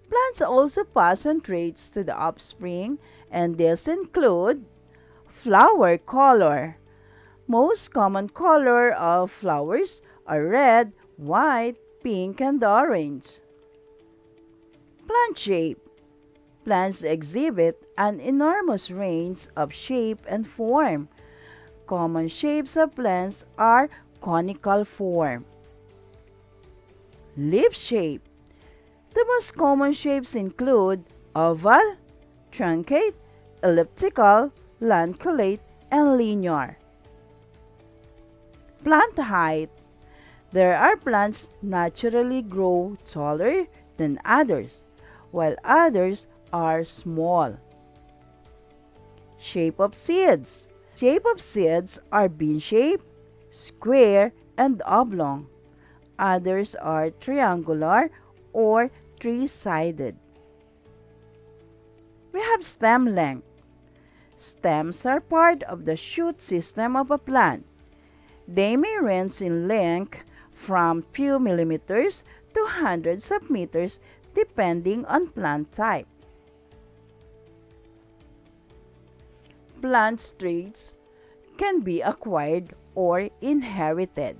Plants also pass on traits to the offspring, and these include flower color. Most common color of flowers are red, white, pink, and orange. Plant shape. Plants exhibit an enormous range of shape and form. Common shapes of plants are conical form. Leaf shape. The most common shapes include oval, truncate, elliptical, lanceolate, and linear. Plant height. There are plants naturally grow taller than others, while others are small. Shape of seeds. Shape of seeds are bean-shaped, square, and oblong. Others are triangular or three-sided. We have stem length. Stems are part of the shoot system of a plant. They may range in length from few millimeters to hundreds of meters depending on plant type. Plant traits can be acquired or inherited.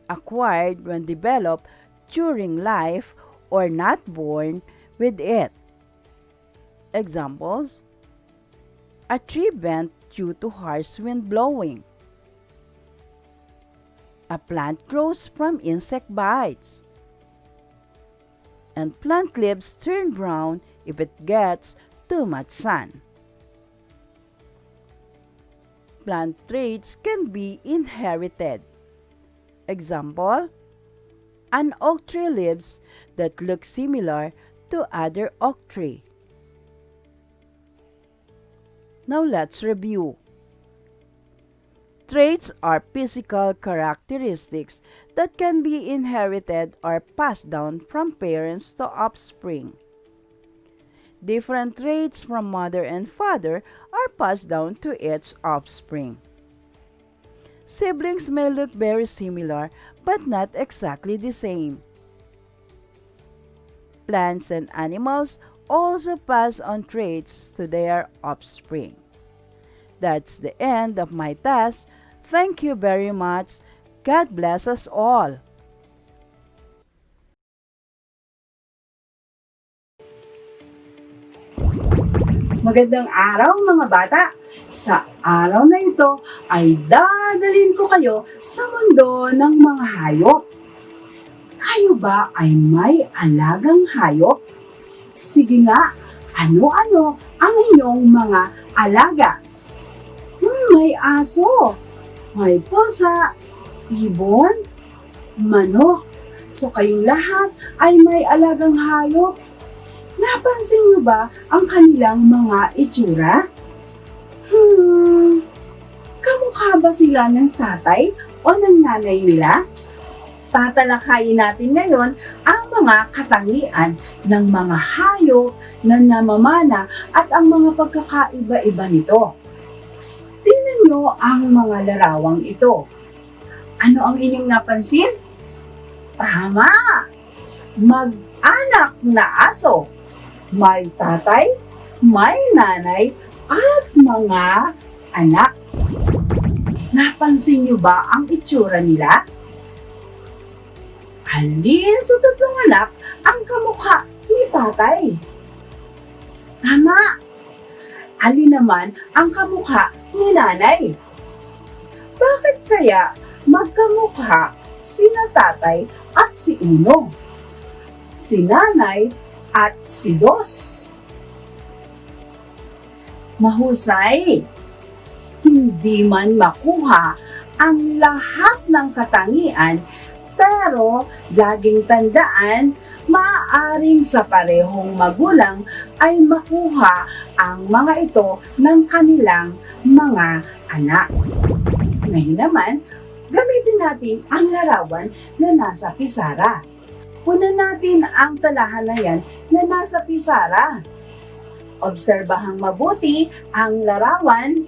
Acquired when developed during life or not born with it. Examples: a tree bent due to harsh wind blowing. A plant grows from insect bites. And plant leaves turn brown if it gets too much sun. Plant traits can be inherited. Example: an oak tree leaves that look similar to other oak tree. Now let's review. Traits are physical characteristics that can be inherited or passed down from parents to offspring. Different traits from mother and father are passed down to each offspring. Siblings may look very similar but not exactly the same. Plants and animals also pass on traits to their offspring. That's the end of my task. Thank you very much. God bless us all. Magandang araw mga bata! Sa araw na ito ay dadalhin ko kayo sa mundo ng mga hayop. Kayo ba ay may alagang hayop? Sige nga, ano-ano ang inyong mga alaga? May aso, may pusa, ibon, manok. So kayong lahat ay may alagang hayop. Napansin niyo ba ang kanilang mga itsura? Kamukha ba sila ng tatay o ng nanay nila? Tatalakayin natin ngayon ang mga katangian ng mga hayop na namamana at ang mga pagkakaiba-iba nito. Tingnan niyo ang mga larawang ito. Ano ang inyong napansin? Tama! Mag-anak na aso. May tatay, may nanay, at mga anak. Napansin niyo ba ang itsura nila? Alin sa tatlong anak ang kamukha ni tatay? Tama! Alin naman ang kamukha ni nanay? Bakit kaya magkamukha sina tatay at si Uno, si nanay at si Dos? Mahusay! Hindi man makuha ang lahat ng katangian, pero laging tandaan, maaaring sa parehong magulang ay makuha ang mga ito ng kanilang mga anak. Ngayon naman, gamitin natin ang larawan na nasa pisara. Kunan natin ang talahanayan na nasa pisara. Obserbahang mabuti ang larawan.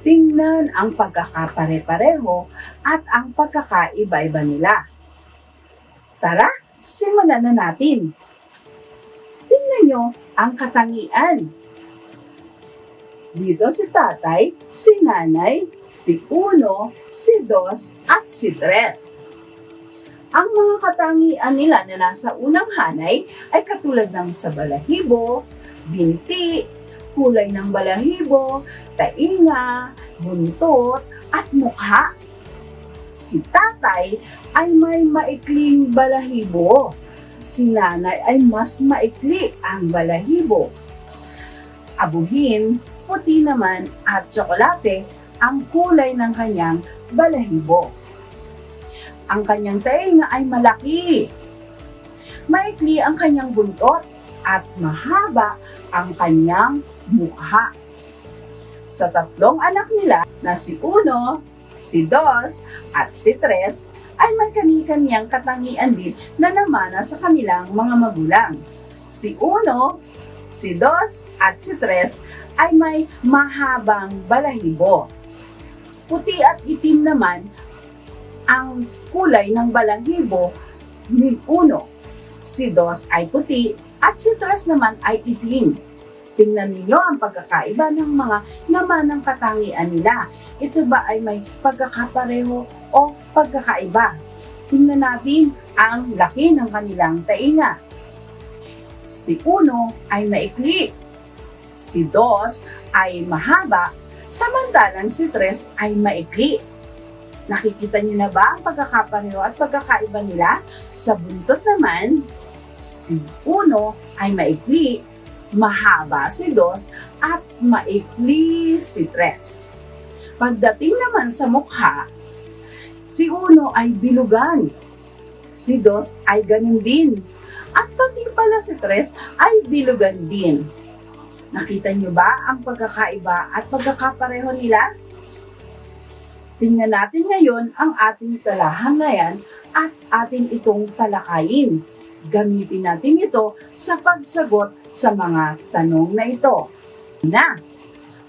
Tingnan ang pagkakapare-pareho at ang pagkakaiba-iba nila. Tara, simulan na natin. Tingnan nyo ang katangian. Dito si tatay, si nanay, si Uno, si Dos, at si Tres. Ang mga katangian nila na nasa unang hanay ay katulad ng sa balahibo, binti, kulay ng balahibo, tainga, buntot, at mukha. Si tatay ay may maikling balahibo. Si nanay ay mas maikli ang balahibo. Abuhin, puti naman at tsokolate ang kulay ng kanyang balahibo. Ang kanyang tainga ay malaki. Maikli ang kanyang buntot at mahaba ang kanyang mukha. Sa tatlong anak nila na si Uno, si Dos, at si Tres ay may kani-kaniyang katangian din na namana sa kanilang mga magulang. Si Uno, si Dos, at si Tres ay may mahabang balahibo. Puti at itim naman ang kulay ng balahibo ni Uno. Si Dos ay puti at si Tres naman ay itim. Tingnan niyo ang pagkakaiba ng mga namanang katangian nila. Ito ba ay may pagkakapareho o pagkakaiba? Tingnan natin ang laki ng kanilang tainga. Si Uno ay maikli. Si Dos ay mahaba, samantalang si Tres ay maikli. Nakikita niyo na ba ang pagkakapareho at pagkakaiba nila? Sa buntot naman, si Uno ay maikli, mahaba si Dos, at maikli si Tres. Pagdating naman sa mukha, si Uno ay bilugan, si Dos ay ganun din, at pati pala si Tres ay bilugan din. Nakita niyo ba ang pagkakaiba at pagkakapareho nila? Tingnan natin ngayon ang ating talahanayan at atin itong talakayin. Gamitin natin ito sa pagsagot sa mga tanong na ito.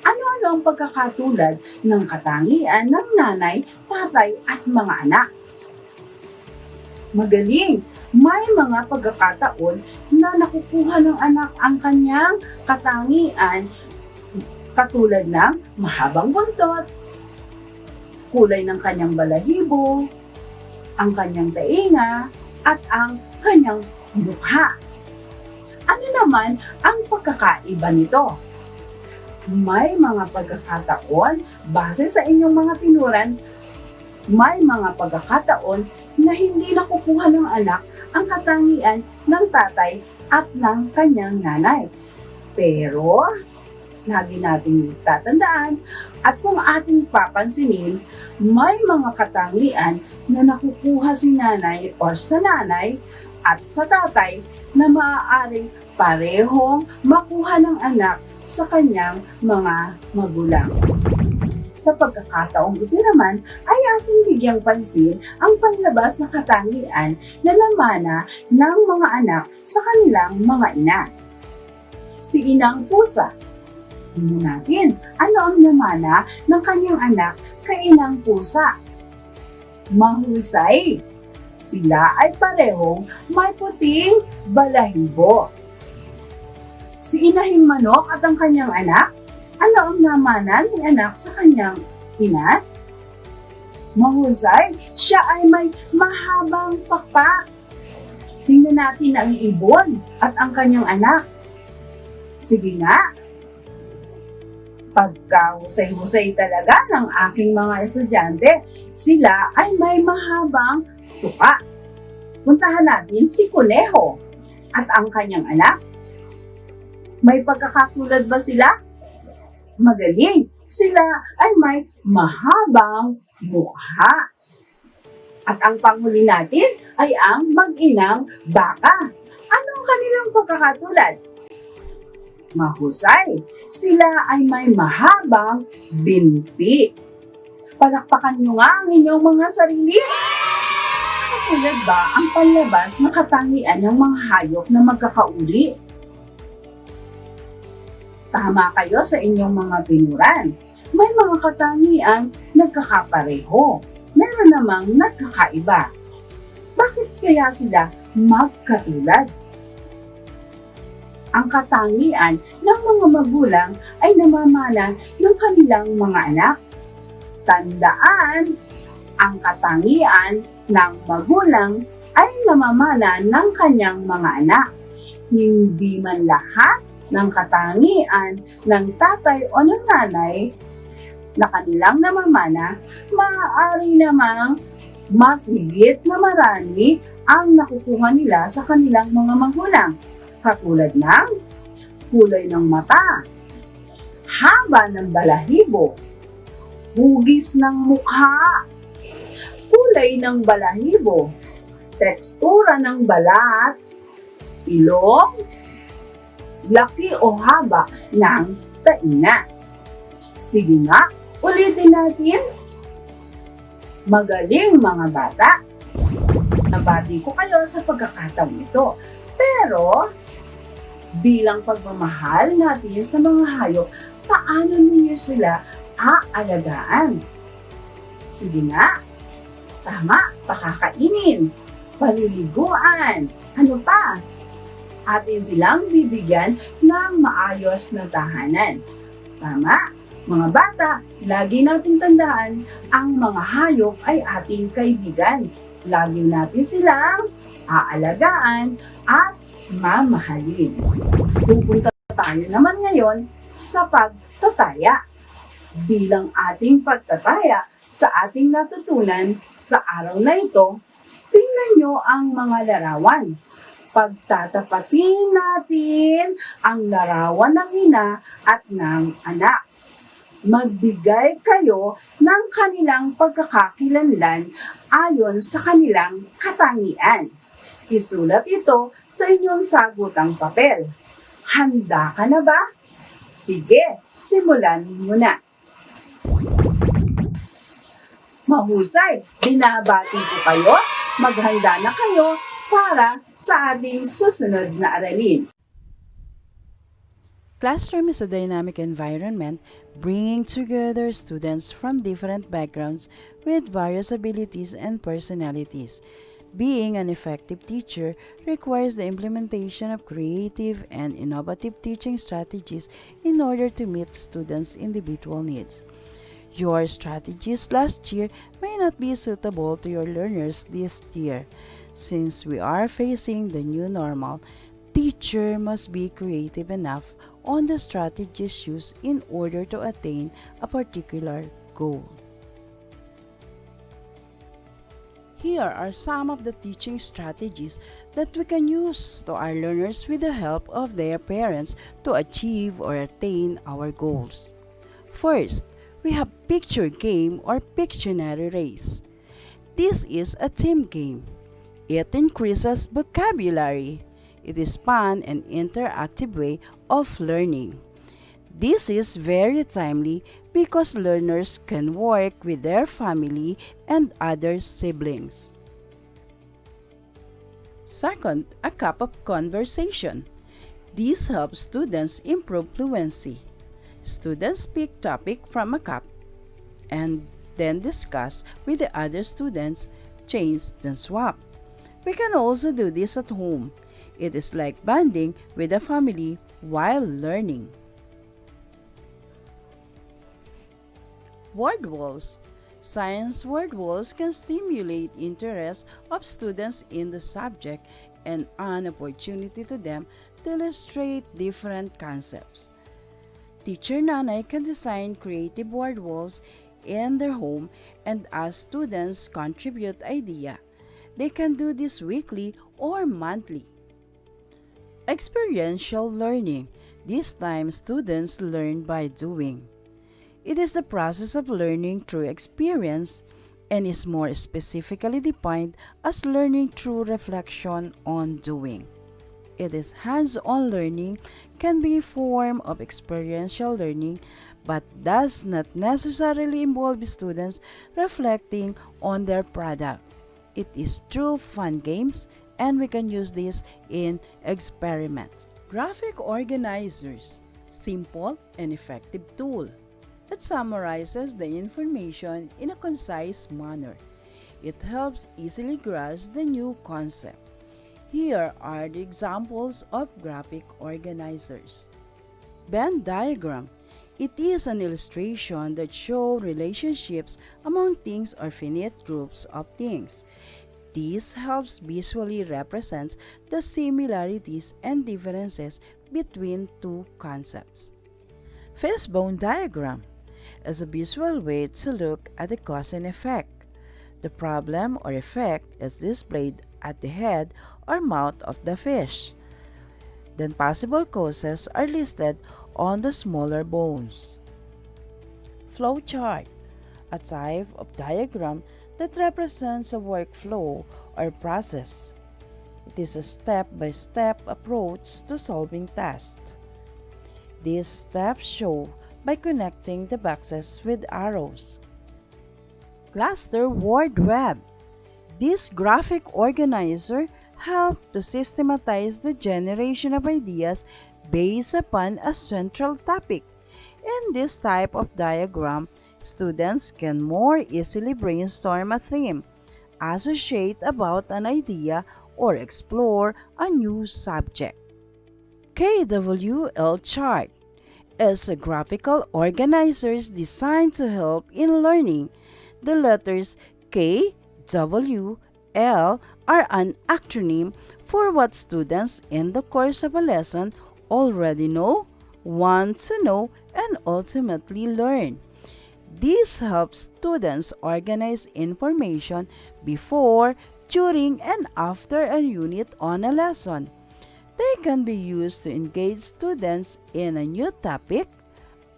Ano-ano ang pagkakatulad ng katangian ng nanay, tatay at mga anak? Magaling! May mga pagkakataon na nakukuha ng anak ang kanyang katangian katulad ng mahabang buntot, kulay ng kanyang balahibo, ang kanyang tainga, at ang kanyang mukha. Ano naman ang pagkakaiba nito? May mga pagkakataon, base sa inyong mga tinuran, may mga pagkakataon na hindi nakukuha ng anak ang katangian ng tatay at ng kanyang nanay. Pero, lagi nating tatandaan at kung ating papansinin, may mga katangian na nakukuha si nanay or sa nanay at sa tatay na maaaring parehong makuha ng anak sa kanyang mga magulang. Sa pagkakataong ito naman ay ating bigyang pansin ang panlabas na katangian na namana ng mga anak sa kanilang mga ina. Si inang pusa. Tingnan natin ano ang namana ng kanyang anak kay inang pusa. Mahusay. Sila ay parehong may puting balahibo. Si inahing manok at ang kanyang anak, ano ang namana ng anak sa kanyang ina? Mahusay, siya ay may mahabang pakpak. Tingnan natin ang ibon at ang kanyang anak. Sige nga, pagkahusay-husay talaga ng aking mga estudyante, sila ay may mahabang tuka. Puntahan natin si Kuneho at ang kanyang anak. May pagkakatulad ba sila? Magaling, sila ay may mahabang mukha. At ang panghuli natin ay ang mag-inang baka. Anong kanilang pagkakatulad? Mahusay, sila ay may mahabang binti. Palakpakan nyo nga ang inyong mga sarili. Katulad ba ang panlabas na katangian ng mga hayop na magkakauli? Tama kayo sa inyong mga tinuran. May mga katangiang nagkakapareho. Meron namang nagkakaiba. Bakit kaya sila magkatulad? Ang katangian ng mga magulang ay namamana ng kanilang mga anak. Tandaan, ang katangian ng magulang ay namamana ng kanyang mga anak. Hindi man lahat ng katangian ng tatay o ng nanay na kanilang namamana, maaari namang mas higit na marami ang nakukuha nila sa kanilang mga magulang, katulad ng kulay ng mata, haba ng balahibo, hugis ng mukha, kulay ng balahibo, tekstura ng balat, ilong, laki o haba ng tainga. Sige nga, ulitin natin. Magaling mga bata. Nabati ko kayo sa pagkakataon ito. Pero, bilang pagmamahal natin sa mga hayop, paano ninyo sila aalagaan? Sige nga. Tama, pakakainin, paliliguan, ano pa? Atin silang bibigyan ng maayos na tahanan. Tama? Mga bata, lagi nating tandaan, ang mga hayop ay ating kaibigan. Lagi natin silang aalagaan at mamahalin. Pupunta tayo naman ngayon sa pagtataya. Bilang ating pagtataya sa ating natutunan sa araw na ito, tingnan nyo ang mga larawan. Pagtatapatin natin ang larawan ng ina at ng anak. Magbigay kayo ng kanilang pagkakakilanlan ayon sa kanilang katangian. Isulat ito sa inyong sagutang papel. Handa ka na ba? Sige, simulan mo na. Mahusay, binabati ko kayo, maghanda na kayo para sa ating susunod na aralin. Classroom is a dynamic environment bringing together students from different backgrounds with various abilities and personalities. Being an effective teacher requires the implementation of creative and innovative teaching strategies in order to meet students' individual needs. Your strategies last year may not be suitable to your learners this year. Since we are facing the new normal, teacher must be creative enough on the strategies used in order to attain a particular goal. Here are some of the teaching strategies that we can use to our learners with the help of their parents to achieve or attain our goals. First, we have picture game or Pictionary race. This is a team game. It increases vocabulary. It is fun and interactive way of learning. This is very timely because learners can work with their family and other siblings. Second, a cup of conversation. This helps students improve fluency. Students pick topic from a cup and then discuss with the other students, change then swap. We can also do this at home. It is like bonding with a family while learning. Word walls. Science word walls can stimulate interest of students in the subject and an opportunity to them to illustrate different concepts. Teacher Nanay can design creative word walls in their home and ask students contribute idea. They can do this weekly or monthly. Experiential learning. This time, students learn by doing. It is the process of learning through experience and is more specifically defined as learning through reflection on doing. It is hands-on learning, can be a form of experiential learning, but does not necessarily involve students reflecting on their product. It is through fun games, and we can use this in experiments. Graphic organizers, simple and effective tool. It summarizes the information in a concise manner. It helps easily grasp the new concept. Here are the examples of graphic organizers. Venn diagram. It is an illustration that shows relationships among things or finite groups of things. This helps visually represent the similarities and differences between two concepts. Fishbone diagram is a visual way to look at the cause and effect. The problem or effect is displayed at the head or mouth of the fish. Then possible causes are listed on the smaller bones. Flow chart, a type of diagram that represents a workflow or process. It is a step-by-step approach to solving tasks. These steps show by connecting the boxes with arrows. Cluster word web. This graphic organizer helps to systematize the generation of ideas based upon a central topic. In this type of diagram, students can more easily brainstorm a theme, associate about an idea, or explore a new subject. KWL chart is a graphical organizer designed to help in learning. The letters K, W, L are an acronym for what students in the course of a lesson already know, want to know, and ultimately learn. This helps students organize information before, during, and after a unit on a lesson. They can be used to engage students in a new topic,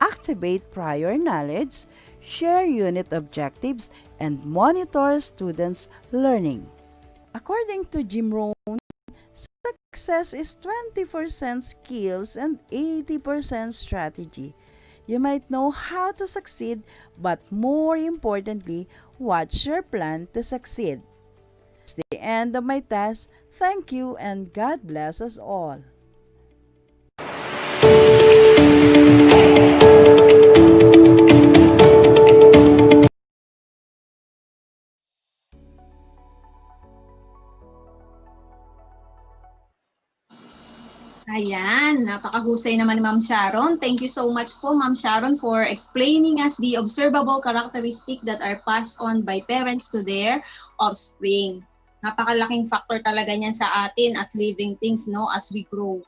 activate prior knowledge, share unit objectives, and monitor students' learning. According to Jim Rohn, success is 20% skills and 80% strategy. You might know how to succeed, but more importantly, what's your plan to succeed? That's the end of my task. Thank you and God bless us all. Ayan, napakahusay naman ni Ma'am Sharon. Thank you so much po, Ma'am Sharon, for explaining us the observable characteristic that are passed on by parents to their offspring. Napakalaking factor talaga niyan sa atin as living things, no, as we grow.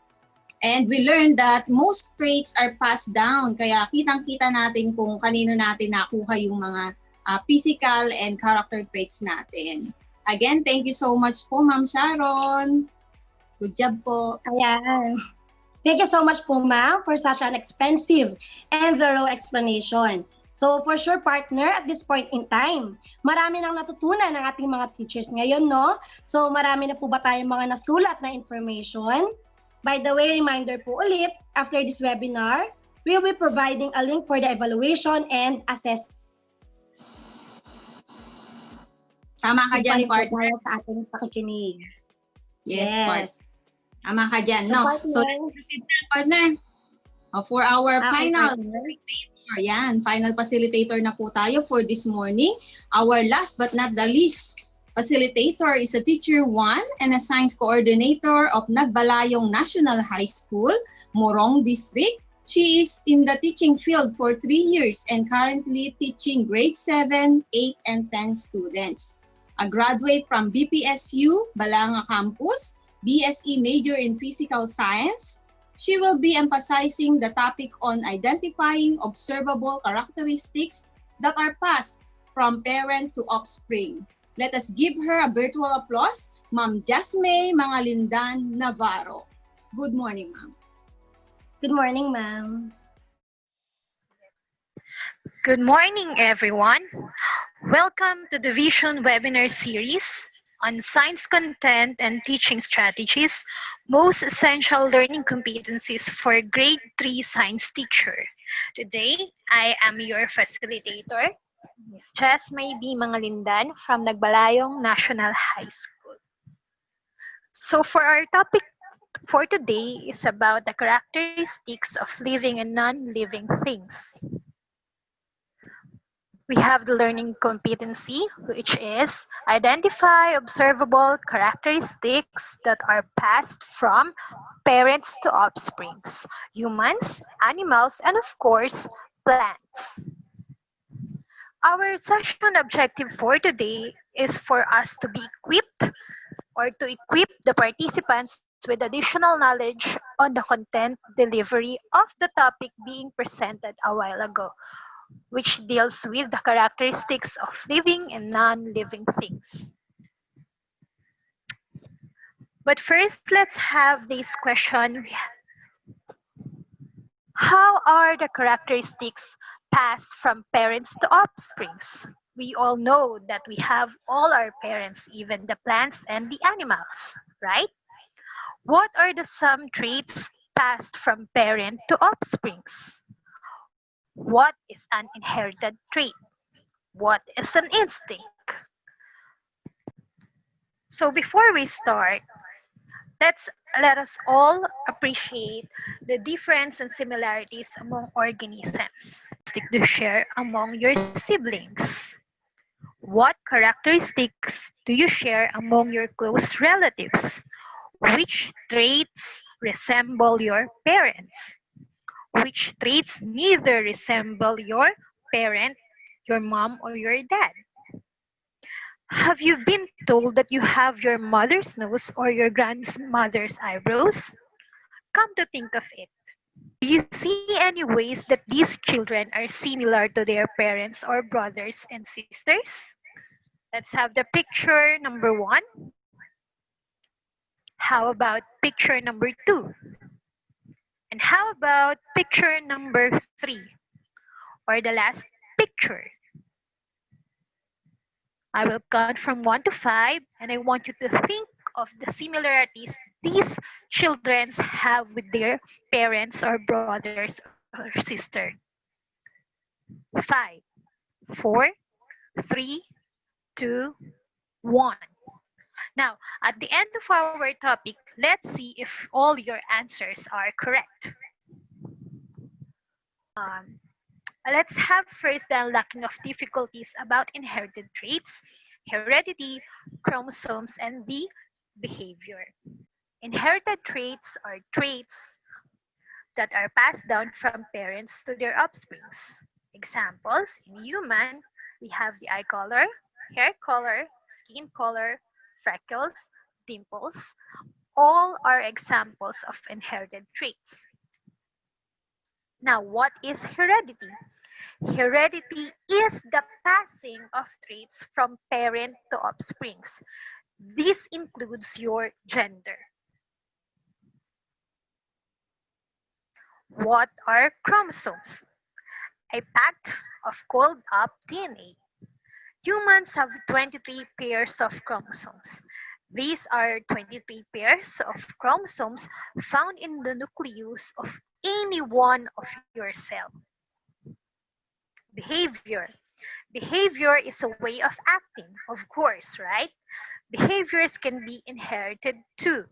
And we learned that most traits are passed down. Kaya kitang-kita natin kung kanino natin nakuha yung mga physical and character traits natin. Again, thank you so much po, Ma'am Sharon. Good job po. Ayan. Thank you so much po, ma'am, for such an expensive and thorough explanation. So for sure, partner, at this point in time, marami nang natutunan ng ating mga teachers ngayon, no? So marami na po ba tayong mga nasulat na information? By the way, reminder po ulit, after this webinar, we will be providing a link for the evaluation and assessment. Tama ka dyan, partner. Sa ating pakikinig. Yes. Partner. Tama ka dyan. No? So, let's proceed na, partner. For our final facilitator. Yan, final facilitator na po tayo for this morning. Our last but not the least facilitator is a teacher 1 and a science coordinator of Nagbalayong National High School, Morong District. She is in the teaching field for 3 years and currently teaching grade 7, 8, and 10 students. A graduate from BPSU, Balanga Campus, BSE major in Physical Science. She will be emphasizing the topic on identifying observable characteristics that are passed from parent to offspring. Let us give her a virtual applause, Ma'am Jasmine Mangalindan Navarro. Good morning, ma'am. Good morning, ma'am. Good morning, everyone. Welcome to the Vision webinar series on science content and teaching strategies, most essential learning competencies for grade 3 science teacher. Today, I am your facilitator, Ms. Jasmine B. Mangalindan from Nagbalayong National High School. So for our topic for today is about the characteristics of living and non-living things. We have the learning competency, which is identify observable characteristics that are passed from parents to offsprings, humans, animals, and of course, plants. Our session objective for today is for us to be equipped or to equip the participants with additional knowledge on the content delivery of the topic being presented a while ago, which deals with the characteristics of living and non-living things. But first, let's have this question. How are the characteristics passed from parents to offsprings? We all know that we have all our parents, even the plants and the animals, right? What are the some traits passed from parent to offsprings? What is an inherited trait? What is an instinct? So before we start, let us all appreciate the difference and similarities among organisms to share among your siblings. What characteristics do you share among your close relatives? Which traits resemble your parents? Which traits neither resemble your parent, your mom, or your dad? Have you been told that you have your mother's nose or your grandmother's eyebrows? Come to think of it, do you see any ways that these children are similar to their parents or brothers and sisters? Let's have the picture number 1. How about picture number 2? And how about picture number 3? Or the last picture? I will count from 1 to 5, and I want you to think of the similarities these children have with their parents or brothers or sister. 5, 4, 3, 2, 1. Now, at the end of our topic, let's see if all your answers are correct. Let's have first the unlocking of difficulties about inherited traits, heredity, chromosomes, and the behavior. Inherited traits are traits that are passed down from parents to their offsprings. Examples, in human, we have the eye color, hair color, skin color, freckles, dimples. All are examples of inherited traits. Now, what is heredity? Heredity is the passing of traits from parent to offsprings. This includes your gender. What are chromosomes? A pact of called up DNA. Humans have 23 pairs of chromosomes. These are 23 pairs of chromosomes found in the nucleus of any one of your cell. Behavior. Behavior is a way of acting, of course, right? Behaviors can be inherited too.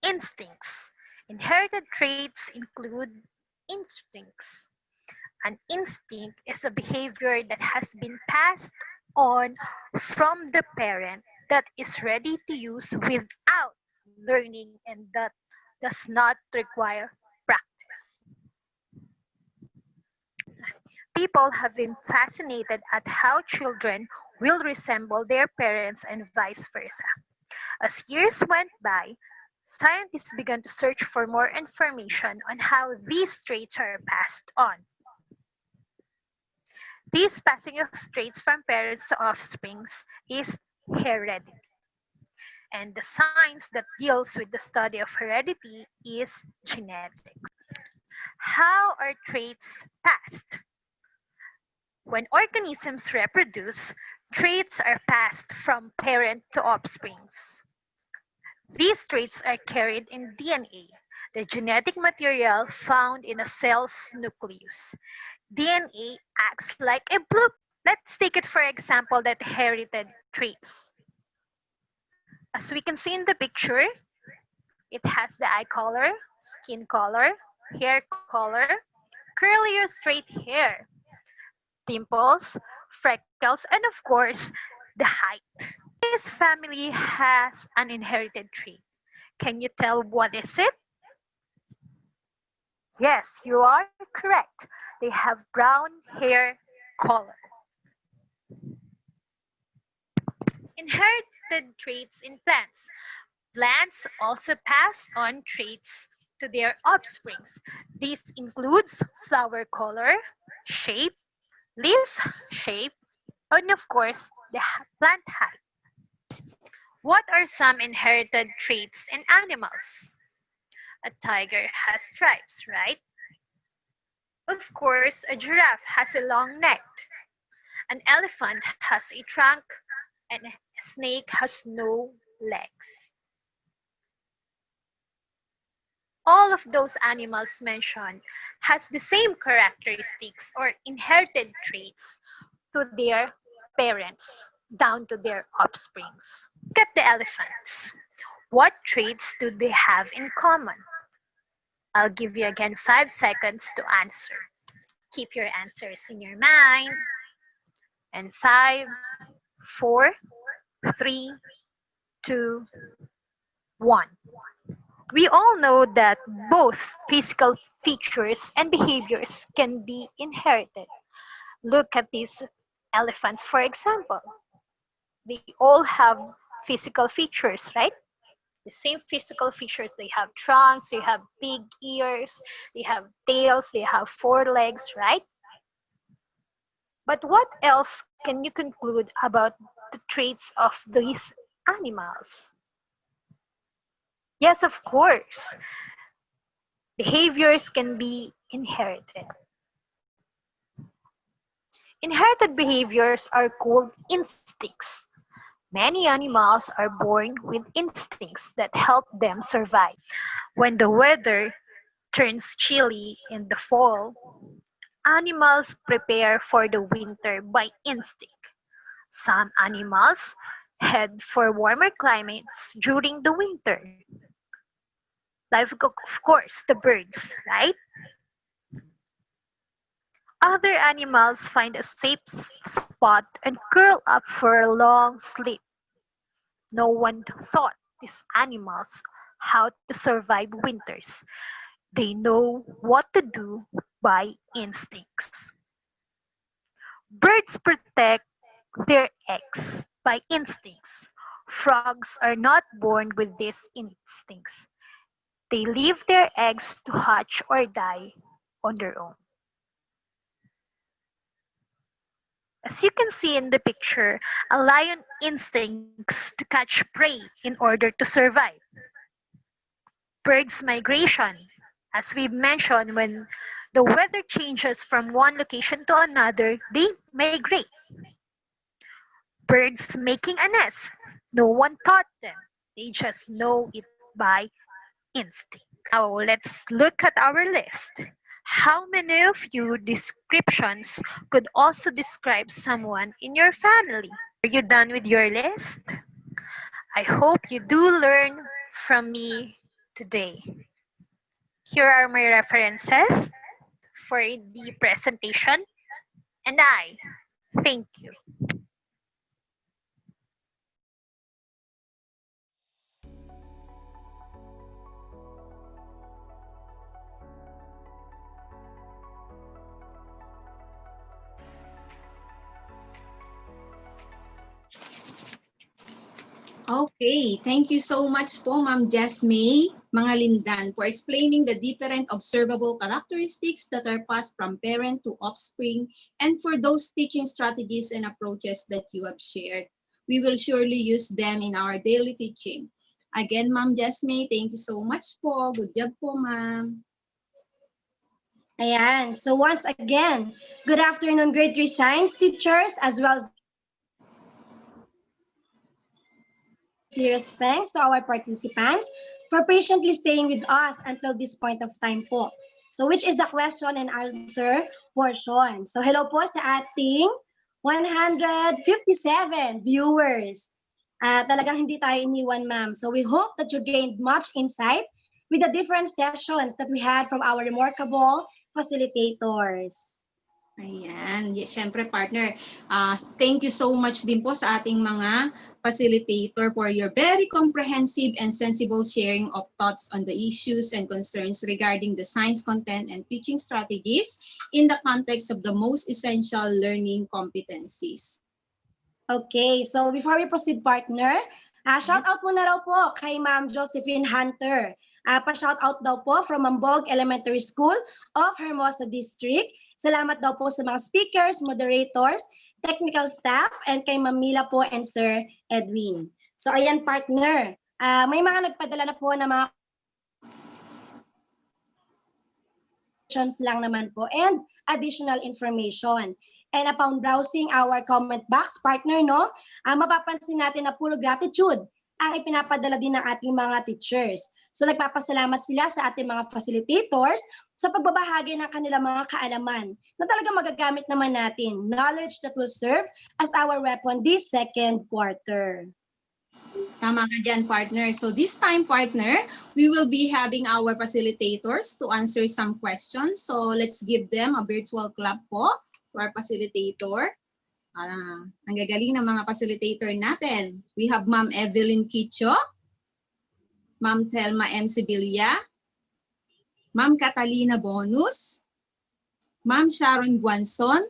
Instincts. Inherited traits include instincts. An instinct is a behavior that has been passed on from the parent that is ready to use without learning and that does not require practice. People have been fascinated at how children will resemble their parents and vice versa. As years went by, scientists began to search for more information on how these traits are passed on. This passing of traits from parents to offsprings is heredity. And the science that deals with the study of heredity is genetics. How are traits passed? When organisms reproduce, traits are passed from parent to offsprings. These traits are carried in DNA, the genetic material found in a cell's nucleus. DNA acts like a blueprint. Let's take it for example that inherited traits. As we can see in the picture, it has the eye color, skin color, hair color, curly or straight hair, dimples, freckles, and of course, the height. This family has an inherited trait. Can you tell what is it? Yes, you are correct. They have brown hair color. Inherited traits in plants. Plants also pass on traits to their offsprings. This includes flower color, shape, leaf shape, and of course, the plant height. What are some inherited traits in animals? A tiger has stripes, right? Of course, a giraffe has a long neck. An elephant has a trunk, and a snake has no legs. All of those animals mentioned has the same characteristics or inherited traits to their parents down to their offsprings. Look at the elephants. What traits do they have in common? I'll give you again 5 seconds to answer. Keep your answers in your mind. And 5, 4, 3, 2, 1. We all know that both physical features and behaviors can be inherited. Look at these elephants, for example. They all have physical features, right? The same physical features. They have trunks, they have big ears, they have tails, they have 4 legs, right? But what else can you conclude about the traits of these animals? Yes, of course. Behaviors can be inherited. Inherited behaviors are called instincts. Many animals are born with instincts that help them survive. When the weather turns chilly in the fall, Animals prepare for the winter by instinct. Some animals head for warmer climates during the winter. Like, of course, the birds, right? Other animals find a safe spot and curl up for a long sleep. No one taught these animals how to survive winters. They know what to do by instincts. Birds protect their eggs by instincts. Frogs are not born with these instincts. They leave their eggs to hatch or die on their own. As you can see in the picture, a lion instincts to catch prey in order to survive. Birds' migration, as we've mentioned, when the weather changes from one location to another, they migrate. Birds making a nest. No one taught them. They just know it by instinct. Now let's look at our list. How many of you descriptions could also describe someone in your family? Are you done with your list? I hope you do learn from me today. Here are my references for the presentation, and I thank you. Okay, thank you so much po, Ma'am Jasmine Mangalindan, for explaining the different observable characteristics that are passed from parent to offspring, and for those teaching strategies and approaches that you have shared. We will surely use them in our daily teaching. Again, Ma'am Jasmine, thank you so much po. Good job po, Ma'am. Ayan. So once again, good afternoon, grade 3 science teachers, as well as serious thanks to our participants for patiently staying with us until this point of time po. So which is the question and answer portion. So hello po sa ating 157 viewers. Talagang hindi tayo iniwan, ma'am. So we hope that you gained much insight with the different sessions that we had from our remarkable facilitators. Ayan, syempre partner, thank you so much din po sa ating mga facilitator for your very comprehensive and sensible sharing of thoughts on the issues and concerns regarding the science content and teaching strategies in the context of the most essential learning competencies. Okay, so before we proceed, partner, shout out muna raw po kay Ma'am Josephine Hunter. Pa-shout out daw po from Mambog Elementary School of Hermosa District. Salamat daw po sa mga speakers, moderators, technical staff, and kay Ma'am Mila po and Sir Edwin. So ayan, partner, may mga nagpadala na po na mga questions lang naman po and additional information. And upon browsing our comment box, partner, no, mapapansin natin na puro gratitude ang ipinapadala din ng ating mga teachers. So nagpapasalamat sila sa ating mga facilitators sa pagbabahagi ng kanilang mga kaalaman na talaga magagamit naman natin. Knowledge that will serve as our weapon this second quarter. Tama ka dyan, partner. So this time, partner, we will be having our facilitators to answer some questions. So let's give them a virtual clap po to our facilitator. Ang gagaling ng mga facilitator natin. We have Ma'am Evelyn Kicho, Ma'am Thelma M. Sibilia, Ma'am Catalina Bonus, Ma'am Sharon Guanzon,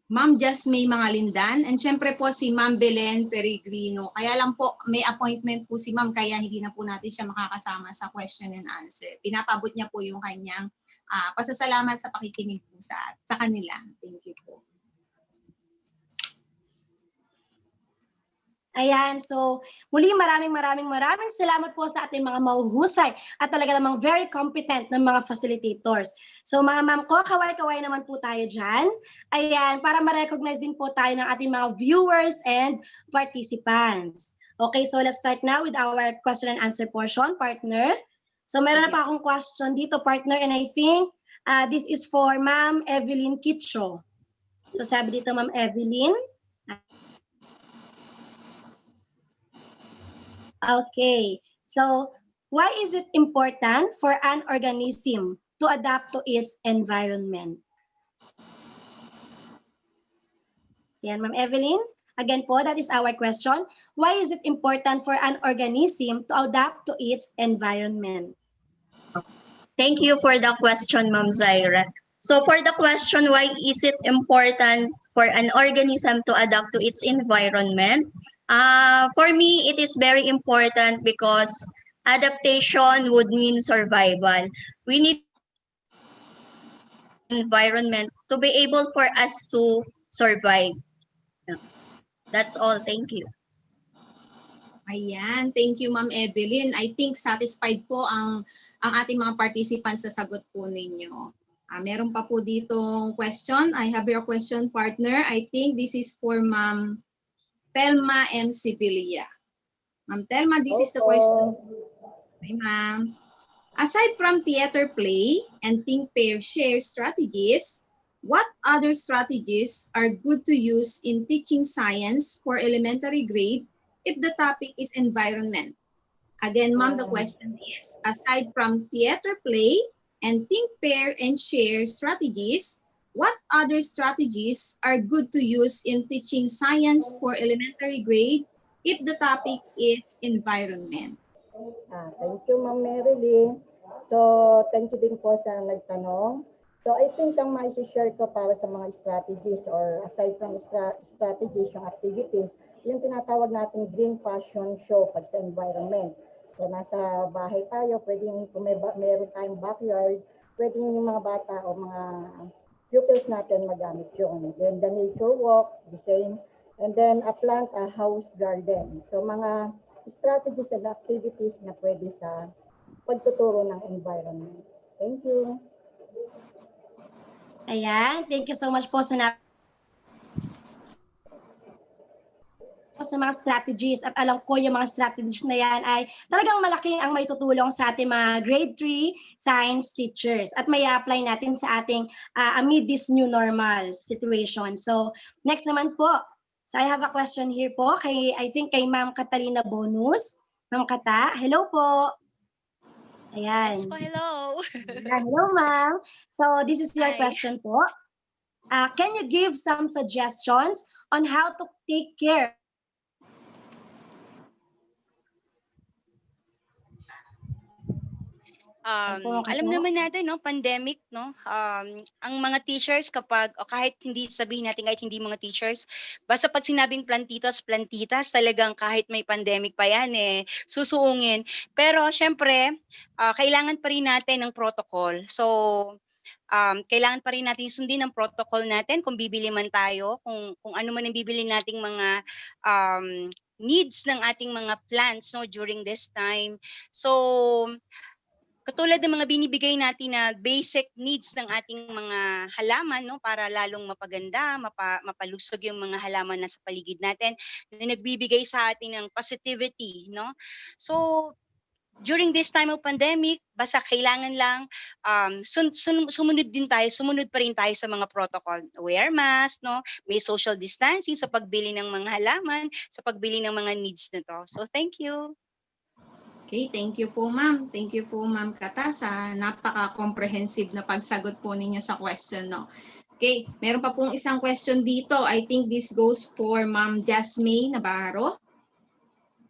Ma'am Jasmine Mangalindan, and syempre po si Ma'am Belen Peregrino. Kaya lang po, may appointment po si Ma'am, kaya hindi na po natin siya makakasama sa question and answer. Pinapabot niya po yung kanyang pasasalamat sa pakikinig po sa kanila. Thank you po. Ayan, so muli maraming salamat po sa ating mga mahuhusay at talaga namang very competent ng mga facilitators. So mga ma'am ko, kaway-kaway naman po tayo dyan. Ayan, para ma-recognize din po tayo ng ating mga viewers and participants. Okay, so let's start now with our question and answer portion, partner. So meron na pa akong question dito, partner, and I think This is for Ma'am Evelyn Kitcho. So sabi dito, Ma'am Evelyn. Okay. So why is it important for an organism to adapt to its environment? Yan, Ma'am Evelyn. Again po, that is our question. Why is it important for an organism to adapt to its environment? Thank you for the question, Ma'am Zaira. So for the question, why is it important for an organism to adapt to its environment? For me, it is very important because adaptation would mean survival. We need environment to be able for us to survive. That's all. Thank you. Ayan, thank you Ma'am Evelyn. I think satisfied po ang ating mga participants sa sagot po ninyo. Meron pa po ditong question. I have your question, partner. I think this is for Ma'am Telma M. Sibilia. Ma'am Telma, this is the question. Hi, Ma'am. Aside from theater play and think pair share strategies, what other strategies are good to use in teaching science for elementary grade if the topic is environment? Again, Ma'am, the question is, aside from theater play and think pair and share strategies, what other strategies are good to use in teaching science for elementary grade if the topic is environment? Thank you, Ma'am Marilyn. So, thank you din po sa nagtanong. So, I think ang mai-share ko para sa mga strategies or aside from strategies, yung activities, yung tinatawag natin green passion show pag sa environment. So, nasa bahay tayo, pwedeng kung meron tayong backyard, pwedeng yung mga bata o mga pupils natin magamit yun. Then, the nature walk, the same. And then, a plant, a house garden. So, mga strategies and activities na pwede sa pagtuturo ng environment. Thank you. Ayan, thank you so much po sa mga strategies at alam ko yung mga strategies na yan ay talagang malaki ang may tutulong sa ating mga grade 3 science teachers at may apply natin sa ating amid this new normal situation. So next naman po, so I have a question here po I think kay Ma'am Catalina Bonus. Ma'am Kata, hello po. Ayan. Yes po, hello. Hello, ma'am. So this is your question po. Can you give some suggestions on how to take care? Alam naman natin, no, pandemic, no, ang mga teachers kapag, o kahit hindi sabihin natin, kahit hindi mga teachers, basta pag sinabing plantitas, talagang kahit may pandemic pa yan, susuungin. Pero syempre, kailangan pa rin natin ng protocol. So, kailangan pa rin natin sundin ang protocol natin kung bibili man tayo, kung ano man ang bibili nating mga needs ng ating mga plants, no, during this time. So, katulad ng mga binibigay natin na basic needs ng ating mga halaman, no, para lalong mapaganda, mapalusog yung mga halaman na sa paligid natin, na nagbibigay sa atin ng positivity, no. So during this time of pandemic, basta kailangan lang sumunod pa rin tayo sa mga protocol. Wear mask, no, may social distancing sa pagbili ng mga halaman, sa pagbili ng mga needs nito. So thank you. Okay, thank you po ma'am. Thank you po ma'am Kata sa napaka-comprehensive na pagsagot po ninyo sa question, no. Okay, meron pa pong isang question dito. I think this goes for Ma'am Jasmine Navarro.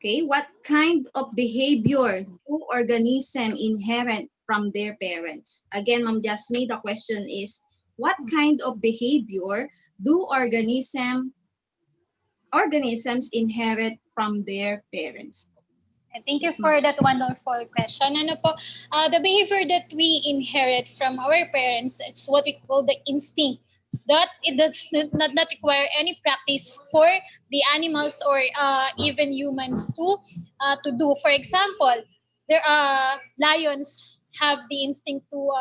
Okay, what kind of behavior do organisms inherit from their parents? Again, Ma'am Jasmine, the question is, what kind of behavior do organisms inherit from their parents? Thank you for that wonderful question. The behavior that we inherit from our parents, it's what we call the instinct. That it does not require any practice for the animals or even humans to do. For example, there are lions have the instinct to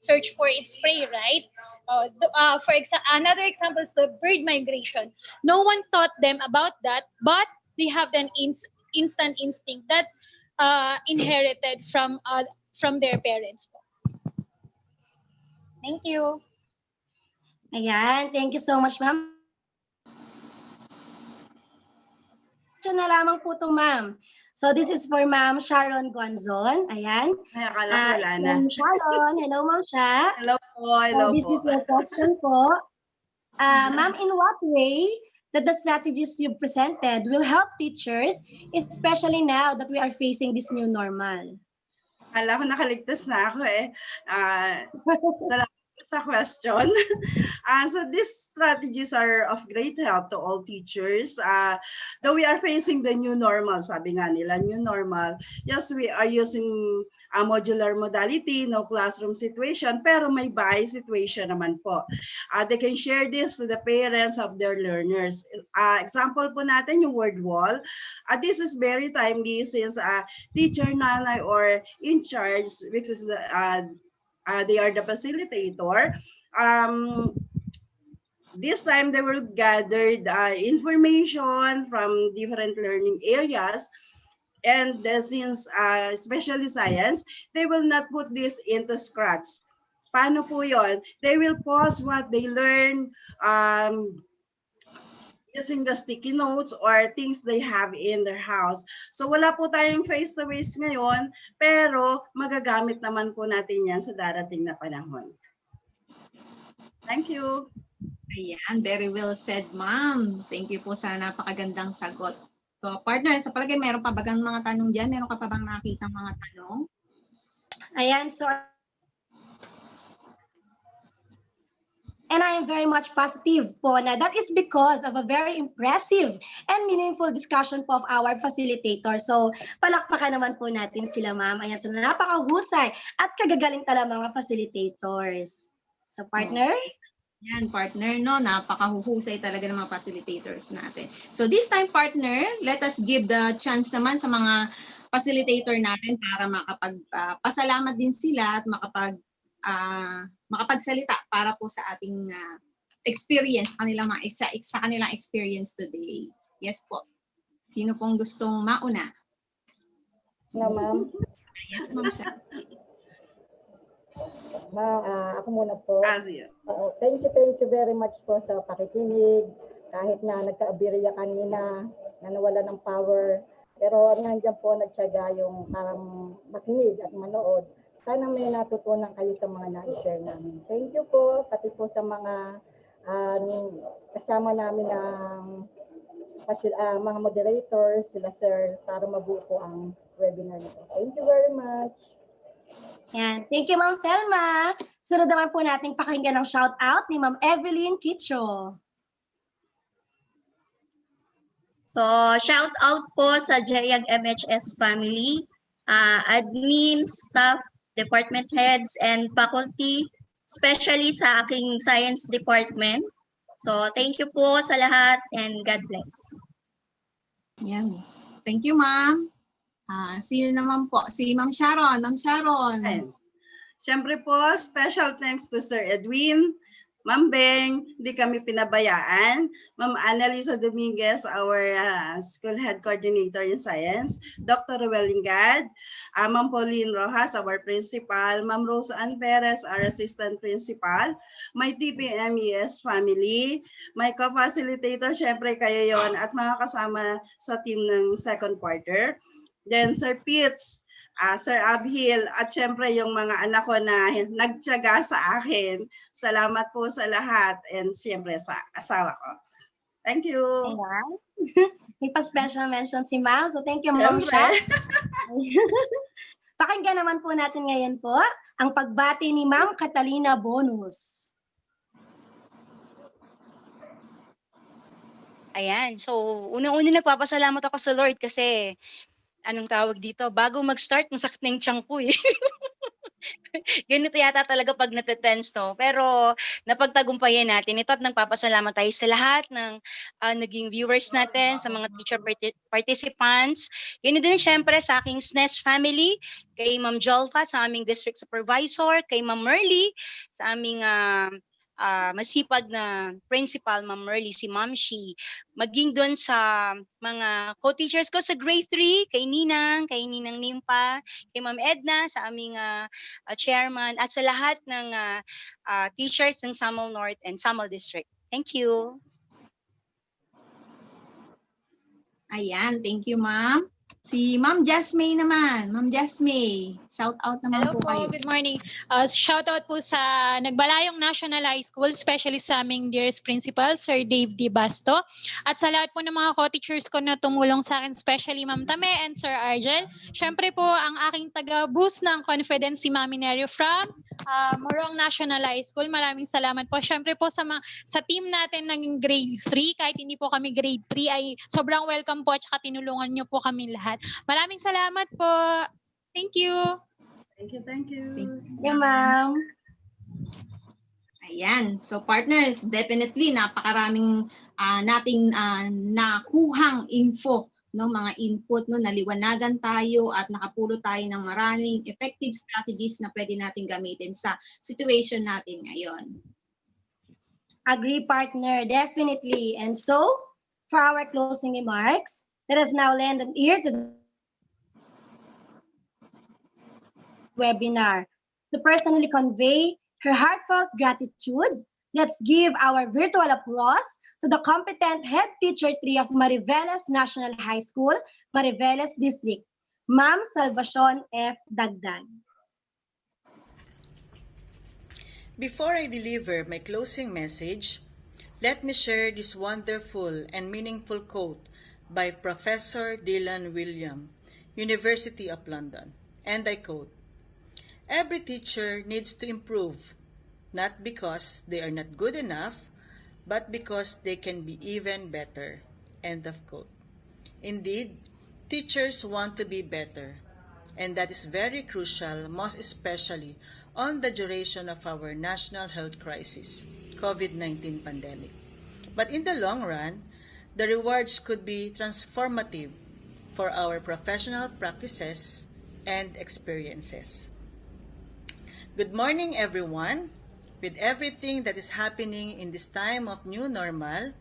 search for its prey, right? Another example is the bird migration. No one taught them about that, but they have an instant instinct that inherited from their parents. Thank you. Ayan, thank you so much, ma'am. Question na lamang po ito, ma'am. So this is for Ma'am Sharon Guanzon. Ayan. Ay, akala ko wala na. Ma'am Sharon, hello, Ma'am Sha. Hello po, hello This po. is your question po. Ma'am, in what way that the strategies you presented will help teachers, especially now that we are facing this new normal? Akala ko nakaligtas na ako eh. Salamat sa question. So these strategies are of great help to all teachers. Though we are facing the new normal, sabi nga nila, new normal. Yes, we are using a modular modality, no classroom situation, pero may bahay situation naman po. They can share this to the parents of their learners. Example po natin yung word wall. This is very timely since teacher, nanay, or in charge, which is the they are the facilitator. This time they will gather the information from different learning areas, and since especially science, they will not put this into scratch. Paano po yun? They will pause what they learn using the sticky notes or things they have in their house. So wala po tayong face-to-face ngayon, pero magagamit naman po natin yan sa darating na panahon. Thank you. Ayan, very well said, ma'am. Thank you po sa napakagandang sagot. So, partner, sa palagay, meron pa bagang mga tanong dyan? Meron ka pa bang nakita mga tanong? Ayan, so and I am very much positive po na that is because of a very impressive and meaningful discussion po of our facilitator. So, palakpakan naman po natin sila, ma'am. Ayan, so napakahusay at kagagaling talaga mga facilitators. So, partner? Yan, partner, no? Napakahuhusay talaga ng mga facilitators natin. So, this time, partner, let us give the chance naman sa mga facilitator natin para makapagpasalamat din sila at makapagsalita para po sa ating experience, sa kanilang experience today. Yes po. Sino pong gustong mauna? No, ma'am. Yes, ma'am. Ma'am, ako muna po. Sige. Thank you very much po sa pakikinig. Kahit na nagka-aberya kanina, na nawala ng power. Pero nandiyan po nagtiyaga yung parang makinig at manood. Sana may natutunan kayo sa mga na-share namin. Thank you po, pati po sa mga kasama namin ng mga moderators, sila sir, para mabuo po ang webinar nito. Thank you very much. Yan. Thank you, Ma'am Thelma. Sunod naman po nating pakinggan ang shout-out ni Ma'am Evelyn Kitcho. So, shout out po sa JAG MHS family, admin, staff, department heads, and faculty, especially sa aking science department. So, thank you po sa lahat and God bless. Yan. Thank you, ma'am. Sino naman po? Si Ma'am Sharon. Ma'am Sharon. Siyempre po, special thanks to Sir Edwin, Ma'am Beng, hindi kami pinabayaan. Ma'am Annalisa Dominguez, our school head coordinator in science. Dr. Ruelingad, Ma'am Pauline Rojas, our principal. Ma'am Rosa Ann Perez, our assistant principal. My TPMES family. My co-facilitator, syempre kayo yon, at mga kasama sa team ng second quarter. Then Sir Pitts, Sir Abhil, at syempre yung mga anak ko na nagtiyaga sa akin. Salamat po sa lahat and syempre sa asawa ko. Thank you. May pa-special mention si Ma'am. So thank you, Ma'am Sha. Pakinggan naman po natin ngayon po ang pagbati ni Ma'am Catalina Bonus. Ayan. So, unang-una nagpapasalamat ako sa Lord kasi anong tawag dito, bago mag-start, masakit na yung tiyan ko eh. Ganito yata talaga pag natetense to. Pero napagtagumpayan natin ito at nagpapasalamat tayo sa lahat ng naging viewers natin, sa mga teacher participants. Ganun din syempre sa aking SNES family, kay Ma'am Jolfa sa aming district supervisor, kay Ma'am Merly sa aming masipag na principal, Ma'am Merly, si Ma'am Shi, maging doon sa mga co-teachers ko sa grade 3, kay Ninang Nimpa, kay Ma'am Edna, sa aming chairman, at sa lahat ng teachers ng Samul North and Samul District. Thank you. Ayan, thank you, ma'am. Si Ma'am Jasmine naman. Ma'am Jasmine, shout out naman Hello po kayo. good morning. Shoutout po sa Nagbalayong National High School, especially sa aming dearest principal, Sir Dave Di Basto. At sa lahat po ng mga co-teachers ko na tumulong sa akin, especially Ma'am Tame and Sir Argel. Siyempre po, ang aking taga-boost ng confidence, si Mami Nerio from Morong National High School. Maraming salamat po. Siyempre po sa team natin ng grade 3, kahit hindi po kami grade 3, ay sobrang welcome po at saka tinulungan niyo po kami lahat. Maraming salamat po. Thank you. Thank you, thank you. Yeah, ma'am. Ayan. So partners, definitely napakaraming nating nakuhang info, no, mga input, no, naliwanagan tayo at nakapulot tayo ng maraming effective strategies na pwede nating gamitin sa situation natin ngayon. Agree, partner, definitely. And so, for our closing remarks, let us now lend an ear to the webinar. To personally convey her heartfelt gratitude, let's give our virtual applause to the competent head teacher 3 of Mariveles National High School, Mariveles District, Ma'am Salvacion F. Dagdag. Before I deliver my closing message, let me share this wonderful and meaningful quote by Professor Dylan William, University of London. And I quote, "Every teacher needs to improve, not because they are not good enough, but because they can be even better." End of quote. Indeed, teachers want to be better, and that is very crucial, most especially on the duration of our national health crisis, COVID-19 pandemic. But in the long run, the rewards could be transformative for our professional practices and experiences. Good morning, everyone. With everything that is happening in this time of new normal,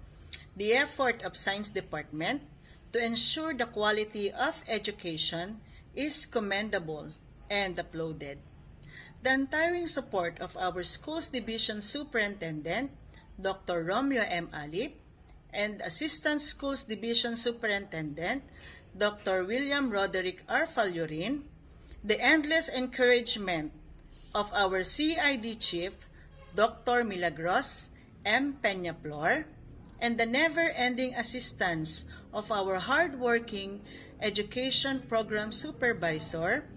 the effort of Science Department to ensure the quality of education is commendable and applauded. The untiring support of our Schools Division Superintendent, Dr. Romeo M. Alip, and Assistant Schools Division Superintendent, Dr. William Roderick R. Falurin, the endless encouragement of our CID Chief, Dr. Milagros M. Peñaflor, and the never-ending assistance of our hardworking Education Program Supervisor,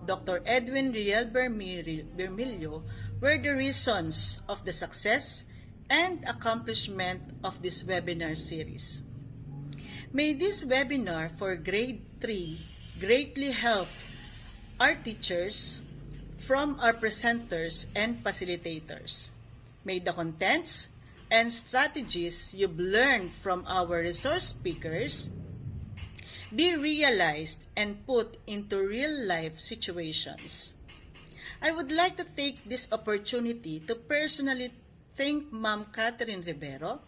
Dr. Edwin Riel Bermilio, were the reasons of the success and accomplishment of this webinar series. May this webinar for Grade 3 greatly help our teachers from our presenters and facilitators. May the contents and strategies you've learned from our resource speakers be realized and put into real-life situations. I would like to take this opportunity to personally thank Ma'am Catherine Rivero,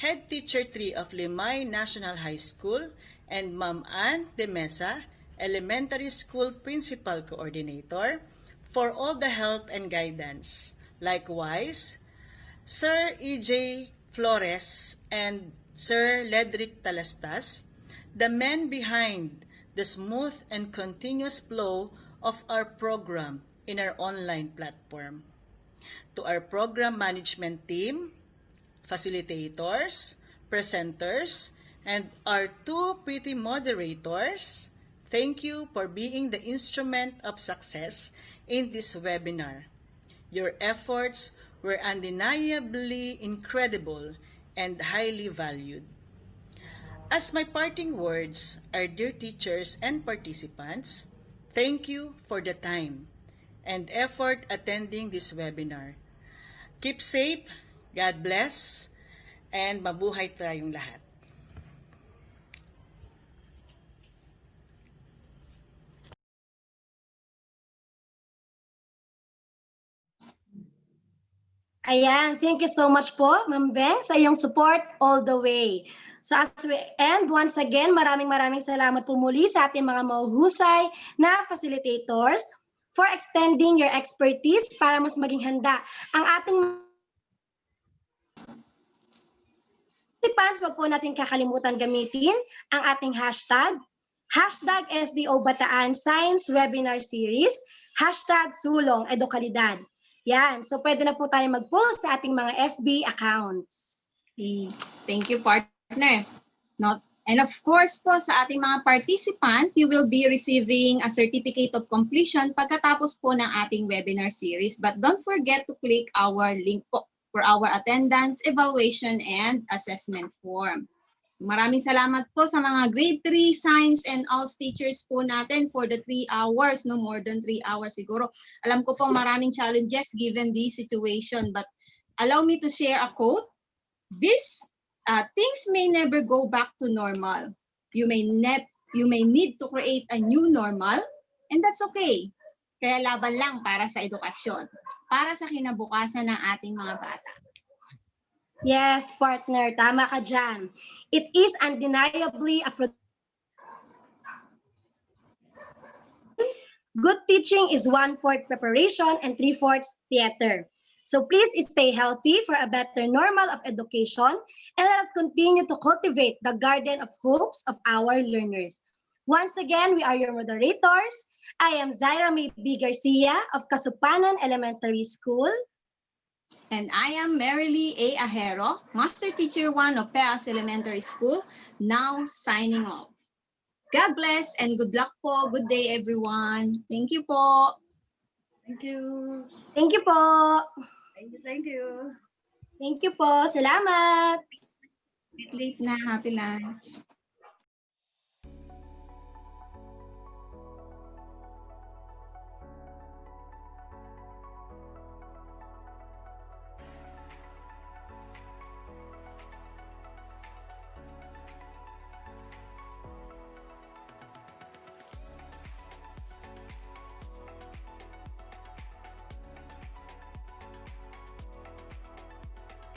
Head Teacher 3 of Limay National High School, and Ma'am Ann De Mesa, Elementary School Principal Coordinator, for all the help and guidance. Likewise, Sir E.J. Flores and Sir Ledric Talastas, the men behind the smooth and continuous flow of our program in our online platform. To our program management team, facilitators, presenters, and our two pretty moderators, thank you for being the instrument of success in this webinar. Your efforts were undeniably incredible and highly valued. As my parting words, our dear teachers and participants, thank you for the time and effort attending this webinar. Keep safe, God bless, and mabuhay tayong lahat. Ayan, thank you so much po, Ma'am Beng, sa iyong support all the way. So as we end, once again, maraming salamat po muli sa ating mga mahuhusay na facilitators for extending your expertise para mas maging handa ang ating participants. Wag po natin kakalimutan gamitin ang ating hashtag SDO Bataan Science Webinar Series, hashtag Sulong Edukalidad. Yan, so pwede na po tayo mag-post sa ating mga FB accounts. Thank you, partner. And of course po, sa ating mga participant, you will be receiving a certificate of completion pagkatapos po ng ating webinar series. But don't forget to click our link po for our attendance, evaluation, and assessment form. Maraming salamat po sa mga grade 3 science and ALS teachers po natin for the 3 hours, no more than 3 hours siguro. Alam ko po maraming challenges given this situation, but allow me to share a quote. Things may never go back to normal. You may need to create a new normal, and that's okay. Kaya laban lang para sa edukasyon, para sa kinabukasan ng ating mga bata. Yes, partner, tama ka dyan. It is undeniably a good teaching is 1/4 preparation and 3/4 theater. So please stay healthy for a better normal of education, and let us continue to cultivate the garden of hopes of our learners. Once again, we are your moderators. I am Zaira May B. Garcia of Kasupanan Elementary School. And I am Marilee A. Ahero, Master Teacher 1 of Peas Elementary School, now signing off. God bless and good luck po. Good day, everyone. Thank you po. Thank you. Thank you po. Thank you. Thank you po. Salamat. Late na. Happy lunch.